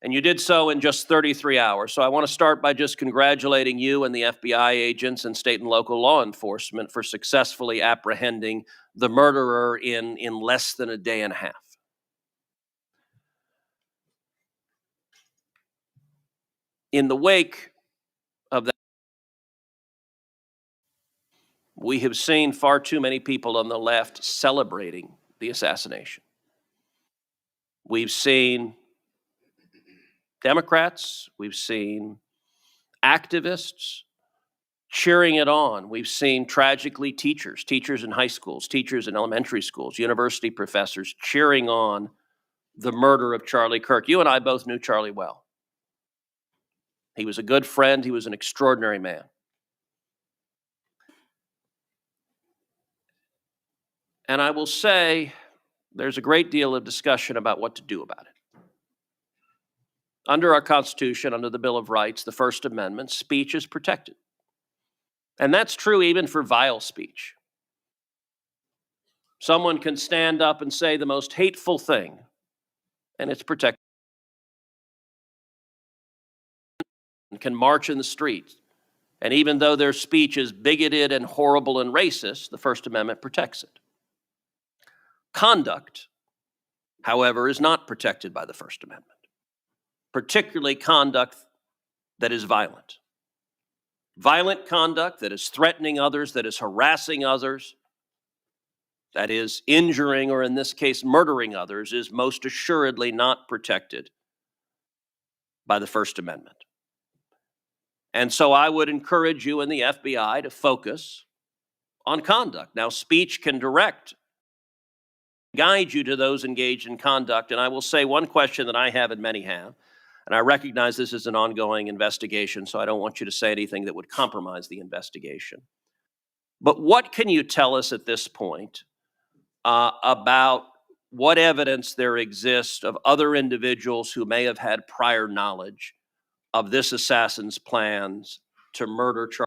And you did so in just 33 hours. So I want to start by just congratulating you and the FBI agents and state and local law enforcement for successfully apprehending the murderer in less than a day and a half. In the wake of that, we have seen far too many people on the left celebrating the assassination. We've seen Democrats, we've seen activists, cheering it on. We've seen tragically teachers in high schools, teachers in elementary schools, university professors cheering on the murder of Charlie Kirk. You and I both knew Charlie well. He was a good friend. He was an extraordinary man. And I will say there's a great deal of discussion about what to do about it. Under our Constitution, under the Bill of Rights, the First Amendment, speech is protected. And that's true even for vile speech. Someone can stand up and say the most hateful thing, and it's protected. Can march in the streets. And even though their speech is bigoted and horrible and racist, the First Amendment protects it. Conduct, however, is not protected by the First Amendment, particularly conduct that is violent. Violent conduct that is threatening others, that is harassing others, that is injuring, or in this case, murdering others, is most assuredly not protected by the First Amendment. And so I would encourage you and the FBI to focus on conduct. Now, speech can direct, guide you to those engaged in conduct. And I will say one question that I have and many have, and I recognize this is an ongoing investigation, so I don't want you to say anything that would compromise the investigation. But what can you tell us at this point about what evidence there exists of other individuals who may have had prior knowledge of this assassin's plans to murder Charlie?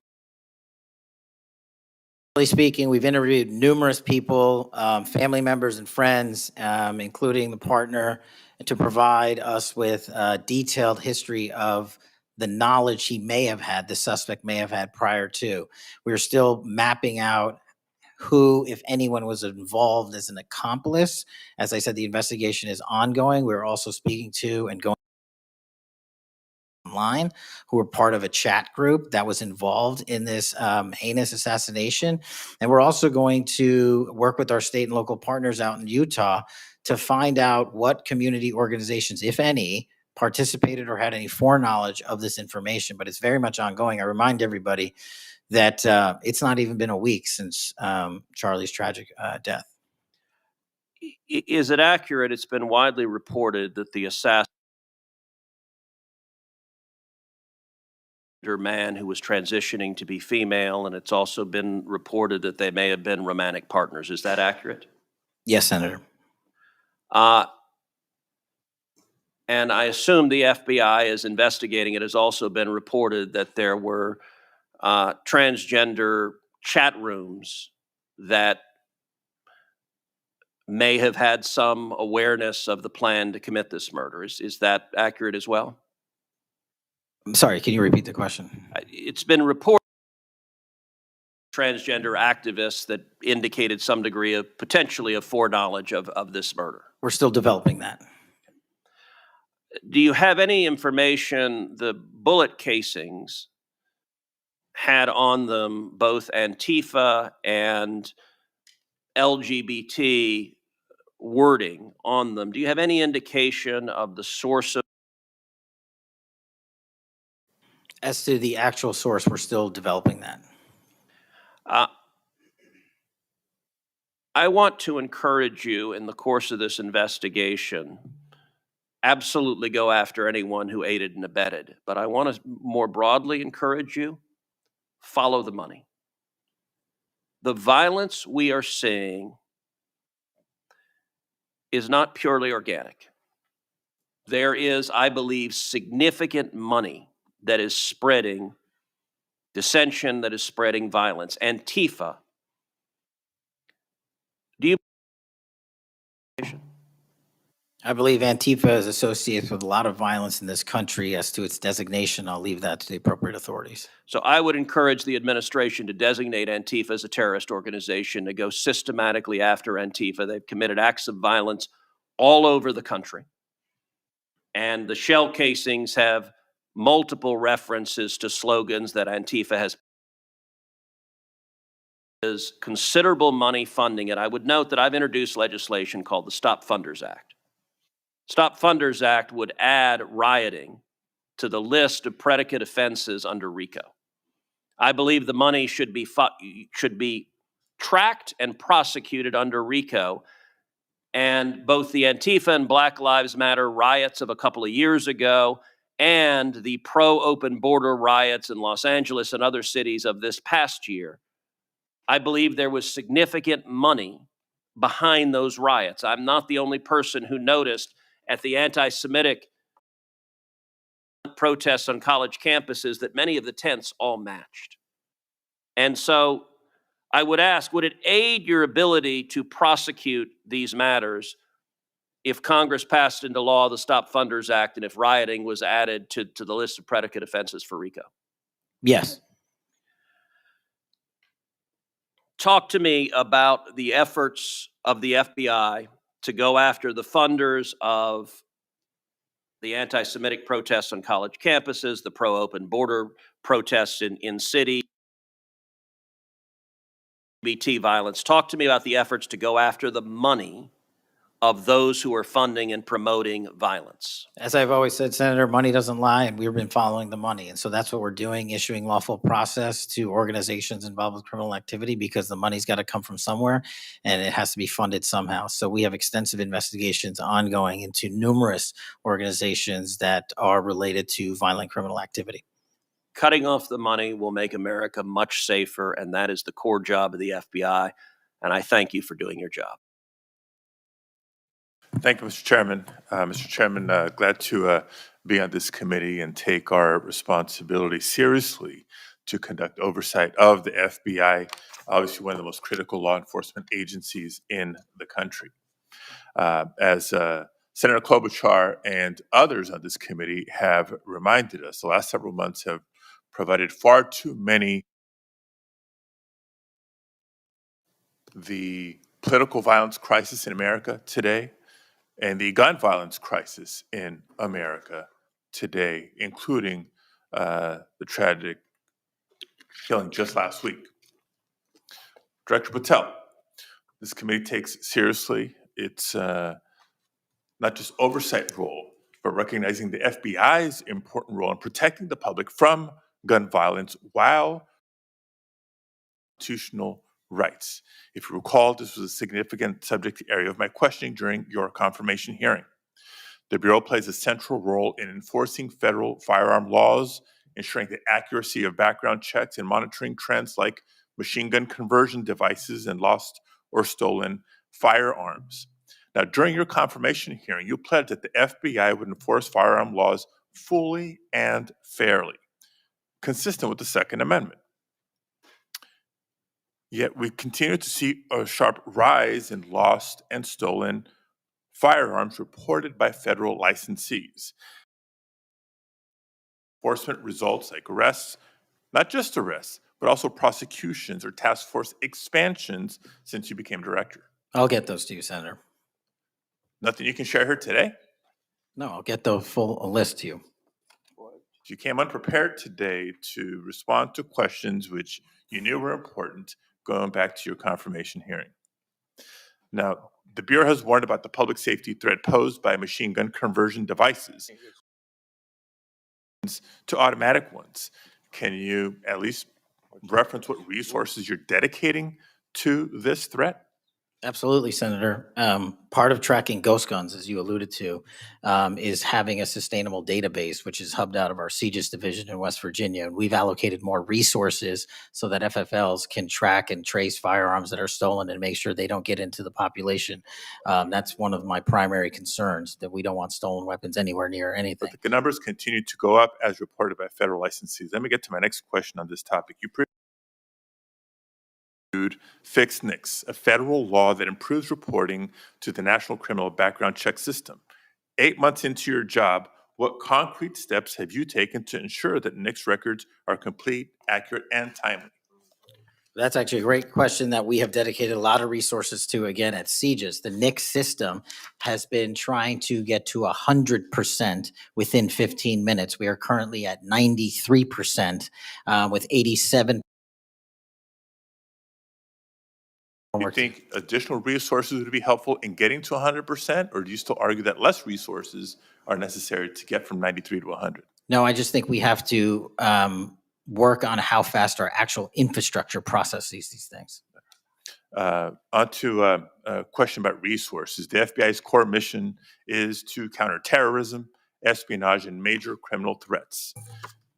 Speaking, we've interviewed numerous people, family members and friends, including the partner, to provide us with a detailed history of the knowledge he may have had, the suspect may have had prior to. We're still mapping out who, if anyone, was involved as an accomplice. As I said, the investigation is ongoing. We're also speaking to and going online who were part of a chat group that was involved in this heinous assassination. And we're also going to work with our state and local partners out in Utah to find out what community organizations, if any, participated or had any foreknowledge of this information. But it's very much ongoing. I remind everybody that it's not even been a week since Charlie's tragic death. Is it accurate? It's been widely reported that the assassin man who was transitioning to be female, and it's also been reported that they may have been romantic partners. Is that accurate? Yes, Senator. And I assume the FBI is investigating. It has also been reported that there were transgender chat rooms that may have had some awareness of the plan to commit this murder. Is that accurate as well? I'm sorry, can you repeat the question? It's been reported transgender activists that indicated some degree of potentially of foreknowledge of this murder. We're still developing that. Do you have any information the bullet casings had on them both Antifa and LGBT wording on them? Do you have any indication of the source of? As to the actual source, we're still developing that. I want to encourage you in the course of this investigation, absolutely go after anyone who aided and abetted. But I want to more broadly encourage you, follow the money. The violence we are seeing is not purely organic. There is, I believe, significant money that is spreading dissension, that is spreading violence. Antifa. Do you? I believe Antifa is associated with a lot of violence in this country. As to its designation, I'll leave that to the appropriate authorities. So I would encourage the administration to designate Antifa as a terrorist organization, to go systematically after Antifa. They've committed acts of violence all over the country. And the shell casings have multiple references to slogans that Antifa has. Is considerable money funding it. I would note that I've introduced legislation called the Stop Funders Act. Stop Funders Act would add rioting to the list of predicate offenses under RICO. I believe the money should be tracked and prosecuted under RICO. And both the Antifa and Black Lives Matter riots of a couple of years ago and the pro-open border riots in Los Angeles and other cities of this past year, I believe there was significant money behind those riots. I'm not the only person who noticed at the anti-Semitic protests on college campuses that many of the tents all matched. And so I would ask, would it aid your ability to prosecute these matters if Congress passed into law the Stop Funders Act and if rioting was added to the list of predicate offenses for RICO? Yes. Talk to me about the efforts of the FBI to go after the funders of the anti-Semitic protests on college campuses, the pro-open border protests in city, LGBT violence. Talk to me about the efforts to go after the money of those who are funding and promoting violence. As I've always said, Senator, money doesn't lie, and we've been following the money. And so that's what we're doing, issuing lawful process to organizations involved with criminal activity, because the money's got to come from somewhere and it has to be funded somehow. So we have extensive investigations ongoing into numerous organizations that are related to violent criminal activity. Cutting off the money will make America much safer, and that is the core job of the FBI. And I thank you for doing your job. Thank you, Mr. Chairman. Mr. Chairman, glad to be on this committee and take our responsibility seriously to conduct oversight of the FBI, obviously one of the most critical law enforcement agencies in the country. As Senator Klobuchar and others on this committee have reminded us, the last several months have provided far too many. The political violence crisis in America today and the gun violence crisis in America today, including the tragic killing just last week. Director Patel, this committee takes seriously its not just oversight role, but recognizing the FBI's important role in protecting the public from gun violence while constitutional rights. If you recall, this was a significant subject area of my questioning during your confirmation hearing. The Bureau plays a central role in enforcing federal firearm laws, ensuring the accuracy of background checks, and monitoring trends like machine gun conversion devices and lost or stolen firearms. Now, during your confirmation hearing, you pledged that the FBI would enforce firearm laws fully and fairly, consistent with the Second Amendment. Yet we continue to see a sharp rise in lost and stolen firearms reported by federal licensees. Enforcement results like arrests, not just arrests, but also prosecutions or task force expansions since you became director. I'll get those to you, Senator. Nothing you can share here today? No, I'll get the full list to you. You came unprepared today to respond to questions which you knew were important, going back to your confirmation hearing. Now, the Bureau has warned about the public safety threat posed by machine gun conversion devices to automatic ones. Can you at least reference what resources you're dedicating to this threat? Absolutely, Senator. Part of tracking ghost guns, as you alluded to, is having a sustainable database, which is hubbed out of our CJIS division in West Virginia. And we've allocated more resources so that FFLs can track and trace firearms that are stolen and make sure they don't get into the population. That's one of my primary concerns, that we don't want stolen weapons anywhere near anything. But the numbers continue to go up as reported by federal licensees. Let me get to my next question on this topic. You Fix NICS, a federal law that improves reporting to the National Criminal Background Check System. 8 months into your job, what concrete steps have you taken to ensure that NICS records are complete, accurate, and timely? That's actually a great question that we have dedicated a lot of resources to, again, at CJIS. The NICS system has been trying to get to 100% within 15 minutes. We are currently at 93% with 87%. Do you think additional resources would be helpful in getting to 100%, or do you still argue that less resources are necessary to get from 93 to 100? No, I just think we have to work on how fast our actual infrastructure processes these things. On to a question about resources. The FBI's core mission is to counter terrorism, espionage, and major criminal threats.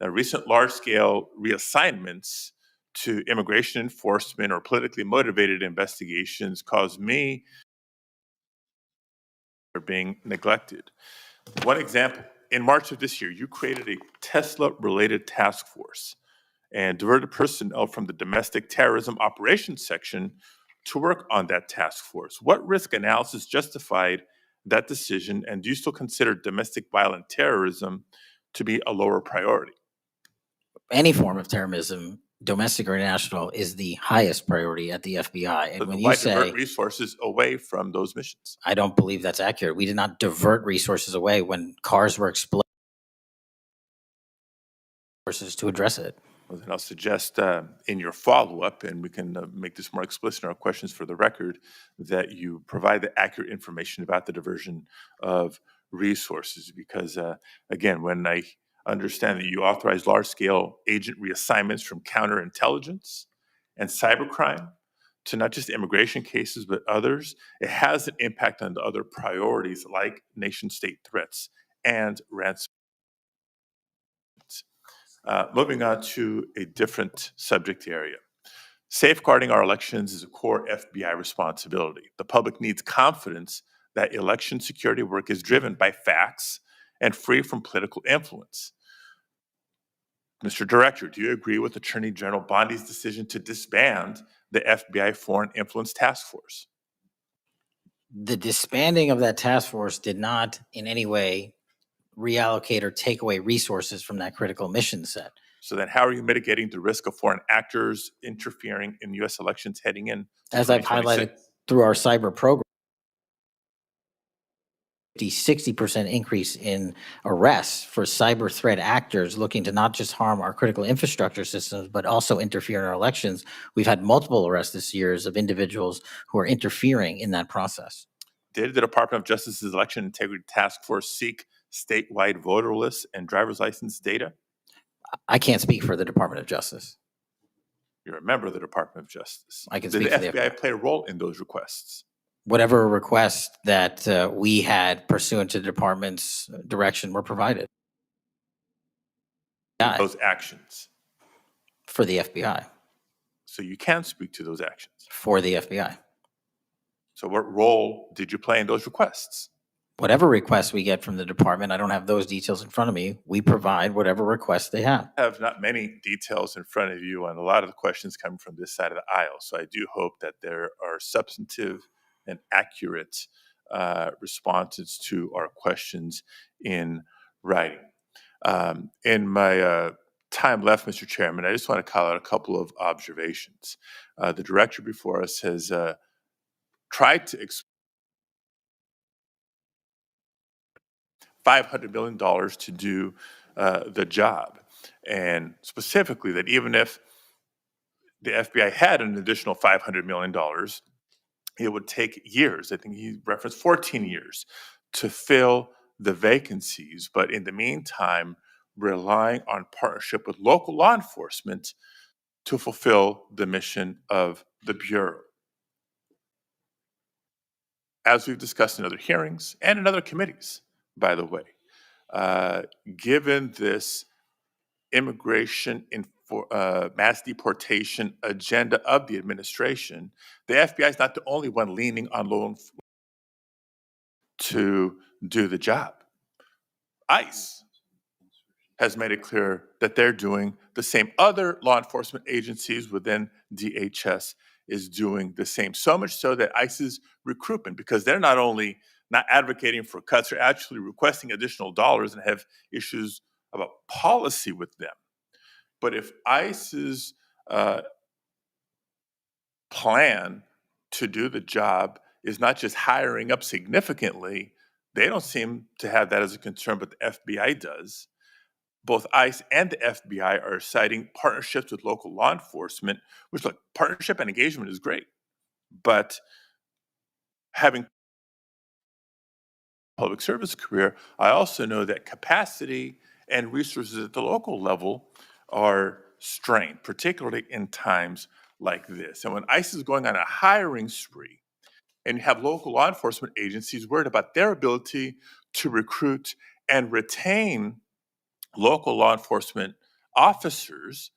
Now, recent large-scale reassignments to immigration enforcement or politically motivated investigations cause me are being neglected. One example, in March of this year, you created a Tesla-related task force and diverted personnel from the domestic terrorism operations section to work on that task force. What risk analysis justified that decision, and do you still consider domestic violent terrorism to be a lower priority? Any form of terrorism, domestic or international, is the highest priority at the FBI. And But when why you say, divert resources away from those missions? I don't believe that's accurate. We did not divert resources away when cars were exploding resources to address it. Well, then I'll suggest in your follow-up, and we can make this more explicit in our questions for the record, that you provide the accurate information about the diversion of resources. Because again, when I understand that you authorize large-scale agent reassignments from counterintelligence and cybercrime to not just immigration cases, but others, it has an impact on the other priorities like nation-state threats and ransom. Moving on to a different subject area. Safeguarding our elections is a core FBI responsibility. The public needs confidence that election security work is driven by facts and free from political influence. Mr. Director, do you agree with Attorney General Bondi's decision to disband the FBI Foreign Influence Task Force? The disbanding of that task force did not in any way reallocate or take away resources from that critical mission set. So then how are you mitigating the risk of foreign actors interfering in U.S. elections heading in? As I've highlighted through our cyber program, 60% increase in arrests for cyber threat actors looking to not just harm our critical infrastructure systems, but also interfere in our elections. We've had multiple arrests this year of individuals who are interfering in that process. Did the Department of Justice's Election Integrity Task Force seek statewide voter lists and driver's license data? I can't speak for the Department of Justice. You're a member of the Department of Justice. I can Did speak the for the FBI play a role in those requests? Whatever request that we had pursuant to the department's direction were provided. Those actions. For the FBI. So you can speak to those actions. For the FBI. So what role did you play in those requests? Whatever requests we get from the department, I don't have those details in front of me. We provide whatever requests they have. I have not many details in front of you on a lot of the questions coming from this side of the aisle. So I do hope that there are substantive and accurate responses to our questions in writing. In my time left, Mr. Chairman, I just want to call out a couple of observations. The director before us has tried to explain $500 million to do the job. And specifically that even if the FBI had an additional $500 million, it would take years. I think he referenced 14 years to fill the vacancies. But in the meantime, relying on partnership with local law enforcement to fulfill the mission of the Bureau. As we've discussed in other hearings and in other committees, by the way, given this immigration mass deportation agenda of the administration, the FBI is not the only one leaning on law enforcement to do the job. ICE has made it clear that they're doing the same. Other law enforcement agencies within DHS is doing the same. So much so that ICE's recruitment, because they're not only not advocating for cuts, they're actually requesting additional dollars and have issues about policy with them. But if ICE's plan to do the job is not just hiring up significantly, they don't seem to have that as a concern, but the FBI does. Both ICE and the FBI are citing partnerships with local law enforcement, which, look, partnership and engagement is great, but having a public service career, I also know that capacity and resources at the local level are strained, particularly in times like this. And when ICE is going on a hiring spree, and you have local law enforcement agencies worried about their ability to recruit and retain local law enforcement officers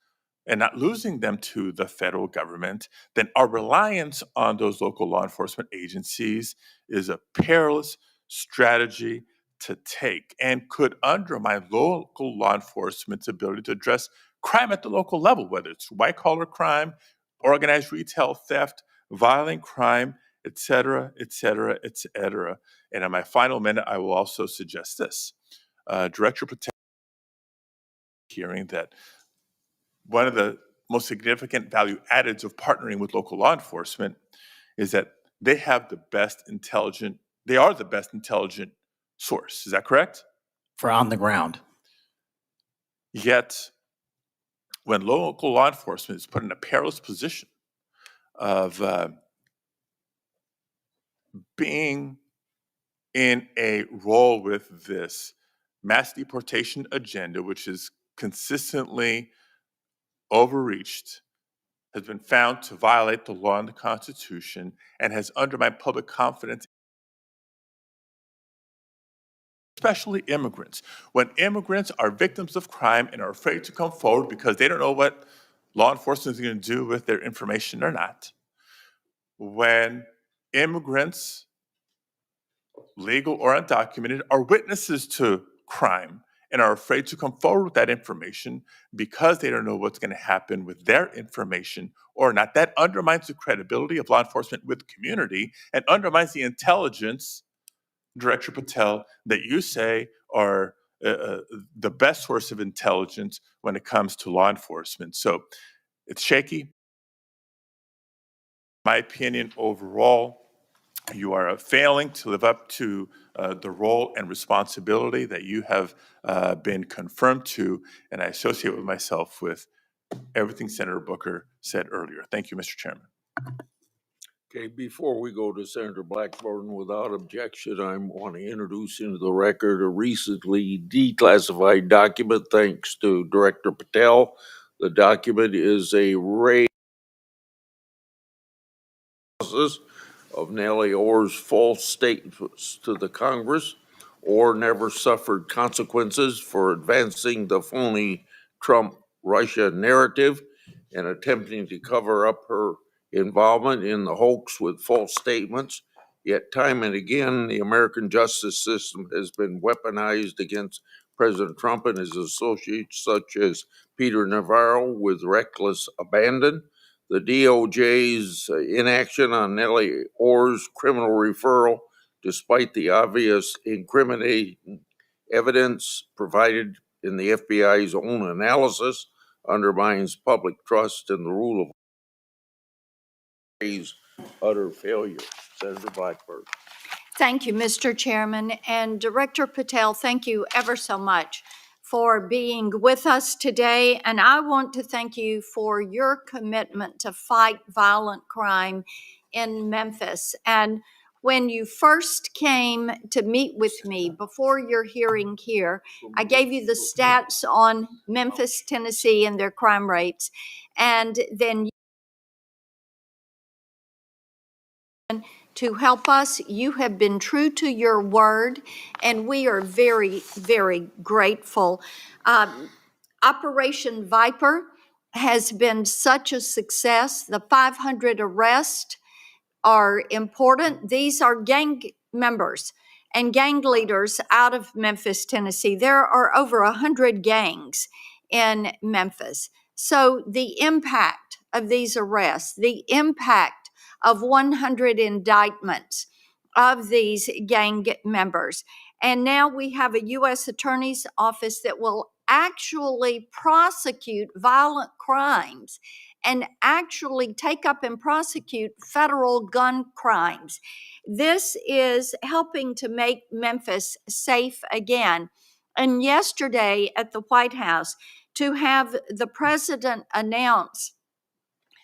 and not losing them to the federal government, then our reliance on those local law enforcement agencies is a perilous strategy to take and could undermine local law enforcement's ability to address crime at the local level, whether it's white collar crime, organized retail theft, violent crime, et cetera, et cetera, et cetera. And in my final minute, I will also suggest this. Director Patel hearing that one of the most significant value addeds of partnering with local law enforcement is that they are the best intelligent source. Is that correct? For on the ground. Yet, when local law enforcement is put in a perilous position of being in a role with this mass deportation agenda, which is consistently overreached, has been found to violate the law and the Constitution, and has undermined public confidence, especially immigrants. When immigrants are victims of crime and are afraid to come forward because they don't know what law enforcement is going to do with their information or not, when immigrants, legal or undocumented, are witnesses to crime and are afraid to come forward with that information because they don't know what's going to happen with their information or not, that undermines the credibility of law enforcement with the community and undermines the intelligence, Director Patel, that you say are the best source of intelligence when it comes to law enforcement. So it's shaky. My opinion, overall, you are failing to live up to the role and responsibility that you have been confirmed to, and I associate with myself with everything Senator Booker said earlier. Thank you, Mr. Chairman. Okay, before we go to Senator Blackburn, without objection, I want to introduce into the record a recently declassified document thanks to Director Patel. The document is a of Nellie Orr's false statements to the Congress. Orr never suffered consequences for advancing the phony Trump-Russia narrative and attempting to cover up her involvement in the hoax with false statements. Yet time and again, the American justice system has been weaponized against President Trump and his associates, such as Peter Navarro, with reckless abandon. The DOJ's inaction on Nellie Orr's criminal referral, despite the obvious incriminating evidence provided in the FBI's own analysis, undermines public trust in the rule of law's utter failure. Senator Blackburn. Thank you, Mr. Chairman. And Director Patel, thank you ever so much for being with us today. And I want to thank you for your commitment to fight violent crime in Memphis. And when you first came to meet with me before your hearing here, I gave you the stats on Memphis, Tennessee, and their crime rates. And then to help us. You have been true to your word, and we are very, very grateful. Operation Viper has been such a success. The 500 arrests are important. These are gang members and gang leaders out of Memphis, Tennessee. There are over 100 gangs in Memphis. So the impact of these arrests, the impact of 100 indictments of these gang members. And now we have a U.S. Attorney's Office that will actually prosecute violent crimes and actually take up and prosecute federal gun crimes. This is helping to make Memphis safe again. And yesterday at the White House, to have the president announce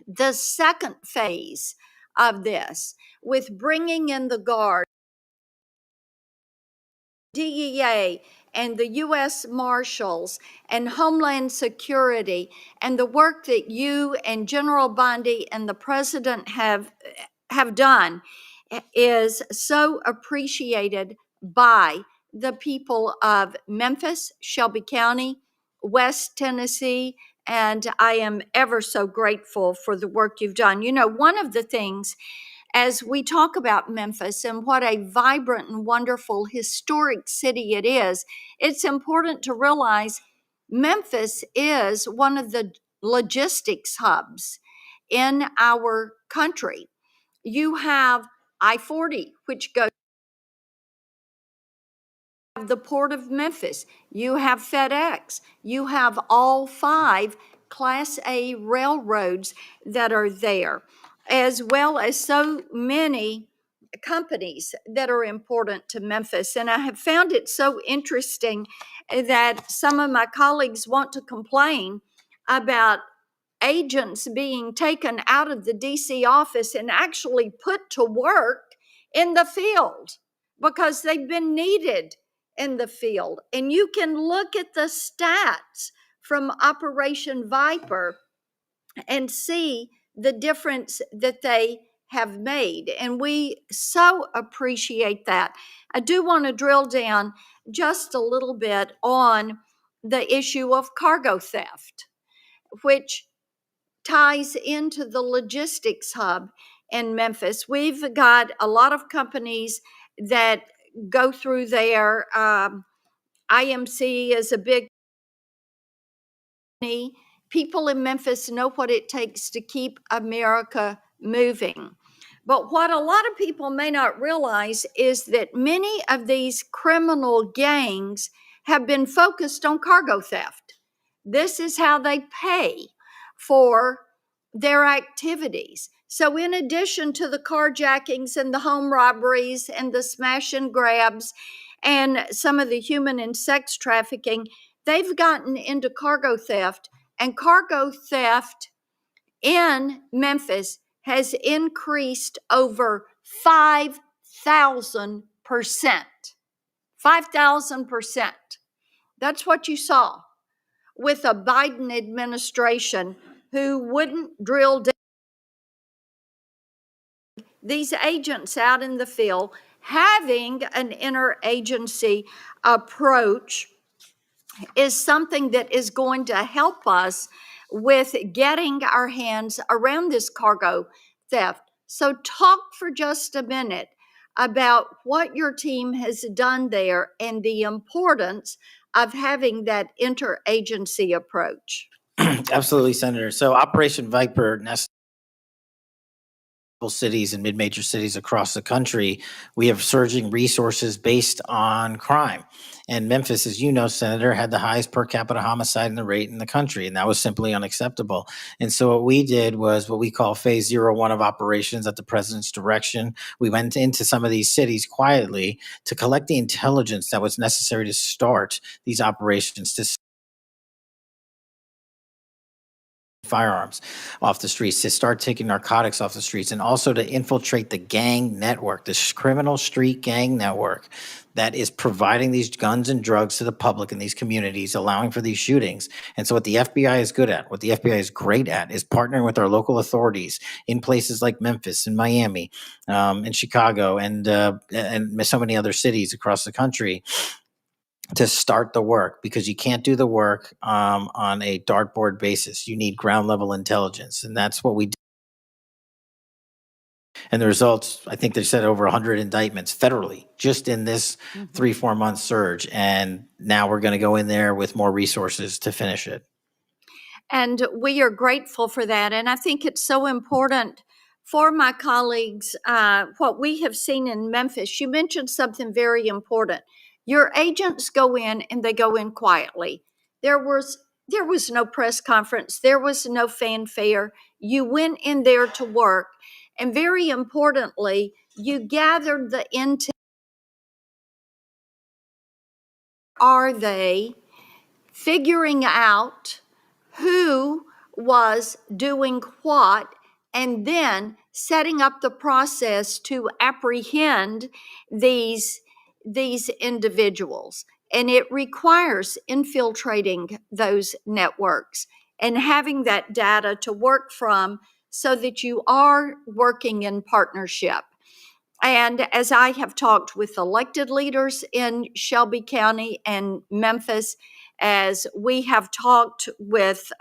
the second phase of this, with bringing in the Guard, DEA, and the U.S. Marshals and Homeland Security and the work that you and General Bondi and the President have done is so appreciated by the people of Memphis, Shelby County, West Tennessee, and I am ever so grateful for the work you've done. You know, one of the things as we talk about Memphis and what a vibrant and wonderful historic city it is, it's important to realize Memphis is one of the logistics hubs in our country. You have I-40, which goes the Port of Memphis, you have FedEx, you have all 5 Class A railroads that are there, as well as so many companies that are important to Memphis. And I have found it so interesting that some of my colleagues want to complain about agents being taken out of the DC office and actually put to work in the field because they've been needed in the field. And you can look at the stats from Operation Viper and see the difference that they have made. And we so appreciate that. I do want to drill down just a little bit on the issue of cargo theft, which ties into the logistics hub in Memphis. We've got a lot of companies that go through there. IMC is a big company. People in Memphis know what it takes to keep America moving. But what a lot of people may not realize is that many of these criminal gangs have been focused on cargo theft. This is how they pay for their activities. So in addition to the carjackings and the home robberies and the smash and grabs and some of the human and sex trafficking, they've gotten into cargo theft, and cargo theft in Memphis has increased over 5,000%. 5,000%. That's what you saw with a Biden administration who wouldn't drill down these agents out in the field, having an interagency approach is something that is going to help us with getting our hands around this cargo theft. So talk for just a minute about what your team has done there and the importance of having that interagency approach. Absolutely, Senator. So Operation Viper cities and mid-major cities across the country, we have surging resources based on crime. And Memphis, as you know, Senator, had the highest per capita homicide rate in the country, and that was simply unacceptable. And so what we did was what we call phase 01 of operations at the president's direction. We went into some of these cities quietly to collect the intelligence that was necessary to start these operations, to firearms off the streets, to start taking narcotics off the streets, and also to infiltrate the gang network, this criminal street gang network that is providing these guns and drugs to the public in these communities, allowing for these shootings. And so what the FBI is good at, what the FBI is great at, is partnering with our local authorities in places like Memphis and Miami, and Chicago, and so many other cities across the country, to start the work, because you can't do the work on a dartboard basis. You need ground level intelligence, and that's what we did. And the results, I think they said over 100 indictments federally just in this 3-4 month surge. And now we're going to go in there with more resources to finish it. And we are grateful for that. And I think it's so important for my colleagues, what we have seen in Memphis. You mentioned something very important. Your agents go in and they go in quietly. There was no press conference. There was no fanfare. You went in there to work. And very importantly, you gathered the intel. Are they figuring out who was doing what, and then setting up the process to apprehend these individuals? And it requires infiltrating those networks and having that data to work from so that you are working in partnership. And as I have talked with elected leaders in Shelby County and Memphis, as we have talked with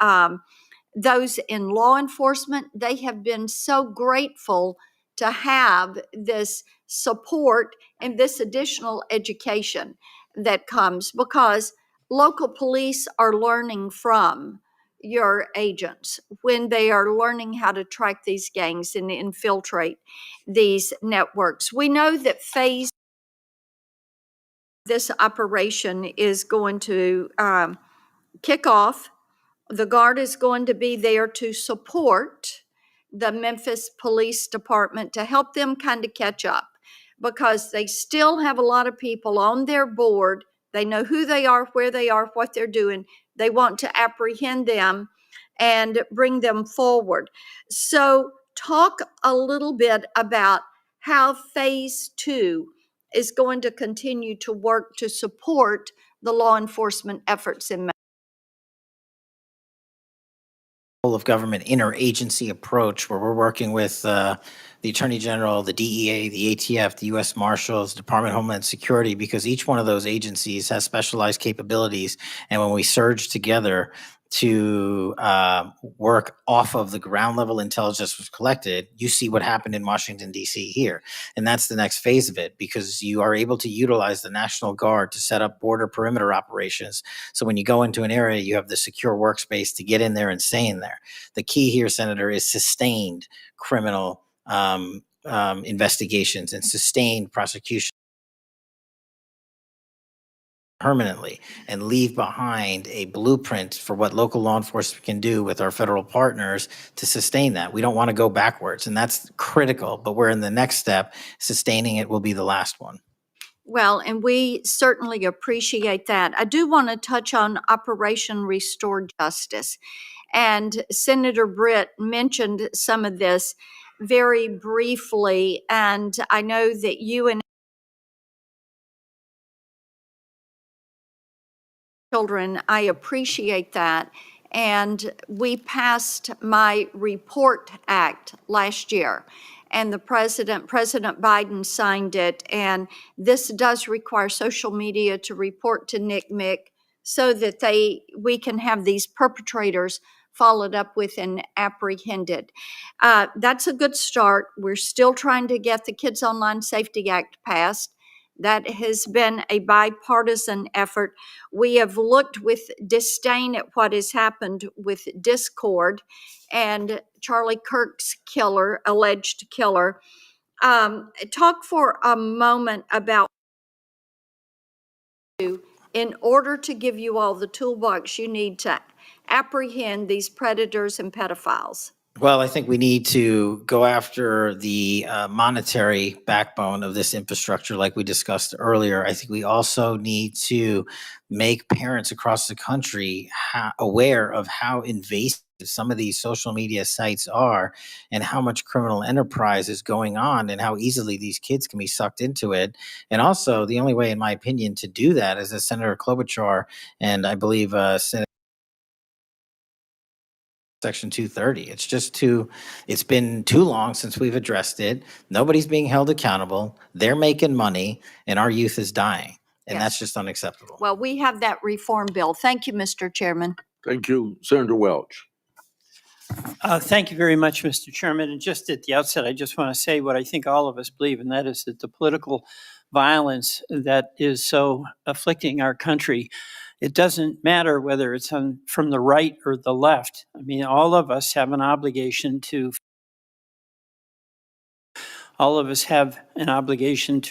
those in law enforcement, they have been so grateful to have this support and this additional education that comes, because local police are learning from your agents when they are learning how to track these gangs and infiltrate these networks. We know that phase this operation is going to kick off. The Guard is going to be there to support the Memphis Police Department to help them kind of catch up, because they still have a lot of people on their board. They know who they are, where they are, what they're doing. They want to apprehend them and bring them forward. So talk a little bit about how phase 2 is going to continue to work to support the law enforcement efforts in Whole of government interagency approach where we're working with the Attorney General, the DEA, the ATF, the U.S. Marshals, Department of Homeland Security, because each one of those agencies has specialized capabilities. And when we surge together to work off of the ground level intelligence was collected, you see what happened in Washington, D.C. here. And that's the next phase of it, because you are able to utilize the National Guard to set up border perimeter operations. So when you go into an area, you have the secure workspace to get in there and stay in there. The key here, Senator, is sustained criminal investigations and sustained prosecution permanently, and leave behind a blueprint for what local law enforcement can do with our federal partners to sustain that. We don't want to go backwards, and that's critical, but we're in the next step. Sustaining it will be the last one. Well, and we certainly appreciate that. I do want to touch on Operation Restore Justice. And Senator Britt mentioned some of this very briefly. And I know that you and children, I appreciate that. And we passed my Report Act last year. And President Biden signed it. And this does require social media to report to NCMEC so that we can have these perpetrators followed up with and apprehended. That's a good start. We're still trying to get the Kids Online Safety Act passed. That has been a bipartisan effort. We have looked with disdain at what has happened with Discord and Charlie Kirk's alleged killer. Talk for a moment about, in order to give you all the toolbox you need to apprehend these predators and pedophiles. Well, I think we need to go after the monetary backbone of this infrastructure, like we discussed earlier. I think we also need to make parents across the country aware of how invasive some of these social media sites are, and how much criminal enterprise is going on, and how easily these kids can be sucked into it. And also, the only way, in my opinion, to do that is, as Senator Klobuchar and I believe Senator Section 230. It's been too long since we've addressed it. Nobody's being held accountable. They're making money, and our youth is dying. And that's just unacceptable. Well, we have that reform bill. Thank you, Mr. Chairman. Thank you, Senator Welch. Thank you very much, Mr. Chairman. And just at the outset, I just want to say what I think all of us believe, and that is that the political violence that is so afflicting our country, it doesn't matter whether it's from the right or the left. I mean, all of us have an obligation to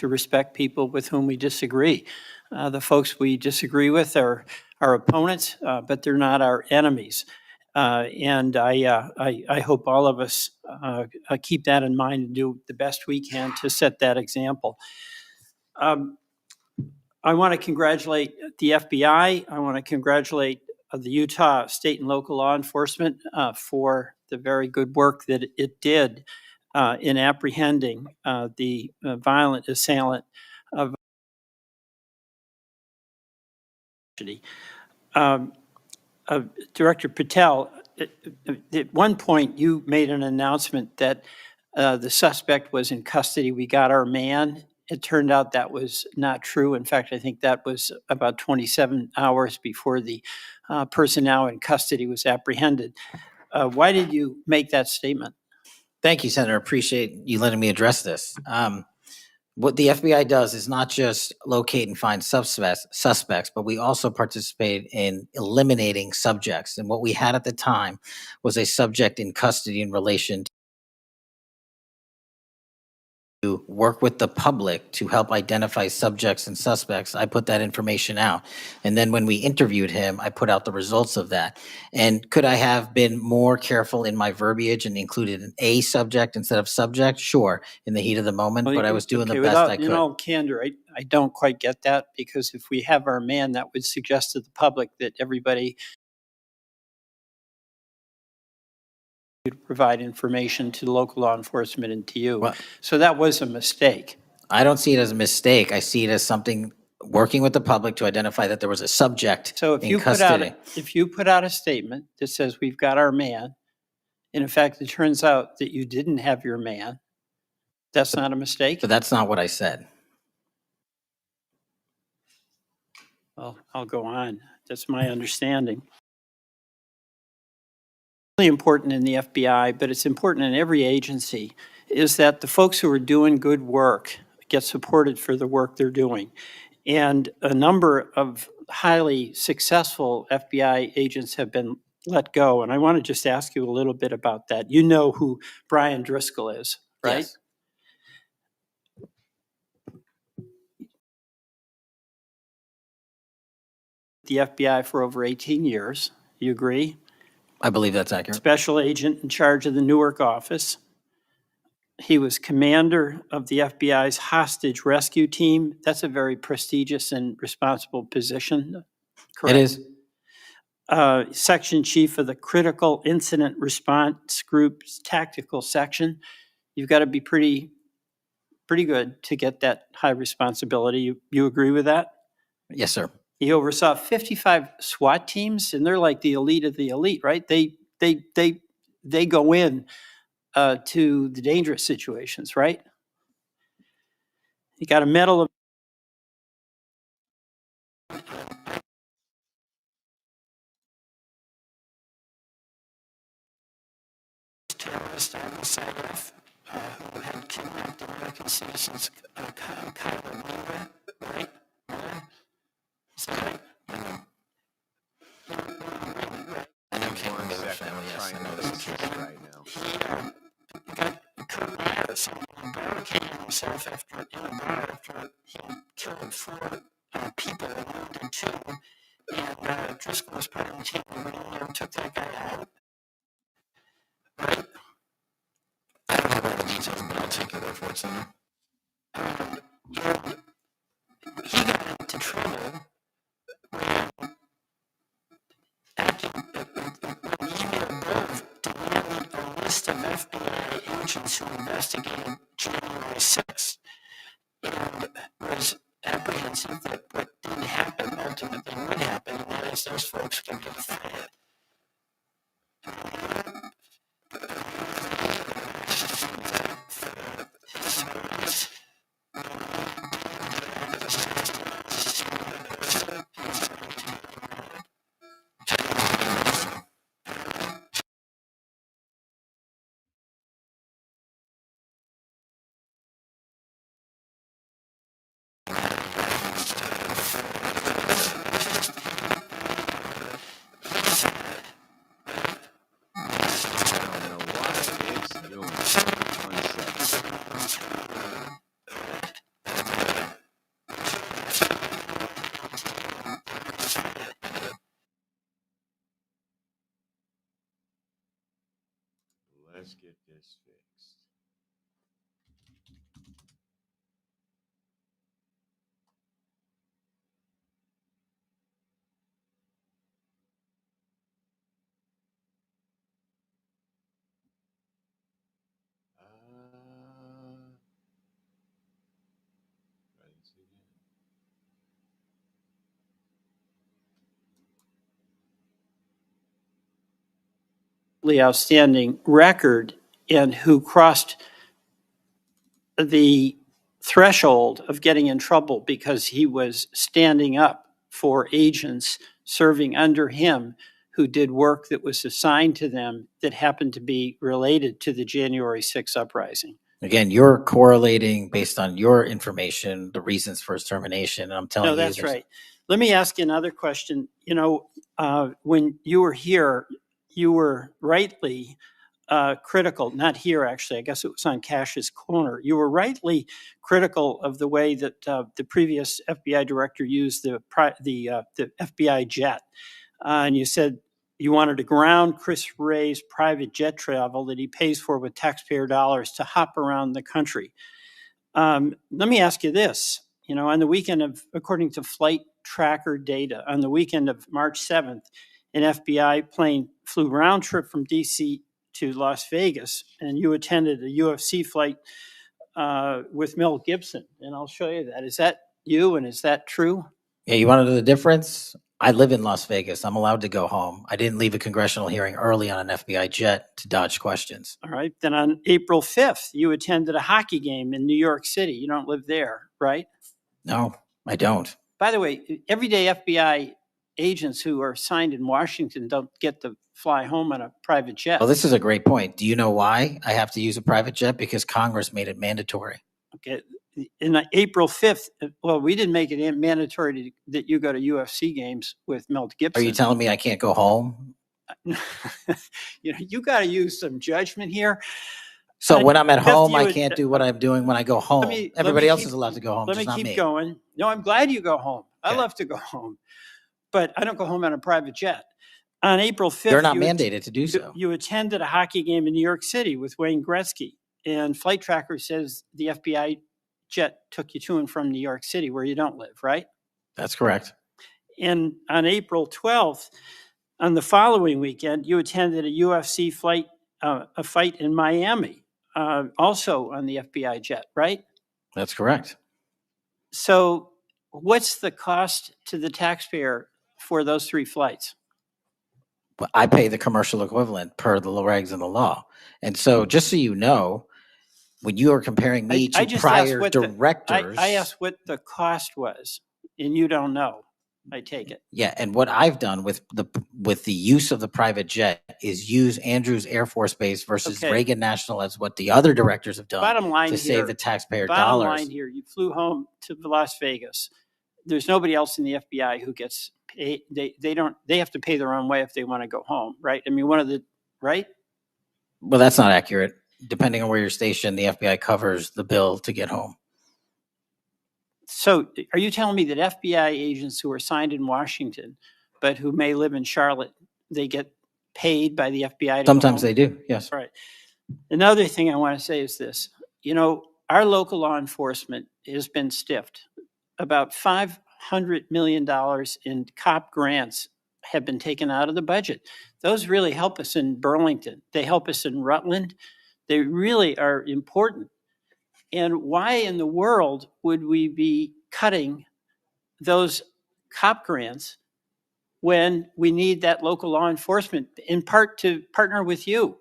respect people with whom we disagree. The folks we disagree with are our opponents, but they're not our enemies. And I hope all of us keep that in mind and do the best we can to set that example. I want to congratulate the FBI. I want to congratulate the Utah state and local law enforcement for the very good work that it did in apprehending the violent assailant of Um, Director Patel, at one point, you made an announcement that the suspect was in custody. We got our man. It turned out that was not true. In fact, I think that was about 27 hours before the person now in custody was apprehended. Why did you make that statement? Thank you, Senator. Appreciate you letting me address this. What the FBI does is not just locate and find suspects, but we also participate in eliminating subjects. And what we had at the time was a subject in custody in relation to work with the public to help identify subjects and suspects. I put that information out. And then when we interviewed him, I put out the results of that. And could I have been more careful in my verbiage and included an A subject instead of subject? Sure, in the heat of the moment, but I was doing the best I could. In all candor, I don't quite get that, because if we have our man, that would suggest to the public that everybody would provide information to local law enforcement and to you. Well- So that was a mistake. I don't see it as a mistake. I see it as something working with the public to identify that there was a subject So if in you put out, custody. if you put out a statement that says, we've got our man, and in fact, it turns out that you didn't have your man, that's not a mistake? But that's not what I said. Well, I'll go on. That's my understanding. Really important in the FBI, but it's important in every agency, is that the folks who are doing good work get supported for the work they're doing. And a number of highly successful FBI agents have been let go. And I want to just ask you a little bit about that. You know who Brian Driscoll is, right? Yes. The FBI for over 18 years. You agree? I believe that's accurate. Special agent in charge of the Newark office. He was commander of the FBI's hostage rescue team. That's a very prestigious and responsible position, correct? It is. Section chief of the Critical Incident Response Group's tactical section. You've got to be pretty good to get that high responsibility. You agree with that? Yes, sir. He oversaw 55 SWAT teams, and they're like the elite of the elite, right? They go in to the dangerous situations, right? He got a medal of terrorist Al-Sayaf, who had kidnapped American citizens, Kyler Miller, right? Is that right? I know Caitlin Miller family, yes, I know this is right now. He got Kurt Myers barricading himself in a bar after he killed 4 people and wounded 2. And Driscoll was part of the team who went in there and took that guy out. Right? I don't have all the details, but I'll take your word for it, Senator. He got into trouble when Emir Berg demanded a list of FBI agents who investigated January 6th, and was apprehensive that what didn't happen ultimately would happen, and that is those folks would get fired. Let's get this fixed. Try this again. outstanding record and who crossed the threshold of getting in trouble because he was standing up for agents serving under him who did work that was assigned to them that happened to be related to the January 6th uprising. Again, you're correlating based on your information, the reasons for his termination. And I'm telling No, you. that's right. Let me ask you another question. You know, when you were here, you were rightly critical, not here actually, I guess it was on Cash's corner. You were rightly critical of the way that the previous FBI director used the FBI jet. And you said you wanted to ground Chris Wray's private jet travel that he pays for with taxpayer dollars to hop around the country. Let me ask you this. You know, on the weekend of, according to flight tracker data, on the weekend of March 7th, an FBI plane flew round trip from DC to Las Vegas, and you attended a UFC fight with Mel Gibson. And I'll show you that. Is that you, and is that true? Yeah, you want to know the difference? I live in Las Vegas. I'm allowed to go home. I didn't leave a congressional hearing early on an FBI jet to dodge questions. All right. Then on April 5th, you attended a hockey game in New York City. You don't live there, right? No, I don't. By the way, everyday FBI agents who are assigned in Washington don't get to fly home on a private jet. Well, this is a great point. Do you know why I have to use a private jet? Because Congress made it mandatory. Okay. In April 5th, well, we didn't make it mandatory that you go to UFC games with Mel Gibson. Are you telling me I can't go home? You know, you got to use some judgment here. So when I'm at home, you I would- can't do what I'm doing when I go home. Everybody else is allowed to go home, Let me just not keep me. going. No, I'm glad you go home. I Okay. love to go home, but I don't go home on a private jet. On April 5th, They're not mandated to do so. You attended a hockey game in New York City with Wayne Gretzky, and Flight Tracker says the FBI jet took you to and from New York City, where you don't live, right? That's correct. And on April 12th, on the following weekend, you attended a UFC fight, a fight in Miami, also on the FBI jet, right? That's correct. So what's the cost to the taxpayer for those 3 flights? But I pay the commercial equivalent per the regs and the law. And so just so you know, when you are comparing me I to just asked prior what directors. I asked what the cost was, and you don't know, I take it. Yeah, and what I've done with the use of the private jet is use Andrews Air Force Base versus Okay. Reagan National as what the other directors have done Bottom line to here, save the taxpayer bottom dollars. line here, you flew home to Las Vegas. There's nobody else in the FBI who gets paid. They have to pay their own way if they want to go home, right? I mean, right? Well, that's not accurate. Depending on where you're stationed, the FBI covers the bill to get home. So are you telling me that FBI agents who are assigned in Washington, but who may live in Charlotte, they get paid by the FBI to Sometimes go they home? do, yes. Right. Another thing I want to say is this. You know, our local law enforcement has been stiffed. About $500 million in COP grants have been taken out of the budget. Those really help us in Burlington. They help us in Rutland. They really are important. And why in the world would we be cutting those COP grants when we need that local law enforcement, in part to partner with you?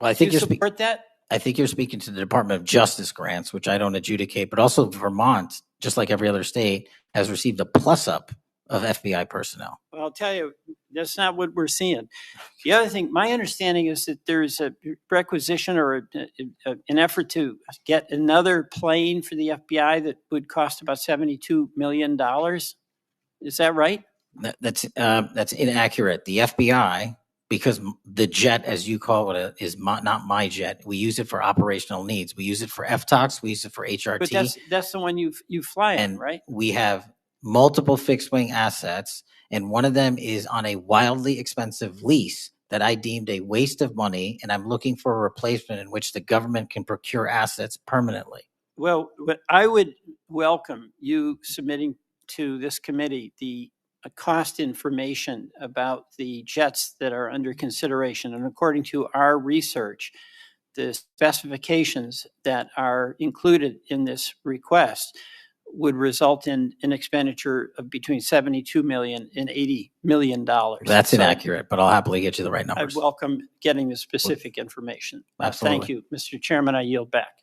Well, I Do think you you're support that? I think you're speaking to the Department of Justice grants, which I don't adjudicate, but also Vermont, just like every other state, has received a plus up of FBI personnel. Well, I'll tell you, that's not what we're seeing. The other thing, my understanding is that there's a requisition or an effort to get another plane for the FBI that would cost about $72 million. Is that right? That's inaccurate. The FBI, because the jet, as you call it, is not my jet. We use it for operational needs. We use it for FTOX. We use it for HRT. But that's the one you fly and on, right? we have multiple fixed wing assets, and one of them is on a wildly expensive lease that I deemed a waste of money, and I'm looking for a replacement in which the government can procure assets permanently. Well, but I would welcome you submitting to this committee the cost information about the jets that are under consideration. And according to our research, the specifications that are included in this request would result in an expenditure of between 72 million and 80 million dollars. That's So inaccurate, but I'll happily get you the right I numbers. welcome getting the specific information. Absolutely. Thank you, Mr. Chairman. I yield back.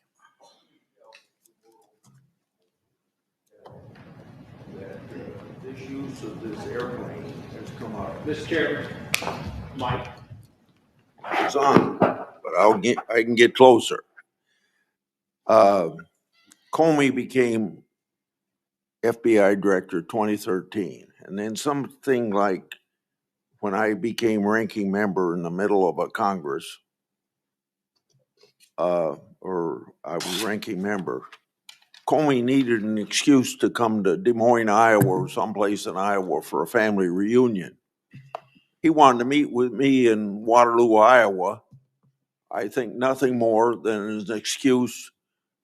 This use of this airplane has come up. Mr. Chairman, Mike. It's on, but I can get closer. Comey became FBI director 2013, and then something like when I became ranking member in the middle of a Congress, or I was ranking member, Comey needed an excuse to come to Des Moines, Iowa, or someplace in Iowa for a family reunion. He wanted to meet with me in Waterloo, Iowa. I think nothing more than an excuse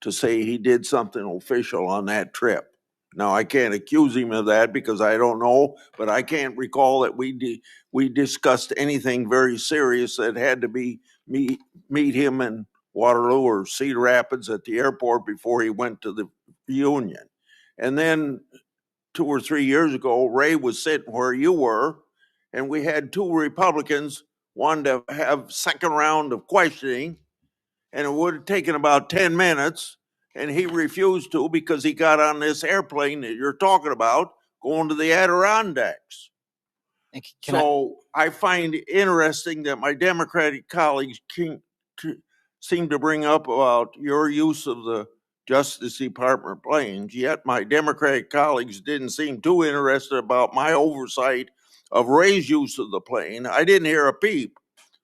to say he did something official on that trip. Now, I can't accuse him of that because I don't know, but I can't recall that we discussed anything very serious that had to be meet him in Waterloo or Cedar Rapids at the airport before he went to the reunion. And then 2 or 3 years ago, Ray was sitting where you were, and we had 2 Republicans wanted to have second round of questioning, and it would have taken about 10 minutes, and he refused to because he got on this airplane that you're talking about going to the Adirondacks. So I find interesting that my Democratic colleagues seem to bring up about your use of the Justice Department planes, yet my Democratic colleagues didn't seem too interested about my oversight of Ray's use of the plane. I didn't hear a peep.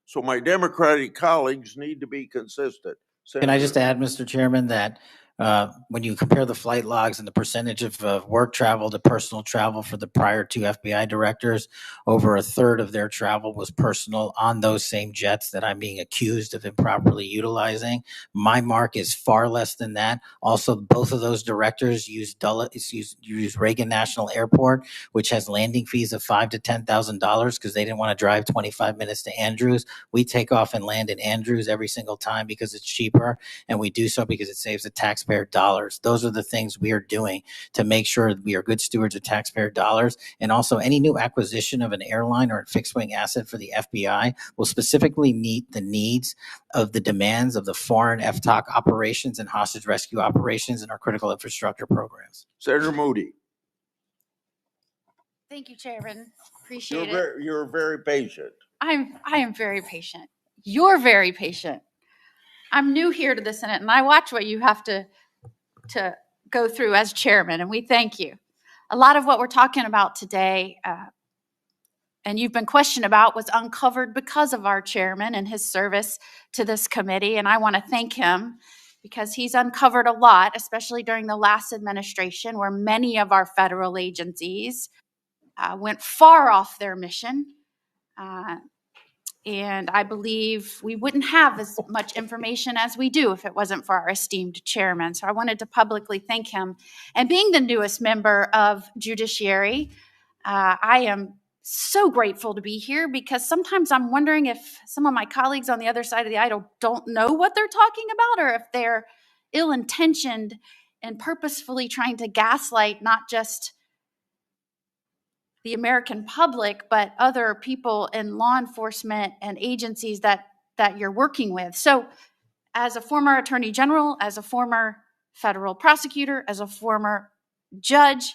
So my Democratic colleagues need to be consistent. Can I just add, Mr. Chairman, that when you compare the flight logs and the percentage of work travel to personal travel for the prior 2 FBI directors, over a third of their travel was personal on those same jets that I'm being accused of improperly utilizing. My mark is far less than that. Also, both of those directors use Reagan National Airport, which has landing fees of $5,000 to $10,000 because they didn't want to drive 25 minutes to Andrews. We take off and land in Andrews every single time because it's cheaper, and we do so because it saves the taxpayer dollars. Those are the things we are doing to make sure we are good stewards of taxpayer dollars. And also, any new acquisition of an airline or a fixed wing asset for the FBI will specifically meet the needs of the demands of the foreign FTOC operations and hostage rescue operations in our critical infrastructure programs. Senator Moody. Thank you, Chairman. Appreciate it. You're very patient. I am very patient. You're very patient. I'm new here to the Senate, and I watch what you have to go through as chairman, and we thank you. A lot of what we're talking about today, and you've been questioned about, was uncovered because of our chairman and his service to this committee, and I want to thank him because he's uncovered a lot, especially during the last administration, where many of our federal agencies went far off their mission. And I believe we wouldn't have as much information as we do if it wasn't for our esteemed chairman. So I wanted to publicly thank him. And being the newest member of Judiciary, I am so grateful to be here because sometimes I'm wondering if some of my colleagues on the other side of the aisle don't know what they're talking about, or if they're ill-intentioned and purposefully trying to gaslight not just the American public, but other people in law enforcement and agencies that you're working with. So as a former attorney general, as a former federal prosecutor, as a former judge,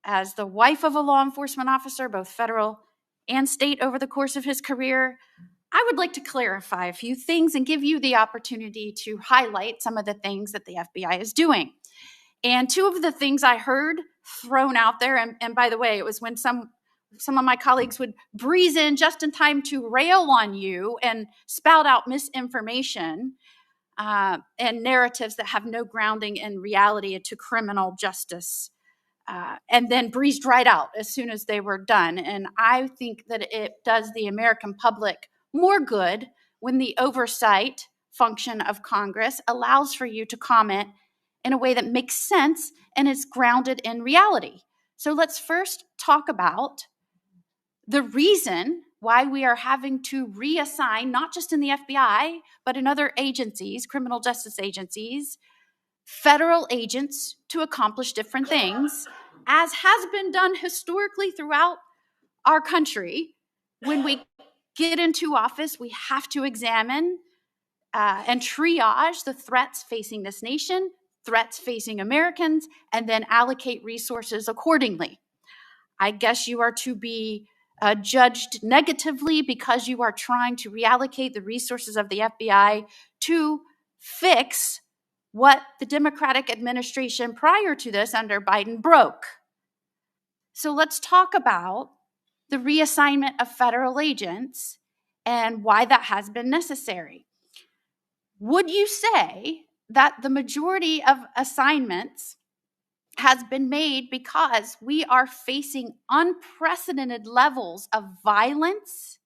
as the wife of a law enforcement officer, both federal and state over the course of his career, I would like to clarify a few things and give you the opportunity to highlight some of the things that the FBI is doing. And 2 of the things I heard thrown out there, and by the way, it was when some of my colleagues would breeze in just in time to rail on you and spout out misinformation and narratives that have no grounding in reality to criminal justice, and then breezed right out as soon as they were done. And I think that it does the American public more good when the oversight function of Congress allows for you to comment in a way that makes sense and is grounded in reality. So let's first talk about the reason why we are having to reassign, not just in the FBI, but in other agencies, criminal justice agencies, federal agents to accomplish different things, as has been done historically throughout our country. When we get into office, we have to examine and triage the threats facing this nation, threats facing Americans, and then allocate resources accordingly. I guess you are to be judged negatively because you are trying to reallocate the resources of the FBI to fix what the Democratic administration prior to this under Biden broke. So let's talk about the reassignment of federal agents and why that has been necessary. Would you say that the majority of assignments has been made because we are facing unprecedented levels of violence,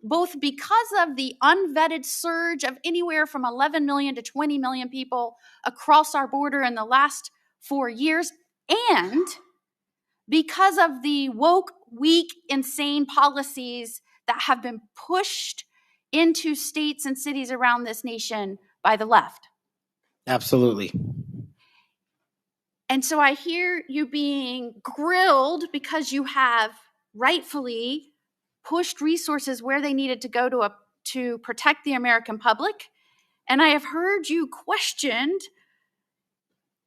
both because of the unvetted surge of anywhere from 11 million to 20 million people across our border in the last 4 years, and because of the woke, weak, insane policies that have been pushed into states and cities around this nation by the left? Absolutely. And so I hear you being grilled because you have rightfully pushed resources where they needed to go to protect the American public. And I have heard you questioned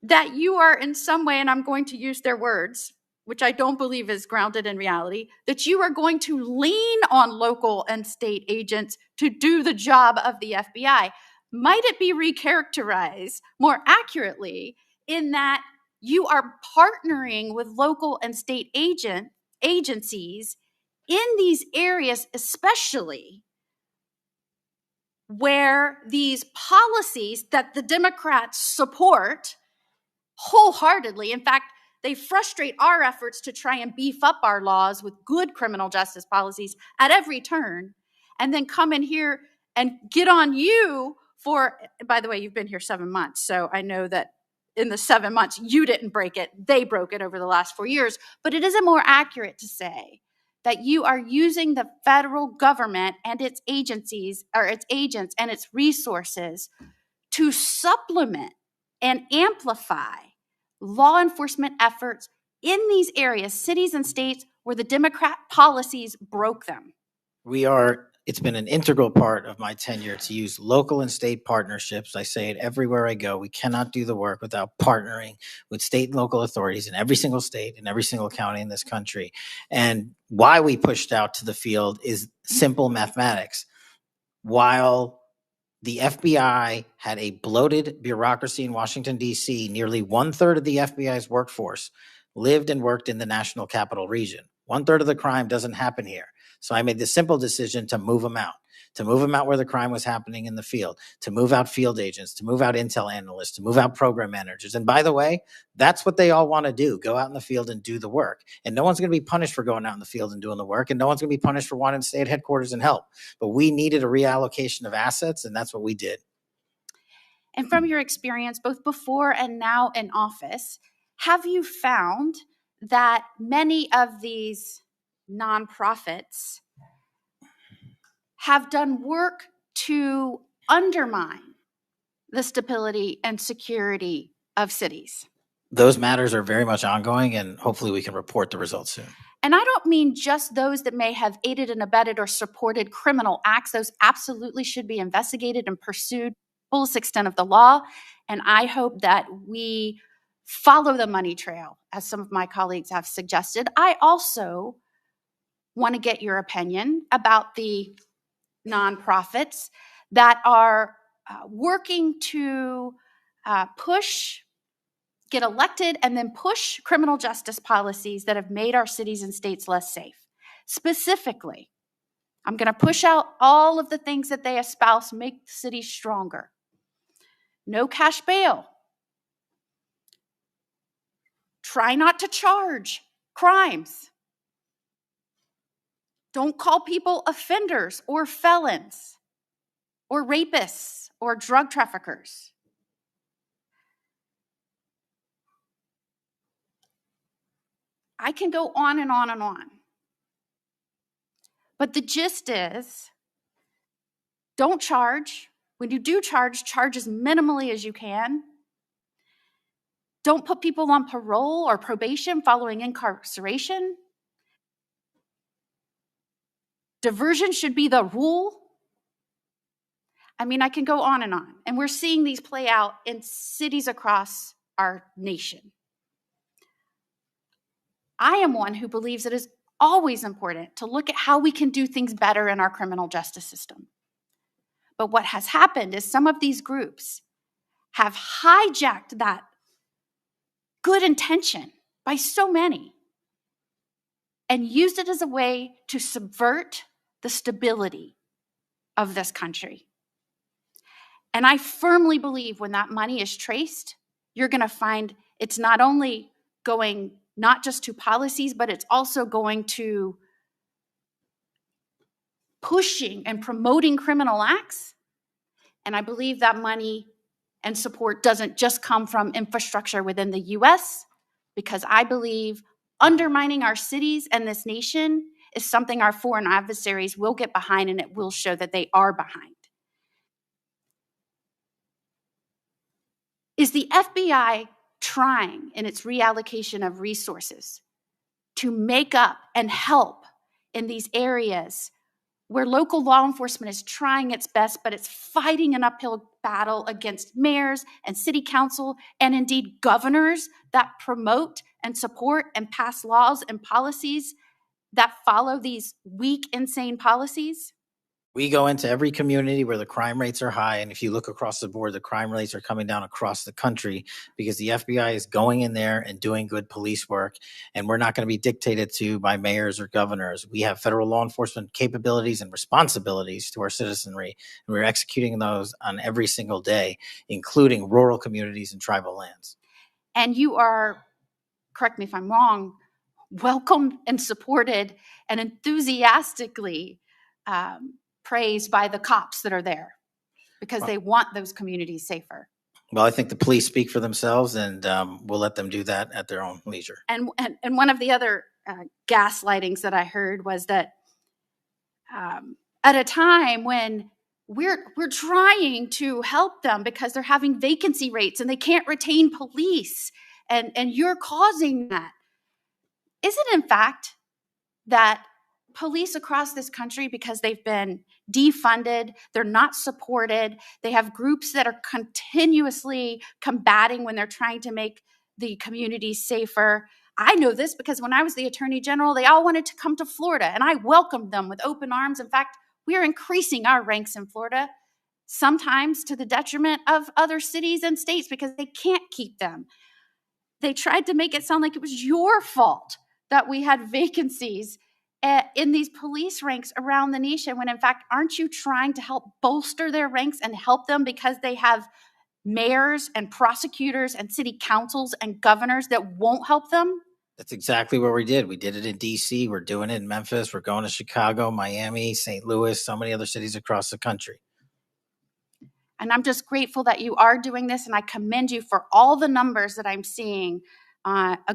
that you are in some way, and I'm going to use their words, which I don't believe is grounded in reality, that you are going to lean on local and state agents to do the job of the FBI. Might it be recharacterized more accurately in that you are partnering with local and state agencies in these areas, especially where these policies that the Democrats support wholeheartedly, in fact, they frustrate our efforts to try and beef up our laws with good criminal justice policies at every turn, and then come in here and get on you for, by the way, you've been here 7 months, so I know that in the 7 months, you didn't break it, they broke it over the last 4 years, but it isn't more accurate to say that you are using the federal government and its agencies, or its agents and its resources to supplement and amplify law enforcement efforts in these areas, cities and states where the Democrat policies broke them. It's been an integral part of my tenure to use local and state partnerships. I say it everywhere I go. We cannot do the work without partnering with state and local authorities in every single state and every single county in this country. And why we pushed out to the field is simple mathematics. While the FBI had a bloated bureaucracy in Washington, D.C., nearly 1/3 of the FBI's workforce lived and worked in the national capital region. 1/3 of the crime doesn't happen here. So I made the simple decision to move them out where the crime was happening in the field, to move out field agents, to move out intel analysts, to move out program managers. And by the way, that's what they all want to do, go out in the field and do the work. And no one's going to be punished for going out in the field and doing the work, and no one's going to be punished for wanting to stay at headquarters and help. But we needed a reallocation of assets, and that's what we did. And from your experience, both before and now in office, have you found that many of these nonprofits have done work to undermine the stability and security of cities? Those matters are very much ongoing, and hopefully we can report the results soon. And I don't mean just those that may have aided and abetted or supported criminal acts. Those absolutely should be investigated and pursued to the fullest extent of the law. And I hope that we follow the money trail, as some of my colleagues have suggested. I also want to get your opinion about the nonprofits that are working to get elected and then push criminal justice policies that have made our cities and states less safe. Specifically, I'm going to push out all of the things that they espouse make the city stronger. No cash bail. Try not to charge crimes. Don't call people offenders or felons or rapists or drug traffickers. I can go on and on and on. But the gist is, don't charge. When you do charge, charge as minimally as you can. Don't put people on parole or probation following incarceration. Diversion should be the rule. I mean, I can go on. And we're seeing these play out in cities across our nation. I am one who believes it is always important to look at how we can do things better in our criminal justice system. But what has happened is some of these groups have hijacked that good intention by so many and used it as a way to subvert the stability of this country. And I firmly believe when that money is traced, you're going to find it's not only going not just to policies, but it's also going to pushing and promoting criminal acts. And I believe that money and support doesn't just come from infrastructure within the US, because I believe undermining our cities and this nation is something our foreign adversaries will get behind, and it will show that they are behind. Is the FBI trying in its reallocation of resources to make up and help in these areas where local law enforcement is trying its best, but it's fighting an uphill battle against mayors and city council and indeed governors that promote and support and pass laws and policies that follow these weak, insane policies? We go into every community where the crime rates are high, and if you look across the board, the crime rates are coming down across the country because the FBI is going in there and doing good police work, and we're not going to be dictated to by mayors or governors. We have federal law enforcement capabilities and responsibilities to our citizenry, and we're executing those on every single day, including rural communities and tribal lands. And you are, correct me if I'm wrong, welcomed and supported and enthusiastically praised by the cops that are there because they want those communities safer. Well, I think the police speak for themselves, and we'll let them do that at their own leisure. And one of the other gaslightings that I heard was that at a time when we're trying to help them because they're having vacancy rates and they can't retain police, and you're causing that. Is it in fact that police across this country, because they've been defunded, they're not supported, they have groups that are continuously combating when they're trying to make the communities safer? I know this because when I was the Attorney General, they all wanted to come to Florida, and I welcomed them with open arms. In fact, we are increasing our ranks in Florida, sometimes to the detriment of other cities and states because they can't keep them. They tried to make it sound like it was your fault that we had vacancies in these police ranks around the nation, when in fact, aren't you trying to help bolster their ranks and help them because they have mayors and prosecutors and city councils and governors that won't help them? That's exactly what we did. We did it in DC. We're doing it in Memphis. We're going to Chicago, Miami, St. Louis, so many other cities across the country. And I'm just grateful that you are doing this, and I commend you for all the numbers that I'm seeing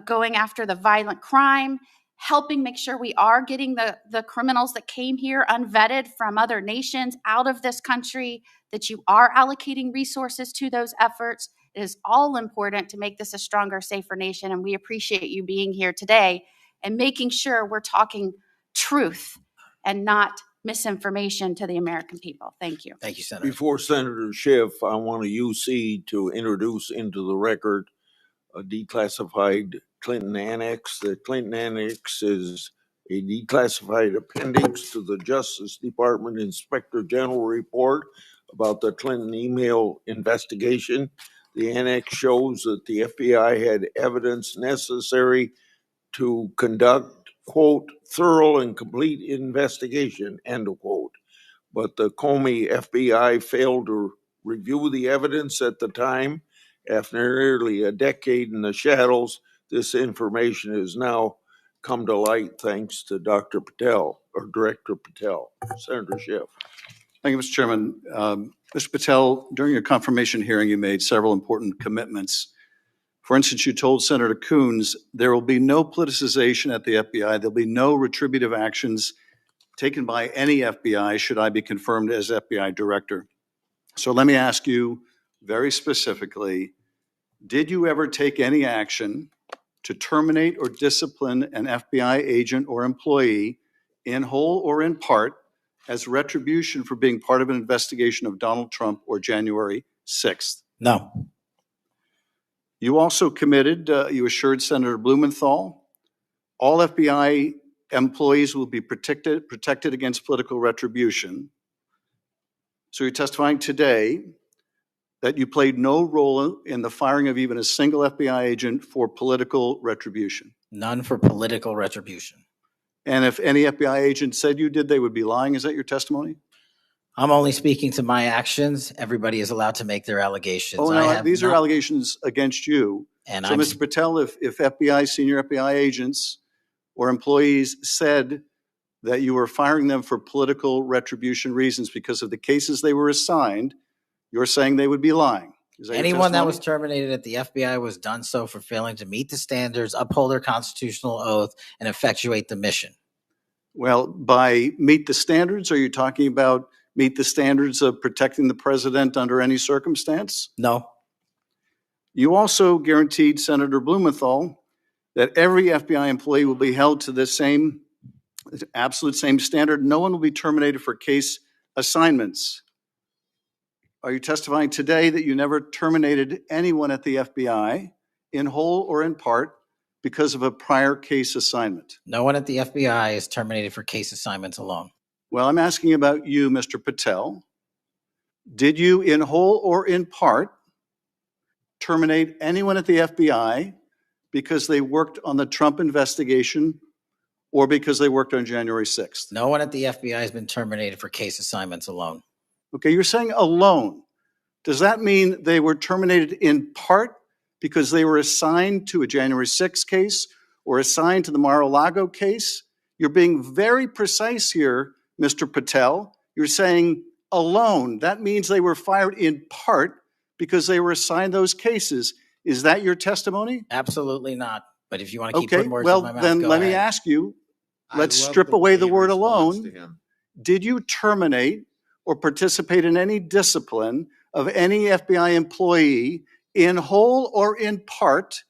going after the violent crime, helping make sure we are getting the criminals that came here unvetted from other nations out of this country, that you are allocating resources to those efforts. It is all important to make this a stronger, safer nation, and we appreciate you being here today and making sure we're talking truth and not misinformation to the American people. Thank you. Thank you, Senator. Before Senator Schiff, I want a UC to introduce into the record a declassified Clinton Annex. The Clinton Annex is a declassified appendix to the Justice Department Inspector General report about the Clinton email investigation. The annex shows that the FBI had evidence necessary to conduct, quote, thorough and complete investigation, end of quote. But the Comey FBI failed to review the evidence at the time. After nearly a decade in the shadows, this information has now come to light thanks to Dr. Patel, or Director Patel. Senator Schiff. Thank you, Mr. Chairman. Mr. Patel, during your confirmation hearing, you made several important commitments. For instance, you told Senator Coons there will be no politicization at the FBI. There'll be no retributive actions taken by any FBI should I be confirmed as FBI director. So let me ask you very specifically, Did you ever take any action to terminate or discipline an FBI agent or employee in whole or in part as retribution for being part of an investigation of Donald Trump or January 6th? No. You also committed, you assured Senator Blumenthal, all FBI employees will be protected against political retribution. So you're testifying today that you played no role in the firing of even a single FBI agent for political retribution. None for political retribution. And if any FBI agent said you did, they would be lying. Is that your testimony? I'm only speaking to my actions. Everybody is allowed to make their allegations. Oh, I no, have these are not- allegations against you. And So, I'm Mr. Patel, if FBI, senior FBI agents or employees said that you were firing them for political retribution reasons because of the cases they were assigned, you're saying they would be lying. Is that your anyone that was testimony? terminated at the FBI was done so for failing to meet the standards, uphold their constitutional oath, and effectuate the mission. Well, by meet the standards, are you talking about meet the standards of protecting the president under any circumstance? No. You also guaranteed Senator Blumenthal that every FBI employee will be held to the same, absolute same standard. No one will be terminated for case assignments. Are you testifying today that you never terminated anyone at the FBI in whole or in part because of a prior case assignment? No one at the FBI is terminated for case assignments alone. Well, I'm asking about you, Mr. Patel. Did you, in whole or in part, terminate anyone at the FBI because they worked on the Trump investigation or because they worked on January 6th? No one at the FBI has been terminated for case assignments alone. Okay, you're saying alone. Does that mean they were terminated in part because they were assigned to a January 6th case or assigned to the Mar-a-Lago case? You're being very precise here, Mr. Patel. You're saying alone. That means they were fired in part because they were assigned those cases. Is that your testimony? Absolutely not. But if you want to keep Okay, putting words well, in my mouth, then go let me ahead. ask you, let's strip away the word alone. Did you terminate or participate in any discipline of any FBI employee in whole or in part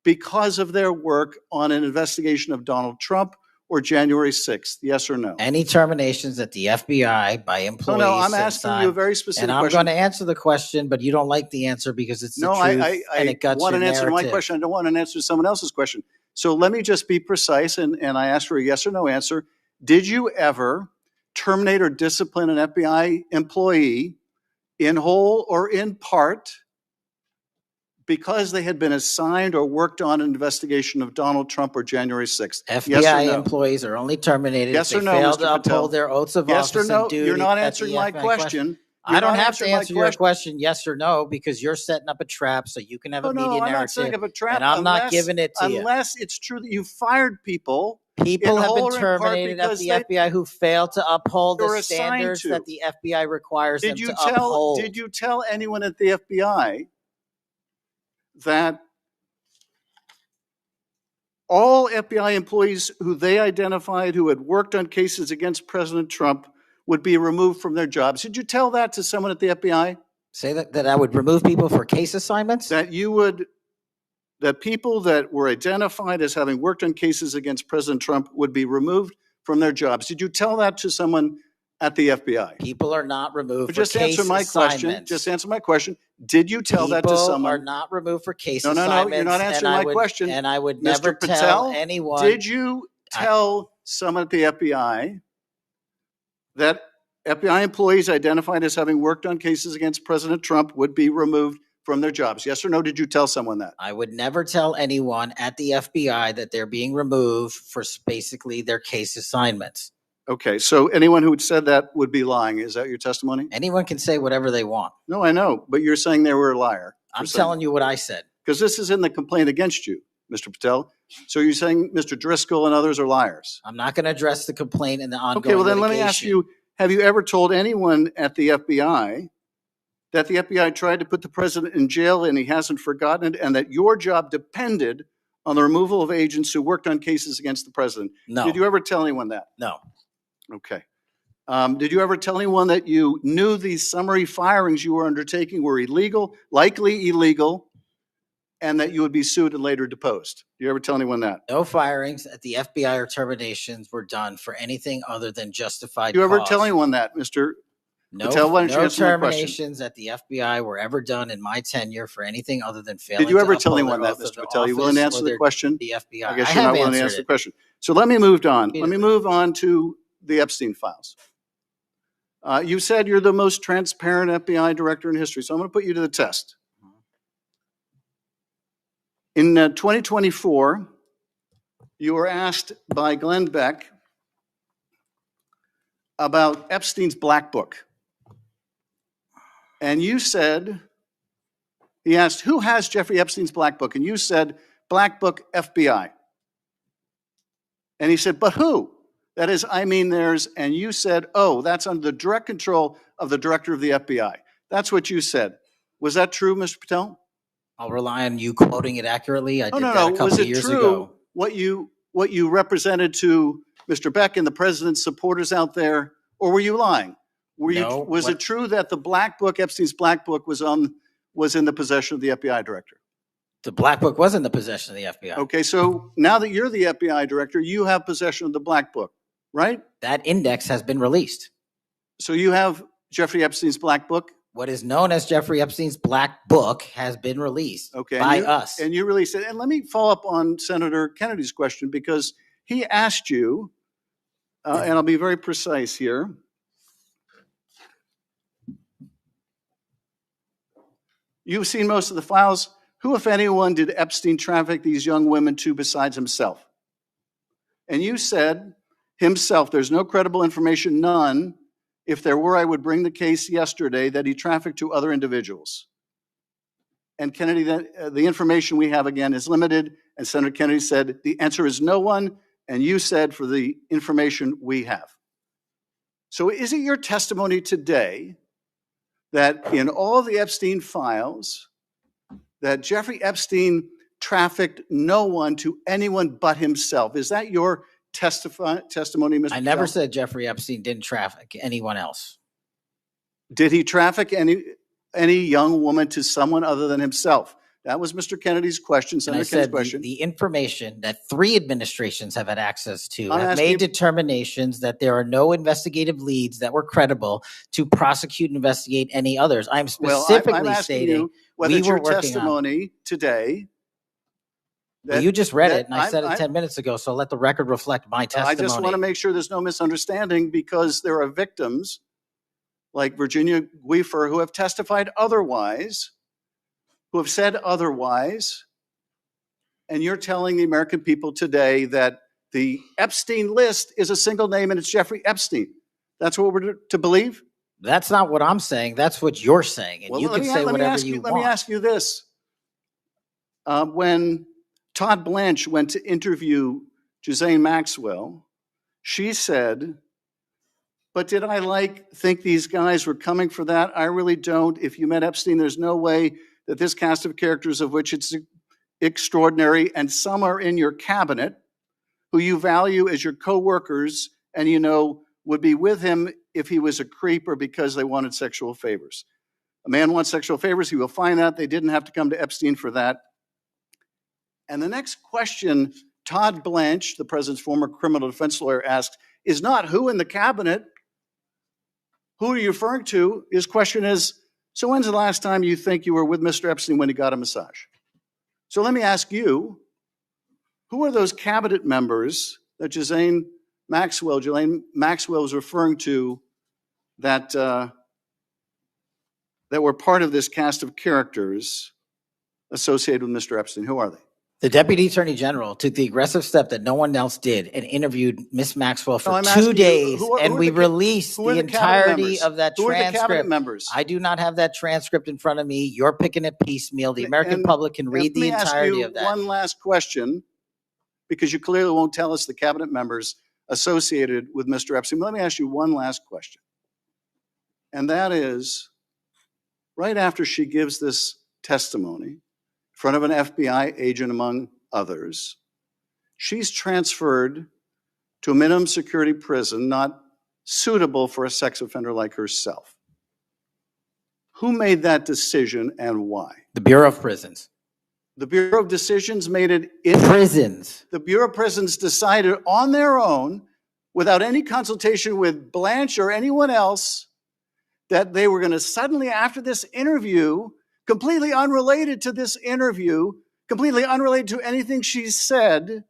because of their work on an investigation of Donald Trump or January 6th? Yes or no? Any terminations at the FBI by employees. No, I'm since asking you a very specific And I'm question. going to answer the question, but you don't like the answer because it's the No, truth I and it guts want your an answer to my narrative. question. I don't want an answer to someone else's question. So let me just be precise, and I ask for a yes or no answer. Did you ever terminate or discipline an FBI employee in whole or in part because they had been assigned or worked on an investigation of Donald Trump or January 6th? Yes or FBI no? employees are only terminated Yes if or they no, fail Mr. to Patel? uphold their oaths of Yes or office no? and duty. You're not at the answering my FBI question. I You're don't not have to answering my answer your question yes or no because you're setting up a trap so you can have Oh, a media no, I'm not narrative. setting up a trap. And I'm not unless- giving it to you. Unless it's true that you fired people. People in have whole been or in part terminated at because the they- FBI who fail to uphold they were the assigned standards to. that the FBI requires them Did you to tell? uphold. Did you tell anyone at the FBI that all FBI employees who they identified who had worked on cases against President Trump would be removed from their jobs? Did you tell that to someone at the FBI? Say that I would remove people for case assignments? That you would, that people that were identified as having worked on cases against President Trump would be removed from their jobs? Did you tell that to someone at the FBI? People are not removed But for just case answer my question. assignments. Just answer my question. Did you tell that to People someone? are not removed for case No, assignments. you're not answering my question. And I would Mr. never Patel, tell anyone. Did you tell someone at the FBI that FBI employees identified as having worked on cases against President Trump would be removed from their jobs? Yes or no? Did you tell someone that? I would never tell anyone at the FBI that they're being removed for basically their case assignments. Okay, so anyone who had said that would be lying. Is that your testimony? Anyone can say whatever they want. No, I know, but you're saying they were a liar. I'm telling you what I said. Because this is in the complaint against you, Mr. Patel. So you're saying Mr. Driscoll and others are liars? I'm not going to address the complaint and the ongoing Okay, well then let me ask litigation. you, have you ever told anyone at the FBI that the FBI tried to put the president in jail and he hasn't forgotten it, and that your job depended on the removal of agents who worked on cases against the president? No. Did you ever tell anyone that? No. Okay. Did you ever tell anyone that you knew these summary firings you were undertaking were illegal, likely illegal, and that you would be sued and later deposed. Do you ever tell anyone that? No firings at the FBI or terminations were done for anything other than justified Do you ever tell cause. anyone that, Mr. No, Patel? Why don't you no answer my question? terminations at the FBI were ever done in my tenure for anything other than failing Did you to ever tell uphold anyone their that, oath of Mr. Patel? You willing to office answer or the their- question? The FBI. I guess I you're have not willing to answered answer the it. question. So let me move on. Let me Repeatedly. move on to the Epstein files. You said you're the most transparent FBI director in history, so I'm going to put you to the test. In 2024, you were asked by Glenn Beck about Epstein's Black Book. And you said, he asked, who has Jeffrey Epstein's Black Book? And you said, Black Book FBI. And he said, but who? That is, I mean, there's, and you said, oh, that's under the direct control of the director of the FBI. That's what you said. Was that true, Mr. Patel? I'll rely on you quoting it accurately. I No, did no, that no. a couple Was of it years true ago. what you represented to Mr. Beck and the president's supporters out there, or were you lying? No, Was it true that the Black Book, Epstein's Black Book, was in the possession of the FBI director? The Black Book was in the possession of the FBI. Okay, so now that you're the FBI director, you have possession of the Black Book, right? That index has been released. So you have Jeffrey Epstein's Black Book? What is known as Jeffrey Epstein's Black Book has been released by us. And you released it. And let me follow up on Senator Kennedy's question, because he asked you, and I'll be very precise here. You've seen most of the files. Who, if anyone, did Epstein traffic these young women to besides himself? And you said, himself. There's no credible information, none. If there were, I would bring the case yesterday that he trafficked to other individuals. And Kennedy, the information we have again is limited. And Senator Kennedy said, the answer is no one. And you said, for the information we have. So is it your testimony today that in all the Epstein files, that Jeffrey Epstein trafficked no one to anyone but himself? Is that your testimony, Mr. I never Patel? said Jeffrey Epstein didn't traffic anyone else. Did he traffic any young woman to someone other than himself? That was Mr. Kennedy's question, And I Senator Kennedy's said question. the information that 3 administrations have had access to I'm have asking made you- determinations that there are no investigative leads that were credible to prosecute and investigate any others. I'm Well, specifically I'm asking stating you whether we it's were your working on. testimony today. Well, you just read that it, and I said it 10 minutes ago, so let the record reflect my I testimony. just want to make sure there's no misunderstanding, because there are victims like Virginia Guifer who have testified otherwise, who have said otherwise. And you're telling the American people today that the Epstein list is a single name and it's Jeffrey Epstein. That's what we're to believe? That's not what I'm saying. That's what you're saying, and Well, you let can me- say let me whatever ask you Let want. me ask you this. When Todd Blanche went to interview Ghislaine Maxwell, she said, but did I think these guys were coming for that? I really don't. If you met Epstein, there's no way that this cast of characters, of which it's extraordinary, and some are in your cabinet, who you value as your co-workers, and you know would be with him if he was a creep or because they wanted sexual favors. A man wants sexual favors, he will find that. They didn't have to come to Epstein for that. And the next question Todd Blanche, the president's former criminal defense lawyer, asked is not who in the cabinet, who are you referring to? His question is, so when's the last time you think you were with Mr. Epstein when he got a massage? So let me ask you, who are those cabinet members that Ghislaine Maxwell was referring to that were part of this cast of characters associated with Mr. Epstein? Who are they? The Deputy Attorney General took the aggressive step that no one else did and interviewed Miss Maxwell for No, I'm 2 asking you, days, who are and we the ca- released who are the the cabinet entirety members? of that Who are the cabinet transcript. members? I do not have that transcript in front of me. You're picking it piecemeal. The American And- public can read the Let me ask entirety you of that. one last question, because you clearly won't tell us the cabinet members associated with Mr. Epstein. Let me ask you one last question. And that is, right after she gives this testimony in front of an FBI agent, among others, she's transferred to a minimum security prison not suitable for a sex offender like herself. Who made that decision and why? The Bureau of Prisons. The Bureau of Decisions made it in Prisons. the Bureau of Prisons decided on their own, without any consultation with Blanche or anyone else, that they were going to suddenly, after this interview, completely unrelated to this interview, completely unrelated to anything she said,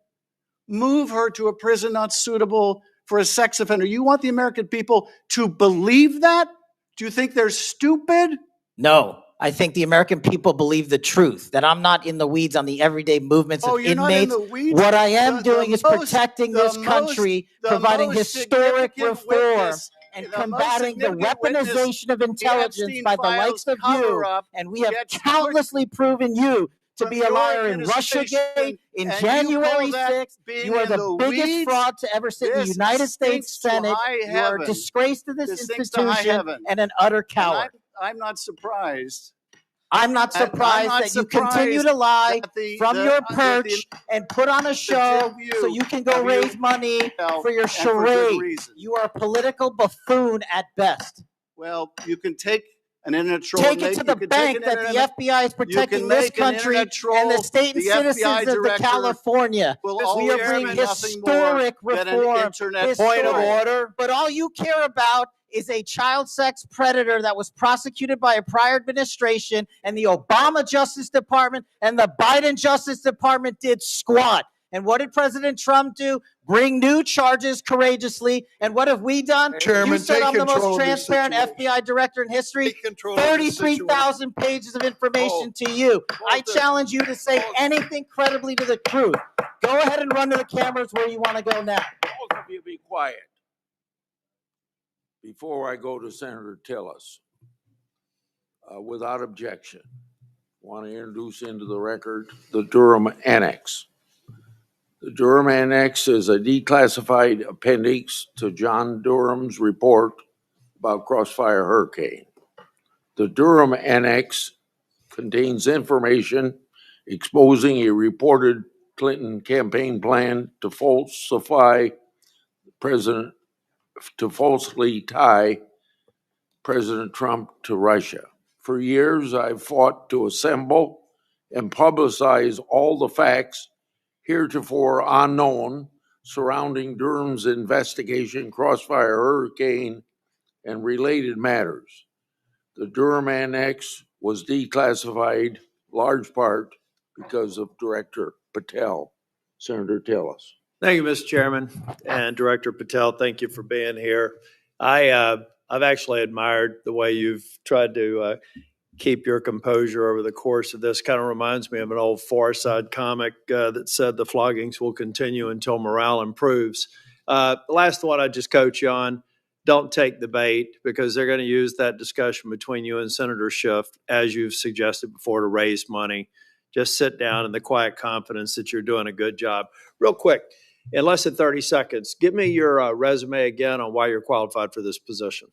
move her to a prison not suitable for a sex offender. You want the American people to believe that? Do you think they're stupid? No, I think the American people believe the truth, that I'm not in the weeds on the everyday movements Oh, of you're not in inmates. the weeds? What I am The doing is most- protecting the this most- country, the providing most historic significant reform, witness- and the most combating the significant witness, weaponization of the intelligence Epstein by the files likes of you. cover-up And we have gets countlessly proven you to from be a your liar in administration, Russiagate, in and you January call that 6th. being You are in the the biggest weeds? fraud to ever sit in the This United States stinks to Senate. high You are a heaven. disgrace to this This stinks to high institution heaven. and an utter And coward. I'm not surprised. I'm not And I'm surprised not that you continue surprised to lie that the- from the- your that the- perch and put on a show view so you can go of you raise money for your and for good charade. reason. You are a political buffoon at best. Well, you can take an internet troll. Take and it make- to you the can take bank an that the internet- FBI is you protecting can this make an country internet troll, and the state and the FBI citizens of the director California. will We always are bringing be nothing more historic than an reform. internet Point of troll. order. But all you care about is a child sex predator that was prosecuted by a prior administration, and the Obama Justice Department and the Biden Justice Department did squat. And what did President Trump do? Bring new charges courageously. And what have we done? Chairman, You said take I'm the most control of this transparent situation. FBI director in history. Take control of this situation. 33,000 pages of information to you. I challenge you to say anything credibly to the truth. Go ahead and run to the cameras where you want to go now. Both of you be quiet. Before I go to Senator Tillis, without objection, want to introduce into the record the Durham Annex. The Durham Annex is a declassified appendix to John Durham's report about Crossfire Hurricane. The Durham Annex contains information exposing a reported Clinton campaign plan to falsely tie President Trump to Russia. For years, I've fought to assemble and publicize all the facts heretofore unknown surrounding Durham's investigation, Crossfire Hurricane, and related matters. The Durham Annex was declassified large part because of Director Patel. Senator Tillis. Thank you, Mr. Chairman, and Director Patel, thank you for being here. I've actually admired the way you've tried to keep your composure over the course of this. Kind of reminds me of an old Far Side comic that said the floggings will continue until morale improves. The last one I just coach you on, don't take the bait, because they're going to use that discussion between you and Senator Schiff, as you've suggested before, to raise money. Just sit down in the quiet confidence that you're doing a good job. Real quick, in less than 30 seconds, give me your resume again on why you're qualified for this position.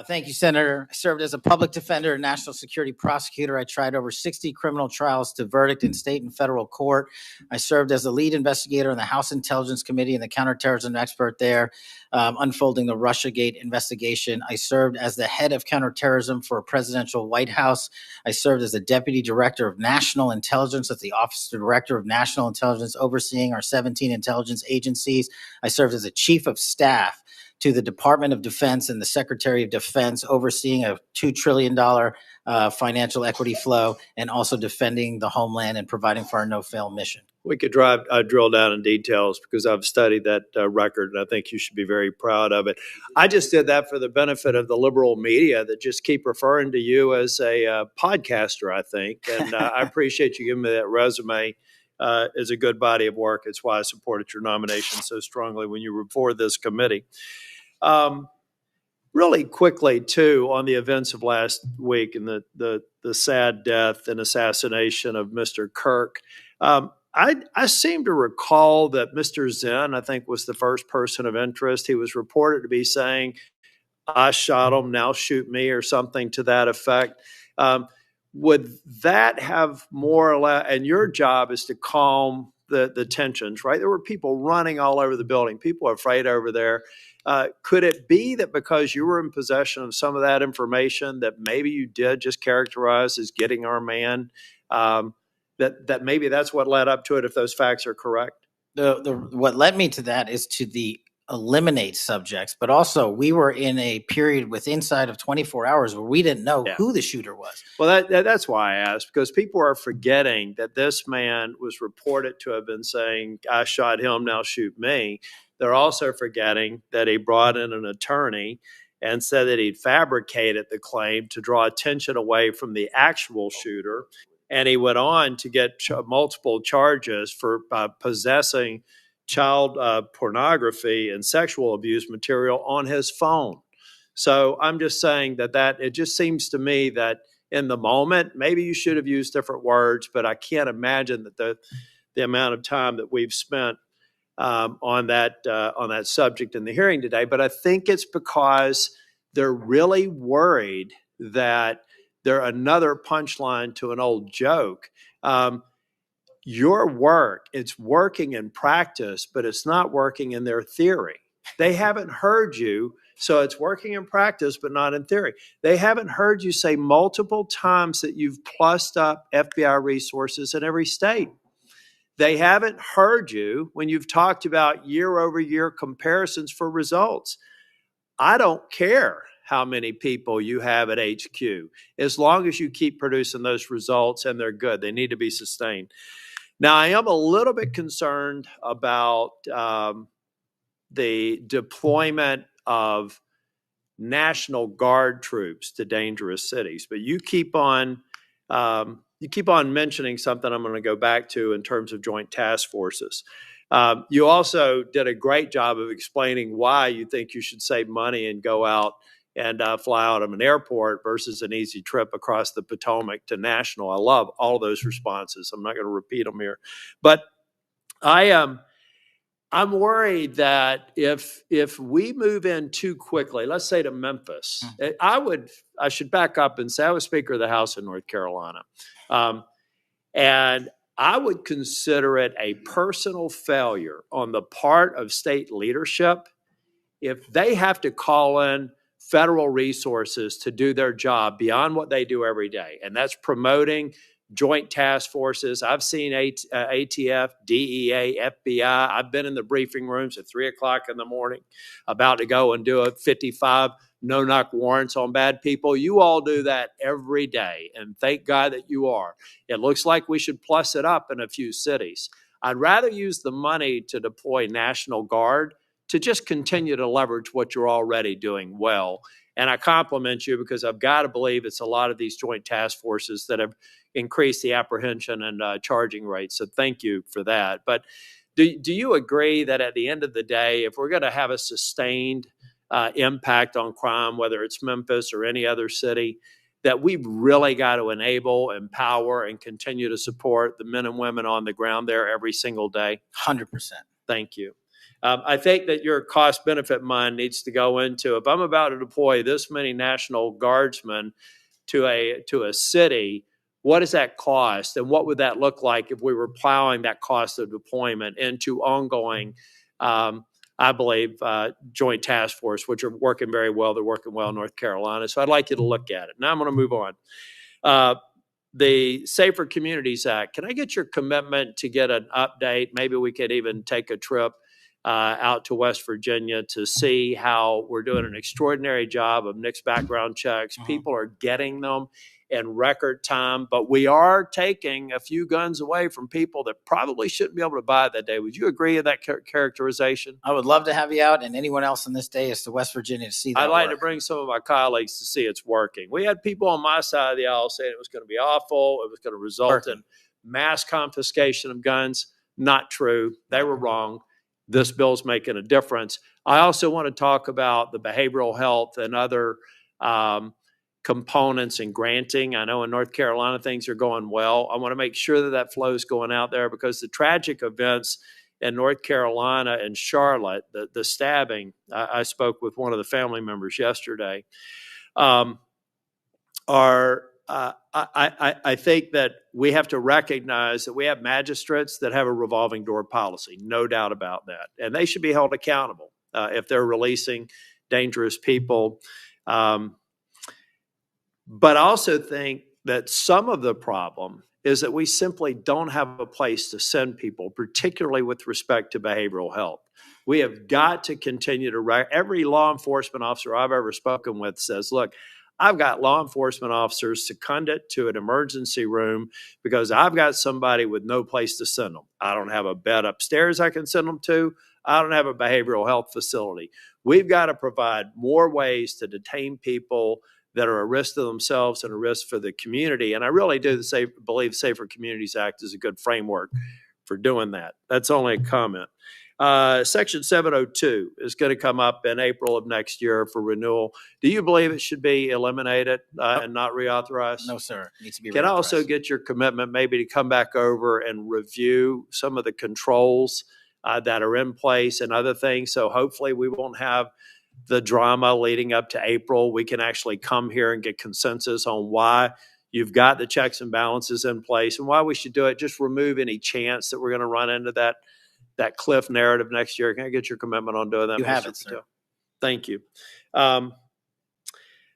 Thank you, Senator. I served as a public defender and national security prosecutor. I tried over 60 criminal trials to verdict in state and federal court. I served as the lead investigator on the House Intelligence Committee and the counterterrorism expert there, unfolding the Russiagate investigation. I served as the head of counterterrorism for a presidential White House. I served as the deputy director of national intelligence at the Office of Director of National Intelligence, overseeing our 17 intelligence agencies. I served as a chief of staff to the Department of Defense and the Secretary of Defense, overseeing a $2 trillion financial equity flow, and also defending the homeland and providing for our no-fail mission. We could drill down in details, because I've studied that record, and I think you should be very proud of it. I just did that for the benefit of the liberal media that just keep referring to you as a podcaster, I think. And I appreciate you giving me that resume. As a good body of work. It's why I supported your nomination so strongly when you were before this committee. Really quickly, too, on the events of last week and the sad death and assassination of Mr. Kirk, I seem to recall that Mr. Zinn, I think, was the first person of interest. He was reported to be saying, "I shot him, now shoot me," or something to that effect. Would that have more or less, and your job is to calm the tensions, right? There were people running all over the building. People are afraid over there. Could it be that because you were in possession of some of that information that maybe you did just characterize as getting our man? that maybe that's what led up to it, if those facts are correct? What led me to that is to the eliminate subjects, but also we were in a period with inside of 24 hours where we didn't know who the shooter was. Well, that's why I asked, because people are forgetting that this man was reported to have been saying, I shot him, now shoot me. They're also forgetting that he brought in an attorney and said that he'd fabricated the claim to draw attention away from the actual shooter. And he went on to get multiple charges for possessing child pornography and sexual abuse material on his phone. So I'm just saying that it just seems to me that in the moment, maybe you should have used different words, but I can't imagine that the amount of time that we've spent on that subject in the hearing today. But I think it's because they're really worried that they're another punchline to an old joke. Your work, it's working in practice, but it's not working in their theory. They haven't heard you, so it's working in practice, but not in theory. They haven't heard you say multiple times that you've plussed up FBI resources in every state. They haven't heard you when you've talked about year-over-year comparisons for results. I don't care how many people you have at HQ, as long as you keep producing those results and they're good. They need to be sustained. Now, I am a little bit concerned about the deployment of National Guard troops to dangerous cities, but you keep on mentioning something I'm going to go back to in terms of joint task forces. You also did a great job of explaining why you think you should save money and go out and fly out of an airport versus an easy trip across the Potomac to National. I love all those responses. I'm not going to repeat them here, but I'm worried that if we move in too quickly, let's say to Memphis, I should back up and say I was Speaker of the House in North Carolina, and I would consider it a personal failure on the part of state leadership if they have to call in federal resources to do their job beyond what they do every day, and that's promoting joint task forces. I've seen ATF, DEA, FBI. I've been in the briefing rooms at 3 o'clock in the morning about to go and do a 55 no-knock warrants on bad people. You all do that every day, and thank God that you are. It looks like we should plus it up in a few cities. I'd rather use the money to deploy National Guard to just continue to leverage what you're already doing well. And I compliment you because I've got to believe it's a lot of these joint task forces that have increased the apprehension and charging rates. So thank you for that. But do you agree that at the end of the day, if we're going to have a sustained impact on crime, whether it's Memphis or any other city, that we've really got to enable, empower, and continue to support the men and women on the ground there every single day? 100%. Thank you. I think that your cost benefit mind needs to go into, if I'm about to deploy this many National Guardsmen to a city, what does that cost? And what would that look like if we were plowing that cost of deployment into ongoing, I believe, joint task force, which are working very well. They're working well in North Carolina. So I'd like you to look at it. Now I'm going to move on. The Safer Communities Act, can I get your commitment to get an update? Maybe we could even take a trip out to West Virginia to see how we're doing an extraordinary job of NICS background checks. People are getting them in record time, but we are taking a few guns away from people that probably shouldn't be able to buy that day. Would you agree with that characterization? I would love to have you out and anyone else on this day is to West Virginia to see that. I'd like to bring some of my colleagues to see it's working. We had people on my side of the aisle saying it was going to be awful. It was going to result in mass confiscation of guns. Not true. They were wrong. This bill's making a difference. I also want to talk about the behavioral health and other components in granting. I know in North Carolina things are going well. I want to make sure that that flow is going out there because the tragic events in North Carolina and Charlotte, the stabbing, I spoke with one of the family members yesterday, I think that we have to recognize that we have magistrates that have a revolving door policy, no doubt about that. And they should be held accountable if they're releasing dangerous people. But I also think that some of the problem is that we simply don't have a place to send people, particularly with respect to behavioral health. We have got to continue to, every law enforcement officer I've ever spoken with says, look, I've got law enforcement officers seconded to an emergency room because I've got somebody with no place to send them. I don't have a bed upstairs I can send them to. I don't have a behavioral health facility. We've got to provide more ways to detain people that are a risk to themselves and a risk for the community. And I really do believe Safer Communities Act is a good framework for doing that. That's only a comment. Section 702 is going to come up in April of next year for renewal. Do you believe it should be eliminated and not reauthorized? No, sir. It needs to be Can I also reauthorized. get your commitment maybe to come back over and review some of the controls that are in place and other things? So hopefully we won't have the drama leading up to April. We can actually come here and get consensus on why you've got the checks and balances in place and why we should do it. Just remove any chance that we're going to run into that cliff narrative next year. Can I get your commitment on doing that? You have Mr. it, sir. Patel? Thank you.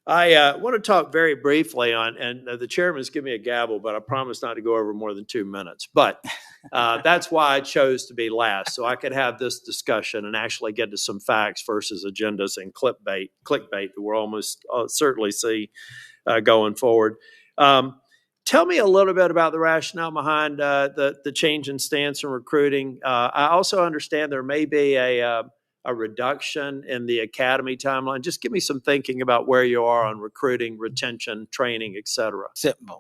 I want to talk very briefly on, and the chairman's given me a gavel, but I promise not to go over more than 2 minutes. But that's why I chose to be last, so I could have this discussion and actually get to some facts versus agendas and clickbait that we'll almost certainly see going forward. Tell me a little bit about the rationale behind the change in stance in recruiting. I also understand there may be a reduction in the academy timeline. Just give me some thinking about where you are on recruiting, retention, training, et cetera.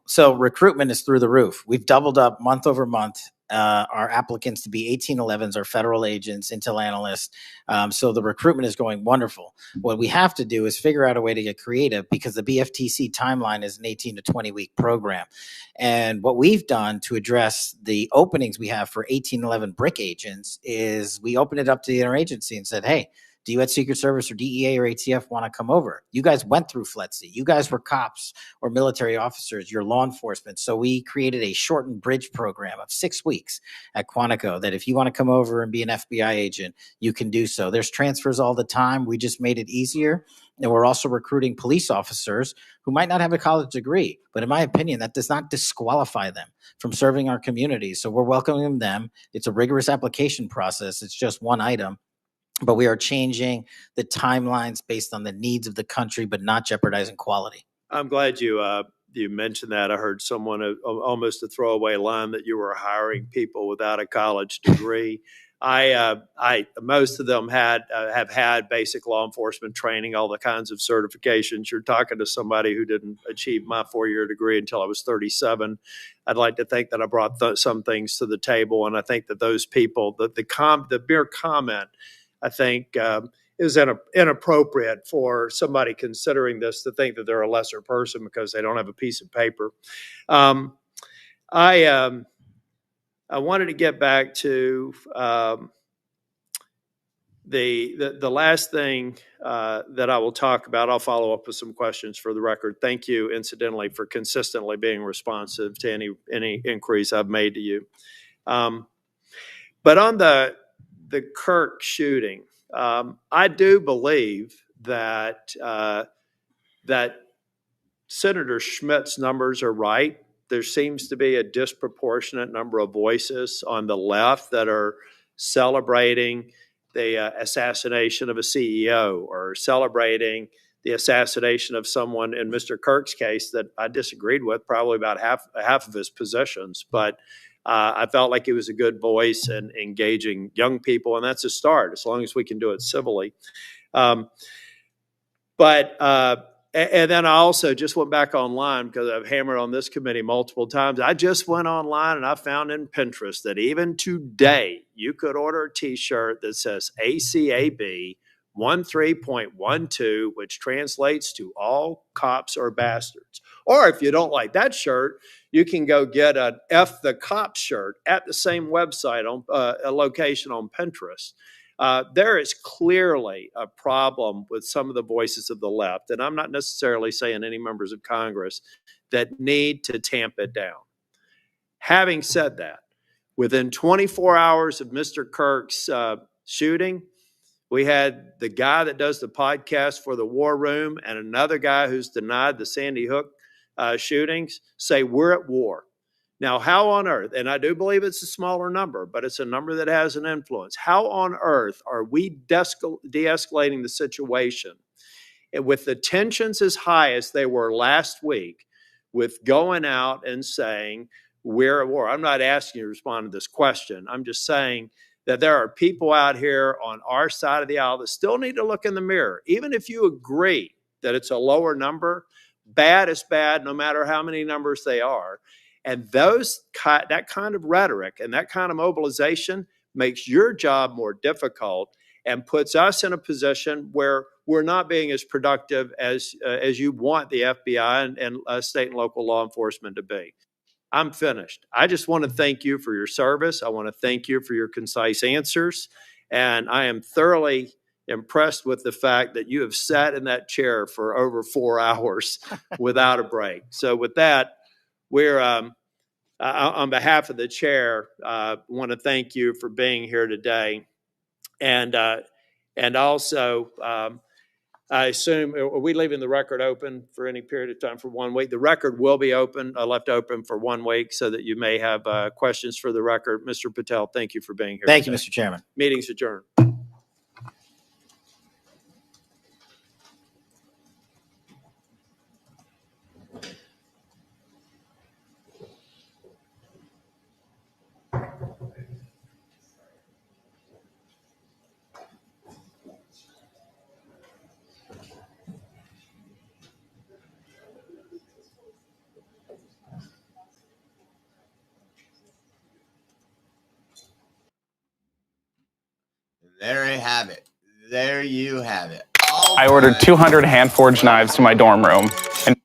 So recruitment is through the roof. We've doubled up month over month our applicants to be 1811s, our federal agents, intel analysts. So the recruitment is going wonderful. What we have to do is figure out a way to get creative because the BFTC timeline is an 18 to 20 week program. And what we've done to address the openings we have for 1811 brick agents is we opened it up to the interagency and said, hey, do you at Secret Service or DEA or ATF want to come over? You guys went through FLETC. You guys were cops or military officers. You're law enforcement. So we created a shortened bridge program of 6 weeks at Quantico that if you want to come over and be an FBI agent, you can do so. There's transfers all the time. We just made it easier. And we're also recruiting police officers who might not have a college degree. But in my opinion, that does not disqualify them from serving our community. So we're welcoming them. It's a rigorous application process. It's just one item. But we are changing the timelines based on the needs of the country, but not jeopardizing quality. I'm glad you mentioned that. I heard someone almost a throwaway line that you were hiring people without a college degree. Most of them have had basic law enforcement training, all the kinds of certifications. You're talking to somebody who didn't achieve my 4-year degree until I was 37. I'd like to think that I brought some things to the table, and I think that those people, the mere comment, I think is inappropriate for somebody considering this to think that they're a lesser person because they don't have a piece of paper. I wanted to get back to the last thing that I will talk about. I'll follow up with some questions for the record. Thank you, incidentally, for consistently being responsive to any inquiries I've made to you. But on the Kirk shooting, I do believe that that Senator Schmitt's numbers are right. There seems to be a disproportionate number of voices on the left that are celebrating the assassination of a CEO or celebrating the assassination of someone in Mr. Kirk's case that I disagreed with probably about half of his positions. But I felt like he was a good voice in engaging young people, and that's a start, as long as we can do it civilly. And then I also just went back online because I've hammered on this committee multiple times. I just went online and I found in Pinterest that even today you could order a T-shirt that says ACAB 13.12, which translates to all cops are bastards. Or if you don't like that shirt, you can go get an F the Cop shirt at the same website on a location on Pinterest. There is clearly a problem with some of the voices of the left, and I'm not necessarily saying any members of Congress that need to tamp it down. Having said that, within 24 hours of Mr. Kirk's shooting, we had the guy that does the podcast for the War Room and another guy who's denied the Sandy Hook shootings say we're at war. Now, how on earth, and I do believe it's a smaller number, but it's a number that has an influence. How on earth are we de-escalating the situation and with the tensions as high as they were last week, with going out and saying we're at war? I'm not asking you to respond to this question. I'm just saying that there are people out here on our side of the aisle that still need to look in the mirror. Even if you agree that it's a lower number, bad is bad, no matter how many numbers they are. And that kind of rhetoric and that kind of mobilization makes your job more difficult and puts us in a position where we're not being as productive as you want the FBI and state and local law enforcement to be. I'm finished. I just want to thank you for your service. I want to thank you for your concise answers. And I am thoroughly impressed with the fact that you have sat in that chair for over 4 hours without a break. So with that, we're on behalf of the chair, want to thank you for being here today. And also, I assume, are we leaving the record open for any period of time for 1 week? The record will be open, left open for 1 week so that you may have questions for the record. Mr. Patel, thank you for being here. Thank you, today. Mr. Chairman. Meeting's adjourned. There you have it. There you have it. I ordered 200 hand-forged knives to my dorm room. And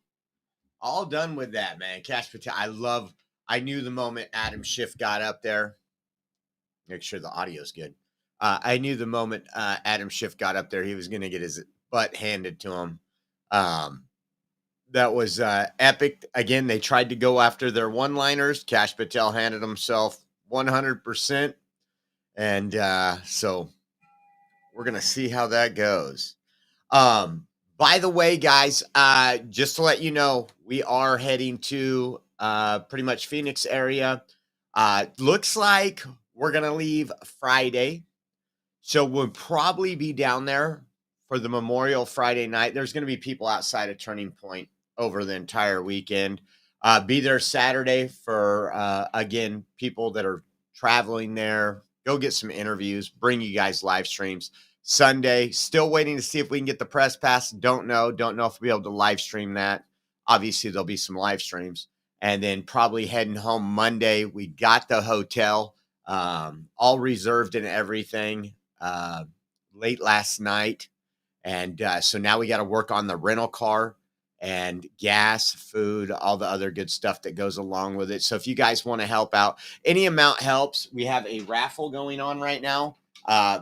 all done with that, man. Kash Patel. I knew the moment Adam Schiff got up there. Make sure the audio's good. I knew the moment Adam Schiff got up there, he was going to get his butt handed to him. That was epic. Again, they tried to go after their one-liners. Kash Patel handed himself 100%. And so we're going to see how that goes. By the way, guys, just to let you know, we are heading to pretty much Phoenix area. Looks like we're going to leave Friday. So we'll probably be down there for the Memorial Friday night. There's going to be people outside of Turning Point over the entire weekend. Be there Saturday for, again, people that are traveling there. Go get some interviews, bring you guys live streams. Sunday, still waiting to see if we can get the press pass. Don't know if we'll be able to live stream that. Obviously, there'll be some live streams. And then probably heading home Monday. We got the hotel all reserved and everything late last night. And so now we got to work on the rental car and gas, food, all the other good stuff that goes along with it. So if you guys want to help out, any amount helps. We have a raffle going on right now.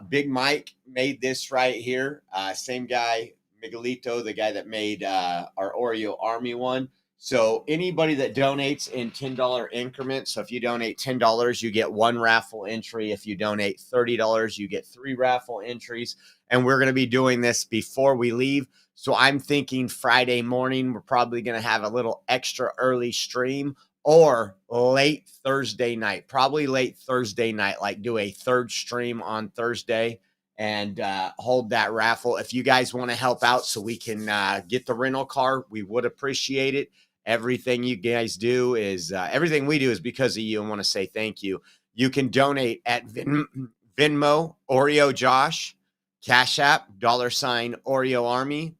Big Mike made this right here. Same guy, Miguelito, the guy that made our Oreo Army one. So anybody that donates in $10 increments, so if you donate $10, you get one raffle entry. If you donate $30, you get 3 raffle entries. And we're going to be doing this before we leave. So I'm thinking Friday morning, we're probably going to have a little extra early stream, or late Thursday night, probably late Thursday night, like do a third stream on Thursday and hold that raffle. If you guys want to help out so we can get the rental car, we would appreciate it. Everything you guys do is, everything we do is because of you, and want to say thank you. You can donate at Venmo, Oreo Josh, Cash App, $Oreo Army,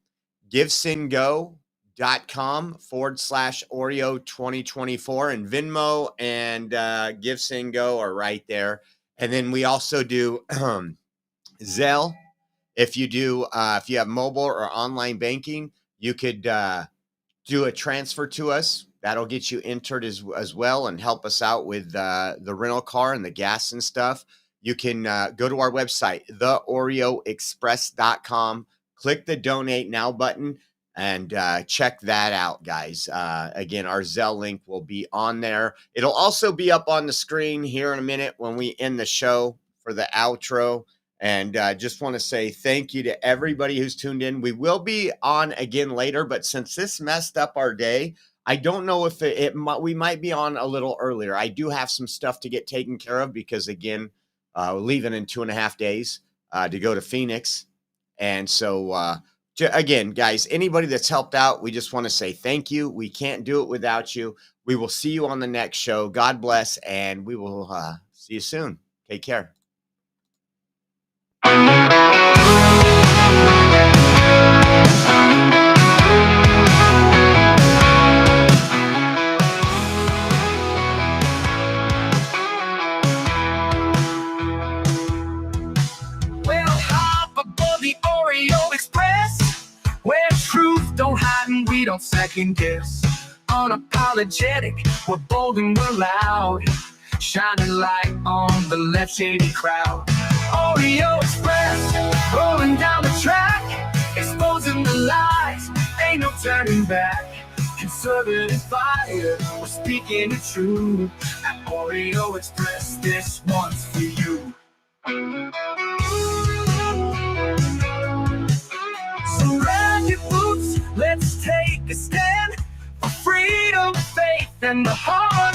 GiveSendGo.com/Oreo 2024, and Venmo and GiveSendGo are right there. And then we also do Zelle. If you have mobile or online banking, you could do a transfer to us. That'll get you entered as well and help us out with the rental car and the gas and stuff. You can go to our website, theoreoexpress.com, click the donate now button, and check that out, guys. Again, our Zelle link will be on there. It'll also be up on the screen here in a minute when we end the show for the outro. And just want to say thank you to everybody who's tuned in. We will be on again later, but since this messed up our day, I don't know if we might be on a little earlier. I do have some stuff to get taken care of because, again, we're leaving in 2.5 days to go to Phoenix. And so, again, guys, anybody that's helped out, we just want to say thank you. We can't do it without you. We will see you on the next show. God bless, and we will see you soon. Take care. Well, hop above the Oreo Express, where truth don't hide and we don't second guess. Unapologetic, we're bold and we're loud, shining light on the left shady crowd. Oreo Express, rolling down the track, exposing the lies, ain't no turning back. Conservative fire, we're speaking the truth. At Oreo Express, this one's for you. So grab your boots, let's take a stand for freedom, faith, and the heart